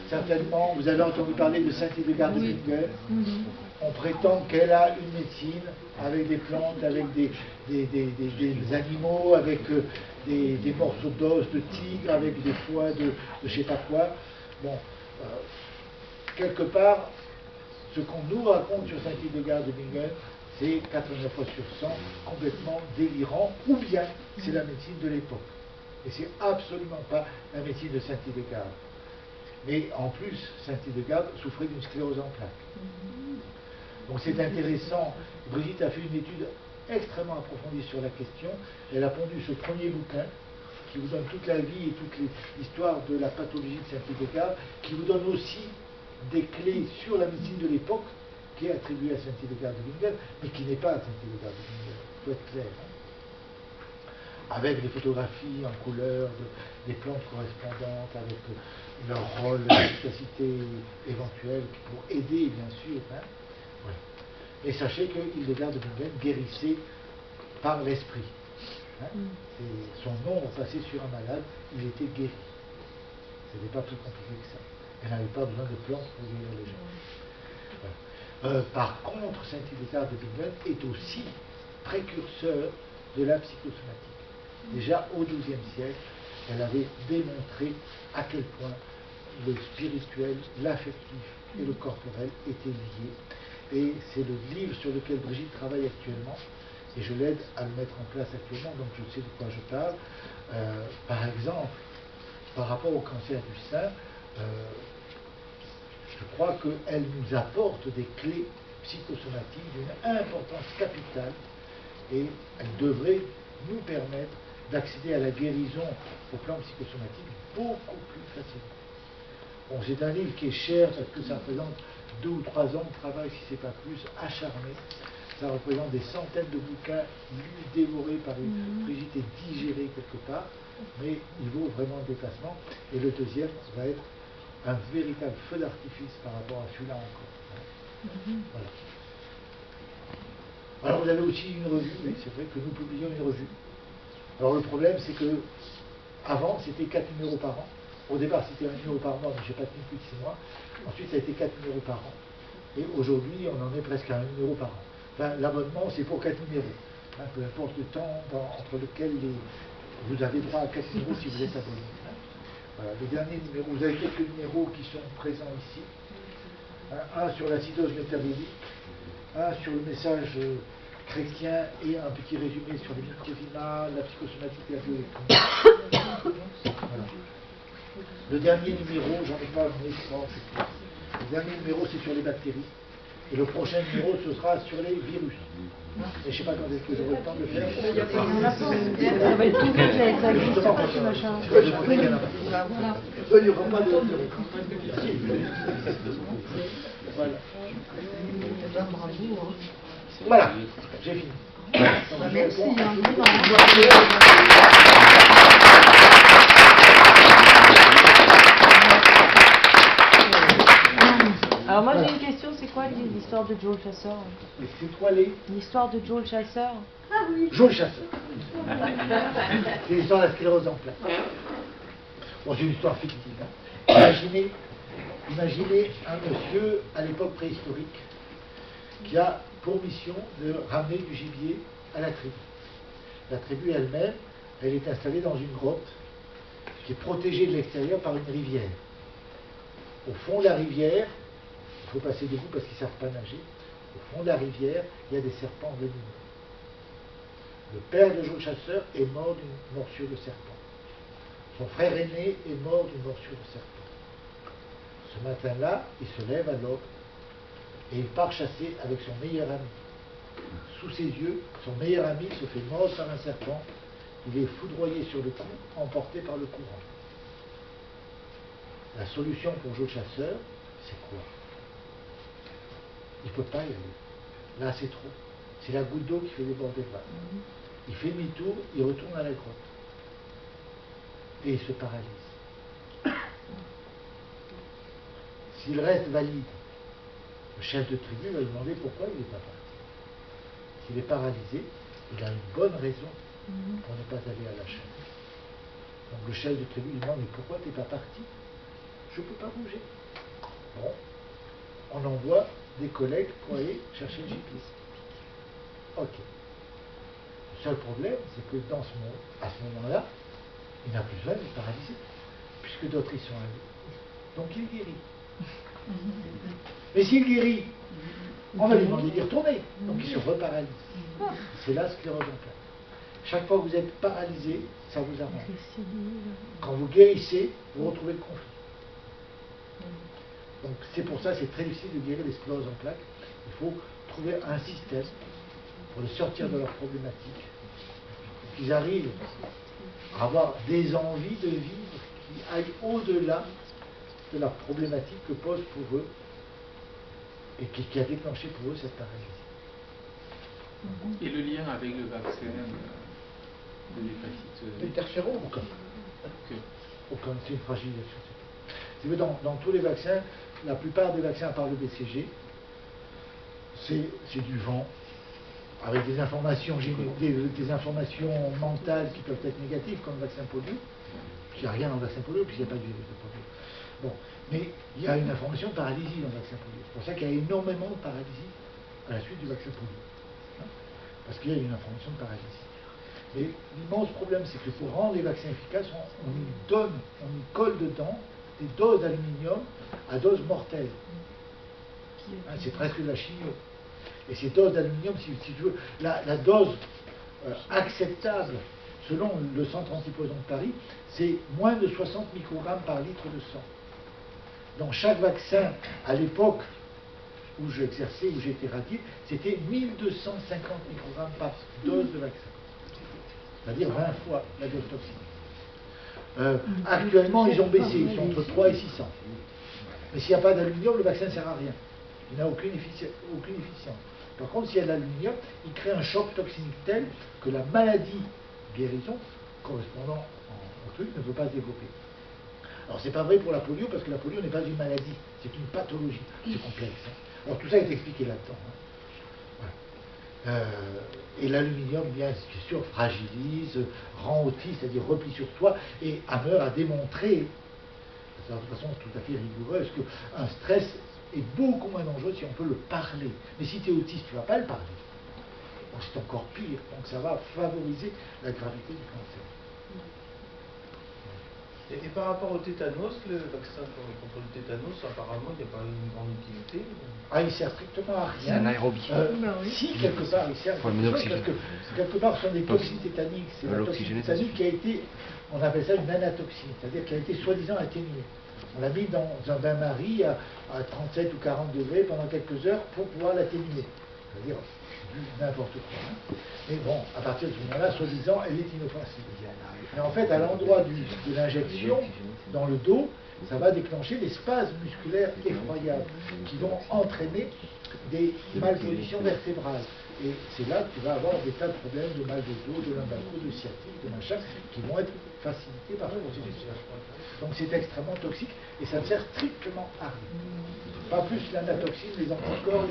certainement, vous avez entendu parler de Saint-Hildegard de Bingen. On prétend qu'elle a une médecine avec des plantes, avec des animaux, avec des morceaux d'os de tigre, avec des foies de je ne sais pas quoi. Bon, quelque part, ce qu'on nous raconte sur Saint-Hildegard de Bingen, c'est 89 fois sur 100 complètement délirant, ou bien c'est la médecine de l'époque. Et c'est absolument pas la médecine de Saint-Hildegard. Mais en plus, Saint-Hildegard souffrait d'une sclérose en plaques. Donc c'est intéressant. Brigitte a fait une étude extrêmement approfondie sur la question. Elle a pondu ce premier bouquin qui vous donne toute la vie et toute l'histoire de la pathologie de Saint-Hildegard, qui vous donne aussi des clés sur la médecine de l'époque, qui est attribuée à Saint-Hildegard de Bingen, mais qui n'est pas à Saint-Hildegard de Bingen. Il faut être clair. Avec des photographies en couleur, des plantes correspondantes, avec leur rôle, l'efficacité éventuelle pour aider, bien sûr. Ouais. Et sachez que Hildegard de Bingen guérissait par l'esprit. Et son nom passé sur un malade, il était guéri. Ce n'était pas plus compliqué que ça. Elle n'avait pas besoin de plantes pour guérir les gens. Voilà. Par contre, Saint-Hildegard de Bingen est aussi précurseur de la psychosomatique. Déjà au XIIe siècle, elle avait démontré à quel point le spirituel, l'affectif et le corporel étaient liés. Et c'est le livre sur lequel Brigitte travaille actuellement, et je l'aide à le mettre en place actuellement, donc je sais de quoi je parle. Par exemple, par rapport au cancer du sein, je crois qu'elle nous apporte des clés psychosomatiques d'une importance capitale, et elle devrait nous permettre d'accéder à la guérison au plan psychosomatique beaucoup plus facilement. Bon, c'est un livre qui est cher parce que ça représente 2 ou 3 ans de travail, si ce n'est pas plus, acharné. Ça représente des centaines de bouquins lus, dévorés par une Brigitte et digérés quelque part, mais il vaut vraiment le déplacement. Et le deuxième va être un véritable feu d'artifice par rapport à celui-là encore. Voilà. Alors vous avez aussi une revue, oui, c'est vrai que nous publions une revue. Alors le problème, c'est que avant, c'était 4 numéros par an. Au départ, c'était 1 numéro par mois, mais je n'ai pas tenu plus de 6 mois. Ensuite, ça a été 4 numéros par an. Et aujourd'hui, on en est presque à 1 numéro par an. Enfin, l'abonnement, c'est pour 4 numéros. Peu importe le temps entre lequel vous avez droit à 4 numéros si vous êtes abonné. Voilà, le dernier numéro, vous avez quelques numéros qui sont présents ici. Un sur l'acidose métabolique, un sur le message chrétien et un petit résumé sur les microzymas, la psychosomatique et la bioélectronique. Voilà. Le dernier numéro, j'en ai pas amené, le dernier numéro c'est sur les bactéries. Et le prochain numéro, ce sera sur les virus. Et je ne sais pas quand est-ce que j'aurai le temps de le faire. Ça va être tout fait avec la glisse, machin. Je montrer qu'il y en a pas. Il n'y aura pas de... Voilà. Voilà, j'ai fini. Merci. Alors moi j'ai une question, c'est quoi l'histoire de Joe le Chasseur? C'est quoi l'histoire de Joe le Chasseur? Ah oui. Joe le Chasseur. C'est l'histoire de la sclérose en plaques. Bon, c'est une histoire fictive. Imaginez un monsieur à l'époque préhistorique qui a pour mission de ramener du gibier à la tribu. La tribu elle-même, elle est installée dans une grotte qui est protégée de l'extérieur par une rivière. Au fond de la rivière, il faut passer debout parce qu'ils ne savent pas nager, au fond de la rivière, il y a des serpents venimeux. Le père de Joe le Chasseur est mort d'une morsure de serpent. Son frère aîné est mort d'une morsure de serpent. Ce matin-là, il se lève à l'aube et il part chasser avec son meilleur ami. Sous ses yeux, son meilleur ami se fait mordre par un serpent. Il est foudroyé sur le cou, emporté par le courant. La solution pour Joe le Chasseur, c'est quoi? Il ne peut pas y aller. Là, c'est trop. C'est la goutte d'eau qui fait déborder le vase. Il fait demi-tour, il retourne à la grotte. Et il se paralyse. S'il reste valide, le chef de tribu va lui demander pourquoi il n'est pas parti. S'il est paralysé, il a une bonne raison pour ne pas aller à la chasse. Donc le chef de tribu lui demande mais pourquoi tu n'es pas parti? Je ne peux pas bouger. Bon, on envoie des collègues pour aller chercher le gibier. Ok. Le seul problème, c'est que à ce moment-là, il n'a plus besoin d'être paralysé, puisque d'autres y sont allés. Donc il guérit. Mais s'il guérit, on va lui demander d'y retourner. Donc il se reparalyse. C'est la sclérose en plaques. Chaque fois que vous êtes paralysé, ça vous arrange. Quand vous guérissez, vous retrouvez le conflit. Donc c'est pour ça que c'est très difficile de guérir les scléroses en plaques. Il faut trouver un système pour les sortir de leurs problématiques, qu'ils arrivent à avoir des envies de vivre qui aillent au-delà de la problématique que pose pour eux et qui a déclenché pour eux cette paralysie. Et le lien avec le vaccin de l'hépatite L'interféron, aucun. Aucun, c'est une fragilisation. Si vous voulez, dans tous les vaccins, la plupart des vaccins, à part le BCG, c'est du vent, avec des informations, des informations mentales qui peuvent être négatives, comme le vaccin polio. Il n'y a rien dans le vaccin polio, puisqu'il n'y a pas de virus de polio. Bon, mais il y a une information de paralysie dans le vaccin polio. C'est pour ça qu'il y a énormément de paralysie à la suite du vaccin polio. Hein, parce qu'il y a une information de paralysie. Mais l'immense problème, c'est que pour rendre les vaccins efficaces, on y colle dedans des doses d'aluminium à dose mortelle. Hein, c'est presque de la chimie. Et ces doses d'aluminium, si tu veux, la dose acceptable, selon le centre antipoison de Paris, c'est moins de 60 microgrammes par litre de sang. Dans chaque vaccin, à l'époque où j'exerçais, où j'étais radié, c'était 1250 microgrammes par dose de vaccin. C'est-à-dire 20 fois la dose toxique. Actuellement, ils ont baissé, ils sont entre 3 et 600. Mais s'il n'y a pas d'aluminium, le vaccin ne sert à rien. Il n'a aucune efficience. Par contre, s'il y a de l'aluminium, il crée un choc toxique tel que la maladie guérison, correspondant au truc, ne peut pas se développer. Alors, c'est pas vrai pour la polio, parce que la polio n'est pas une maladie, c'est une pathologie. C'est complexe. Hein. Alors, tout ça est expliqué là-dedans. Hein. Voilà. Et l'aluminium, bien sûr, fragilise, rend autiste, c'est-à-dire replie sur soi, et Hammer a démontré, de façon tout à fait rigoureuse, qu'un stress est beaucoup moins dangereux si on peut le parler. Mais si tu es autiste, tu ne vas pas le parler. Donc c'est encore pire. Donc ça va favoriser la gravité du cancer. Et par rapport au tétanos, le vaccin contre le tétanos, apparemment, il n'y a pas une grande utilité. Ah, il ne sert strictement à rien. C'est un aérobie. Si, quelque part, il sert à quelque chose, parce que quelque part, ce sont des toxines tétaniques. C'est la toxine tétanique qui a été, on appelle ça une anatoxine, c'est-à-dire qui a été soi-disant atténuée. On l'a mis dans un bain-marie à 37 ou 40 degrés pendant quelques heures pour pouvoir l'atténuer. C'est-à-dire n'importe quoi. Hein. Mais bon, à partir de ce moment-là, soi-disant, elle est inoffensive. Mais en fait, à l'endroit de l'injection, dans le dos, ça va déclencher des spasmes musculaires effroyables qui vont entraîner des malpositions vertébrales. Et c'est là que tu vas avoir des tas de problèmes de mal de dos, de lumbago, de sciatique, de machin, qui vont être facilités par ce processus. Donc c'est extrêmement toxique et ça ne sert strictement à rien. Pas plus l'anatoxine, les anticorps,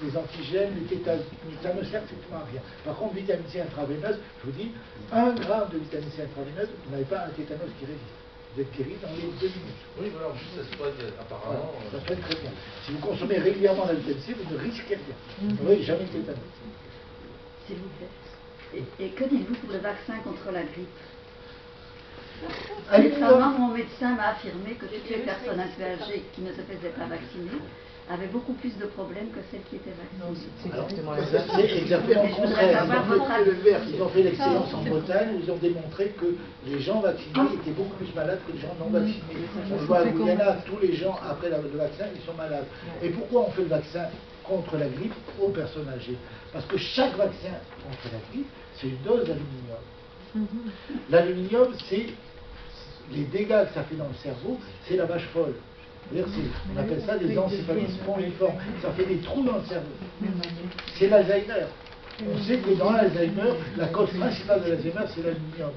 les antigènes, les tétanos, ça ne sert strictement à rien. Par contre, vitamine C intraveineuse, je vous dis, 1 gramme de vitamine C intraveineuse, vous n'avez pas un tétanos qui résiste. Vous êtes guéri dans les 2 minutes. Oui, voilà, en plus ça se soigne apparemment. Voilà, ça se soigne très bien. Si vous consommez régulièrement la vitamine C, vous ne risquez rien. Vous n'aurez jamais de tétanos. S'il vous plaît. Et que dites-vous pour le vaccin contre la grippe? Récemment, mon médecin m'a affirmé que toutes les personnes un peu âgées qui ne se faisaient pas vacciner avaient beaucoup plus de problèmes que celles qui étaient vaccinées. C'est exactement le contraire. Ils ont fait l'excellence en Bretagne où ils ont démontré que les gens vaccinés étaient beaucoup plus malades que les gens non vaccinés. On voit au Guyana, tous les gens après le vaccin, ils sont malades. Et pourquoi on fait le vaccin contre la grippe aux personnes âgées? Parce que chaque vaccin contre la grippe, c'est une dose d'aluminium. L'aluminium, c'est les dégâts que ça fait dans le cerveau, c'est la vache folle. On appelle ça des encéphalites spongiformes. Ça fait des trous dans le cerveau. C'est l'Alzheimer. On sait que dans l'Alzheimer, la cause principale de l'Alzheimer, c'est l'aluminium.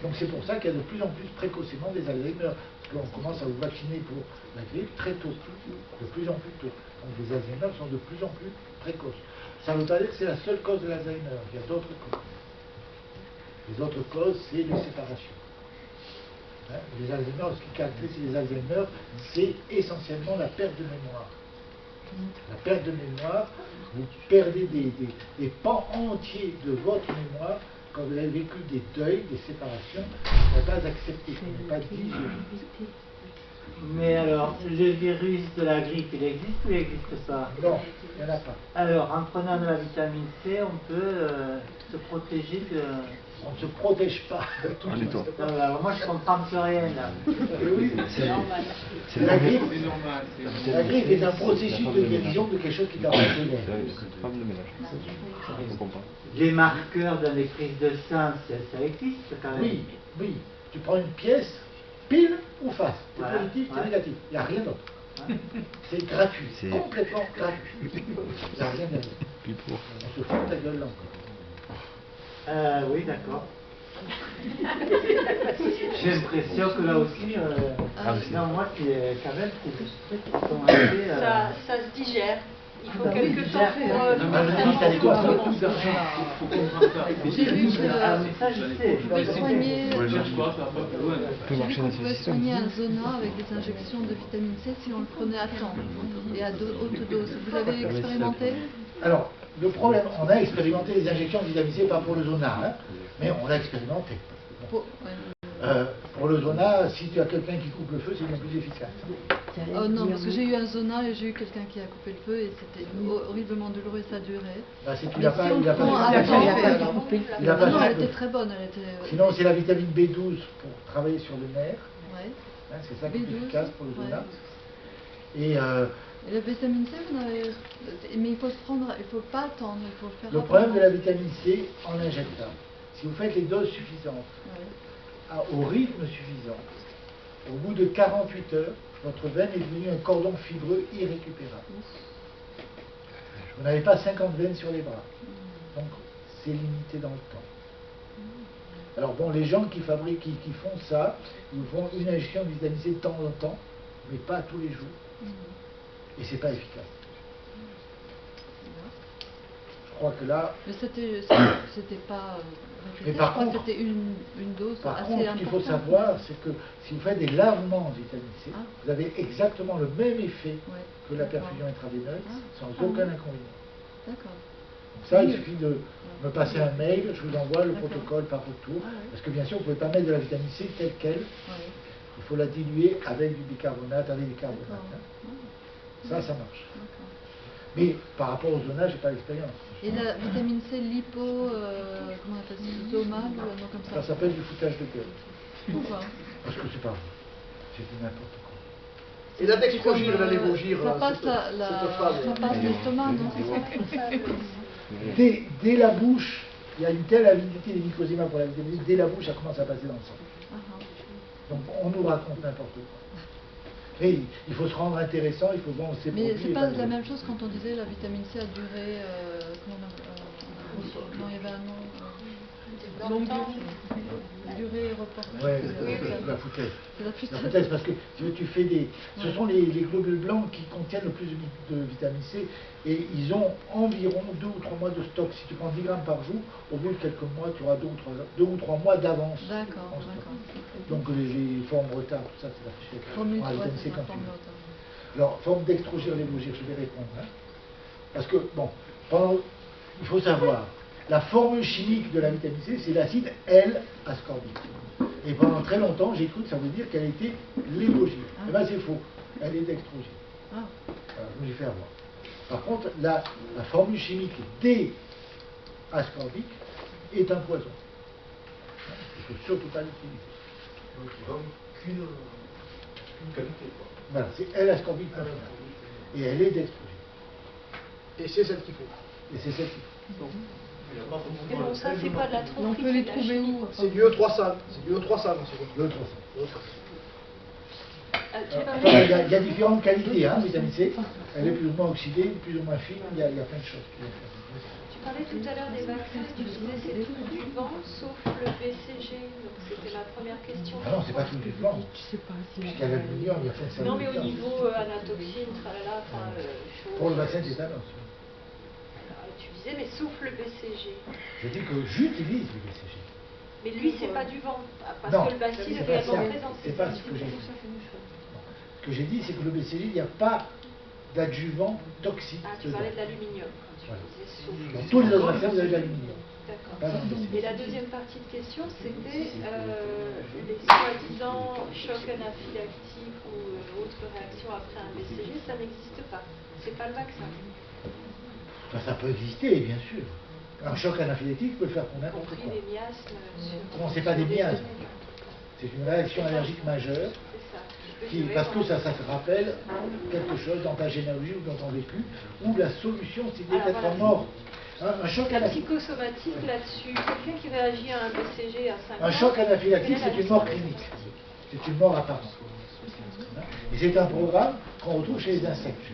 Donc c'est pour ça qu'il y a de plus en plus précocement des Alzheimer. Parce qu'on commence à vous vacciner pour la grippe très tôt, de plus en plus tôt. Donc les Alzheimer sont de plus en plus précoces. Ça ne veut pas dire que c'est la seule cause de l'Alzheimer. Il y a d'autres causes. Les autres causes, c'est les séparations. Hein, les Alzheimer, ce qui caractérise les Alzheimer, c'est essentiellement la perte de mémoire. La perte de mémoire, vous perdez des pans entiers de votre mémoire quand vous avez vécu des deuils, des séparations, qui ne sont pas acceptés, qui ne sont pas digérés. Mais alors, le virus de la grippe, il existe ou il n'existe pas? Non, il n'y en a pas. Alors, en prenant de la vitamine C, on peut se protéger de... On ne se protège pas de tout Non, alors moi, je comprends plus rien, là. Oui, C'est normal. La grippe, C'est normal. la grippe est un processus de guérison de quelque chose qui t'a emprisonné. Les marqueurs dans les prises de sang, ça existe quand même. Oui, oui. Tu prends une pièce, pile ou face. C'est Voilà, positif, c'est ouais. négatif. Il n'y a rien d'autre. C'est gratuit, complètement gratuit. Il n'y a rien derrière. On se fout de ta gueule là. Oui, d'accord. J'ai l'impression que là aussi, non, moi, c'est quand même, c'est juste ceux qui sont assez... Ça se digère. Il faut Ah, oui, quelques temps pour... Ah, je dis, t'as des doigts, ça. Beaucoup d'argent, il faut comprendre ça. J'ai vu que Ah, mais ça, je sais. on pouvait soigner, Cherche pas, ça va pas plus loin. j'ai vu qu'on pouvait soigner un zona avec des injections de vitamine C si on le prenait à temps et à haute dose. Vous l'avez expérimenté? Alors, le problème, on a expérimenté les injections de vitamine C, pas pour le zona, hein, mais on l'a expérimenté. Pour le zona, si tu as quelqu'un qui coupe le feu, c'est bien plus efficace. Oh non, parce que j'ai eu un zona et j'ai eu quelqu'un qui a coupé le feu et c'était horriblement douloureux et ça durait. Bah, c'est qu'il Mais n'a pas, si on il a le prend pas à fait temps, il a pas non, fait elle le- était très bonne, elle était... Sinon, c'est la vitamine B12 pour travailler sur le nerf. Ouais. Hein, c'est ça qui est B12, efficace pour le ouais. zona. Et Et la vitamine C, vous n'avez... Mais il faut se prendre, il faut pas attendre, il faut le faire le problème de la vitamine C en injectable, si vous faites les doses suffisantes, au rythme suffisant, au bout de 48 heures, votre veine est devenue un cordon fibreux irrécupérable. Vous n'avez pas 50 veines sur les bras. Donc, c'est limité dans le temps. Alors bon, les gens qui fabriquent, qui font ça, ils font une injection de vitamine C de temps en temps, mais pas tous les jours. Et c'est pas efficace. Je crois que là... Mais c'était pas répété, Mais par je crois contre- que c'était une dose Par assez contre, ce importante. qu'il faut savoir, c'est que si vous faites des lavements en vitamine C, Ah. vous avez exactement le même effet Ouais. que la D'accord. perfusion intraveineuse, Ah. sans Ah aucun oui. inconvénient. D'accord. Donc ça, il suffit de me passer un mail, je vous envoie le D'accord. protocole par retour, Ah ouais. parce que bien sûr, vous ne pouvez pas mettre de la vitamine C telle qu'elle, Ouais. il faut la diluer avec du bicarbonate, avec du carbonate. D'accord. hein. Ça marche. D'accord. Mais par rapport au zonage, je n'ai pas l'expérience. Et la vitamine C lipo, comment on appelle ça, liposomal ou un nom comme Ça ça? s'appelle du foutage de gueule, Pourquoi? parce que c'est pas vrai. C'est du n'importe quoi. Et la dextrogir, la lévogir, Ça là, passe cette phase. ça passe l'estomac, non, c'est ça? Dès la bouche, il y a une telle avidité des mycosima pour la vitamine C, dès la bouche, ça commence à passer dans le sang. Ah, ah. Donc on nous raconte n'importe quoi. Mais il faut se rendre intéressant, il faut vendre ses Mais produits. c'est et pas pas la même chose quand on disait la vitamine C a duré, non, il y avait un nom, longue durée reportée. Ouais, Oui, oui. la foutaise. C'est la foutaise. La foutaise, parce que tu fais des... Ce sont les globules blancs qui contiennent le plus de vitamine C et ils ont environ 2 ou 3 mois de stock. Si tu prends 10 grammes par jour, au bout de quelques mois, tu auras 2 ou 3 mois d'avance. D'accord, en stock. d'accord. Donc les formes retard, tout ça, c'est affiché. Formule, On a la ouais, vitamine C c'est quand la tu formule veux. autant. Alors, forme dextrogir, lévogir, je vais répondre. hein. Parce que, bon, il faut savoir, la formule chimique de la vitamine C, c'est l'acide L-ascorbique. Et pendant très longtemps, j'ai cru que ça veut dire qu'elle était lévogir. Eh bien, c'est faux. Elle est dextrogir. Ah. Je me suis fait avoir. Par contre, la formule chimique D-ascorbique est un poison. Il ne faut surtout pas l'utiliser. Donc il donne qu'une qualité, quoi. Voilà, c'est L-ascorbique. Et elle est dextrogir. Et c'est celle qu'il faut. Et c'est celle qui Il n'y a pas forcément Mais bon, le ça, sel c'est dedans. pas de la Et tromperie. on peut les trouver où? C'est du E300. C'est du E300, c'est quoi. le 300. Il Il y a différentes qualités, hein, vitamine C. Elle est plus ou moins oxydée, plus ou moins fine, il y a plein de choses. Tu parlais tout à l'heure des vaccins, tu disais c'est tout du vent sauf le BCG. Donc c'était ma première question. Ah non, c'est pas tout du blanc. Je sais pas si Puisqu'il y a l'aluminium, il y a plein de Non, mais au salmonelles. niveau anatoxine, tralala, enfin, chaud. Pour le vaccin tétanos. Alors, tu disais, mais sauf le BCG. Je dis que j'utilise le BCG. Mais lui, c'est pas du vent, parce Non, que le bacille c'est est pas réellement ça. présent. C'est pas ce que j'ai dit. Ce que j'ai dit, c'est que le BCG, il n'y a pas d'adjuvant toxique Ah, tu dedans. parlais de l'aluminium. Tu Voilà. disais sauf. Dans tous les autres vaccins, vous avez de l'aluminium. D'accord. Pas dans le BCG. Et la deuxième partie de question, c'était les soi-disant chocs anaphylactiques ou autres réactions après un BCG, ça n'existe pas. C'est pas le vaccin. Enfin, ça peut exister, bien sûr. Un choc anaphylactique peut faire pour n'importe quoi. Compris les miasmes. Comment c'est pas des miasmes? C'est une réaction allergique majeure. Parce que ça te rappelle quelque chose dans ta généalogie ou dans ton vécu, où la solution c'était d'être mort. Un choc La anaphylactique. psychosomatique là-dessus, quelqu'un qui réagit à un BCG à 5 ans. Un choc anaphylactique, c'est une mort clinique. C'est une mort apparente. Et c'est un programme qu'on retrouve chez les insectes.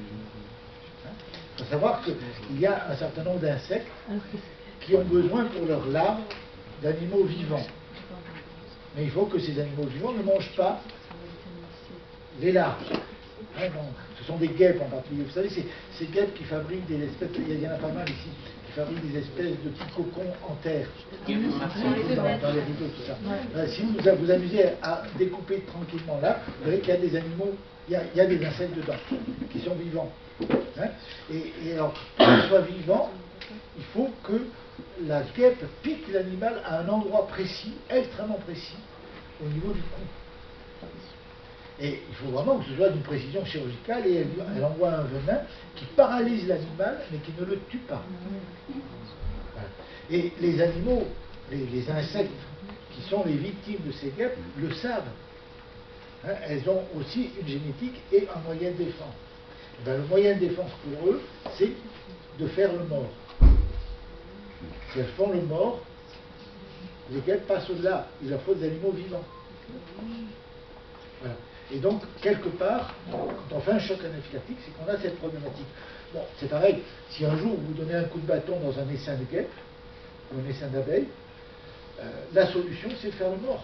Il faut savoir qu'il y a un certain nombre d'insectes qui ont besoin pour leurs larves d'animaux vivants. Mais il faut que ces animaux vivants ne mangent pas les larves. Ce sont des guêpes en particulier. Vous savez, ces guêpes qui fabriquent des espèces, il y en a pas mal ici, qui fabriquent des espèces de petits cocons en terre. Dans les rideaux, tout ça. Si vous vous amusez à découper tranquillement là, vous verrez qu'il y a des animaux, il y a des insectes dedans, qui sont vivants. Et alors, pour qu'ils soient vivants, il faut que la guêpe pique l'animal à un endroit précis, extrêmement précis, au niveau du cou. Et il faut vraiment que ce soit d'une précision chirurgicale et elle envoie un venin qui paralyse l'animal mais qui ne le tue pas. Voilà. Et les animaux, les insectes qui sont les victimes de ces guêpes le savent. Elles ont aussi une génétique et un moyen de défense. Et bien, le moyen de défense pour eux, c'est de faire le mort. Si elles font le mort, les guêpes passent au-delà. Il leur faut des animaux vivants. Voilà. Et donc, quelque part, quand on fait un choc anaphylactique, c'est qu'on a cette problématique. Bon, c'est pareil, si un jour vous donnez un coup de bâton dans un essaim de guêpes, ou un essaim d'abeilles, la solution, c'est de faire le mort.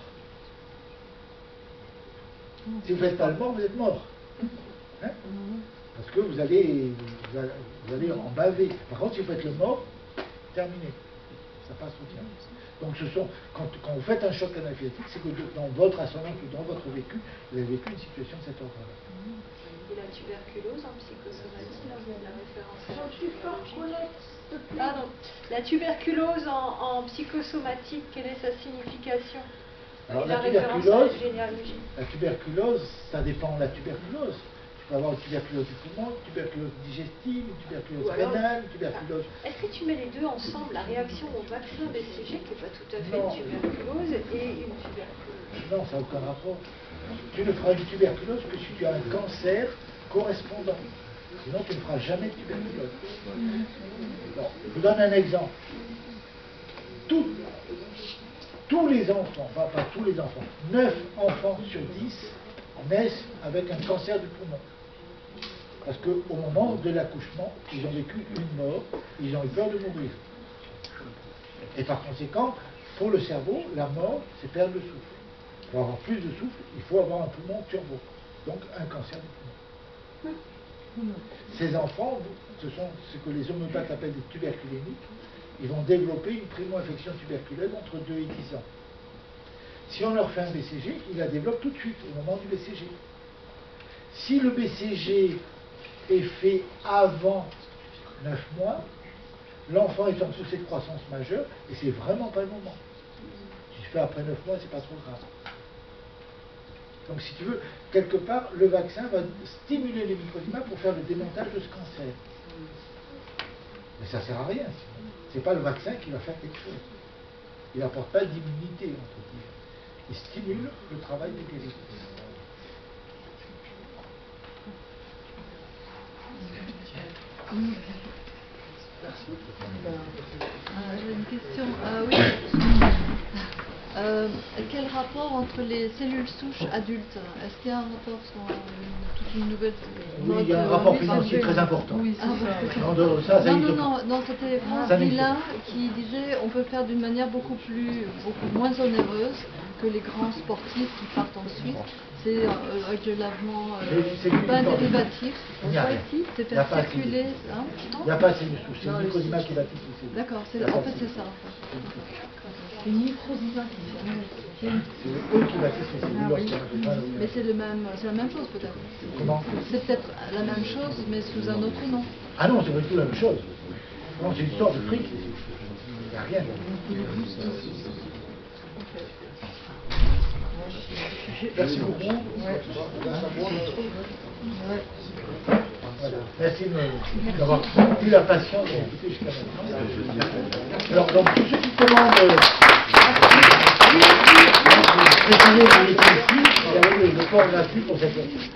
Si vous ne faites pas le mort, vous êtes mort. Parce que vous allez en baver. Par contre, si vous faites le mort, terminé. Ça passe au tien. Donc quand vous faites un choc anaphylactique, c'est que dans votre ascendance ou dans votre vécu, vous avez vécu une situation de cet ordre-là. Et la tuberculose en psychosomatie, là vous avez la référence. J'en suis pas collègue, s'il te plaît. Pardon. La tuberculose en psychosomatique, quelle est sa signification? Alors et la référence à la généalogie. La tuberculose, ça dépend de la tuberculose. Tu peux avoir une tuberculose du poumon, une tuberculose digestive, une tuberculose rénale, une tuberculose... Est-ce que tu mets les deux ensemble, la réaction au vaccin BCG, qui n'est pas tout à fait une tuberculose, et une tuberculose? Non, ça n'a aucun rapport. Tu ne feras une tuberculose que si tu as un cancer correspondant. Sinon, tu ne feras jamais de tuberculose. Bon, je vous donne un exemple. Tous les enfants, enfin pas tous les enfants, 9 enfants sur 10 naissent avec un cancer du poumon. Parce qu'au moment de l'accouchement, ils ont vécu une mort, ils ont eu peur de mourir. Et par conséquent, pour le cerveau, la mort, c'est perdre le souffle. Pour avoir plus de souffle, il faut avoir un poumon turbo. Donc un cancer du poumon. Ces enfants, ce sont ce que les homéopathes appellent des tuberculémiques. Ils vont développer une primo-infection tuberculeuse entre 2 et 10 ans. Si on leur fait un BCG, ils la développent tout de suite, au moment du BCG. Si le BCG est fait avant 9 mois, l'enfant est en poussée de croissance majeure, et c'est vraiment pas le moment. Si tu fais après 9 mois, c'est pas trop grave. Donc si tu veux, quelque part, le vaccin va stimuler les microdima pour faire le démontage de ce cancer. Mais ça sert à rien. C'est pas le vaccin qui va faire quelque chose. Il n'apporte pas d'immunité, entre guillemets. Il stimule le travail des guérisons. J'ai une question. Oui. Quel rapport entre les cellules souches adultes? Est-ce qu'il y a un rapport sur toute une nouvelle... Oui, il y a un rapport financier très important. Oui, c'est ça. Non, c'était France Villain qui disait on peut le faire d'une manière beaucoup moins onéreuse que les grands sportifs qui partent ensuite. C'est avec le lavement pas dérivatif. C'est faire circuler. Il n'y a pas de cellules souches, c'est le microdima qui va tout pousser. D'accord, en fait c'est ça. Une microdivation. C'est eux qui bâtissent les cellules. Mais c'est la même chose peut-être. Comment? C'est peut-être la même chose, mais sous un autre nom. Ah non, c'est pas du tout la même chose. Non, c'est une histoire de fric. n'y a rien. Merci beaucoup. Voilà. Merci d'avoir eu la patience d'écouter jusqu'à maintenant. Alors, donc, tous ceux qui commandent préparez les ici, vous avez le port gratuit pour cette fois-ci.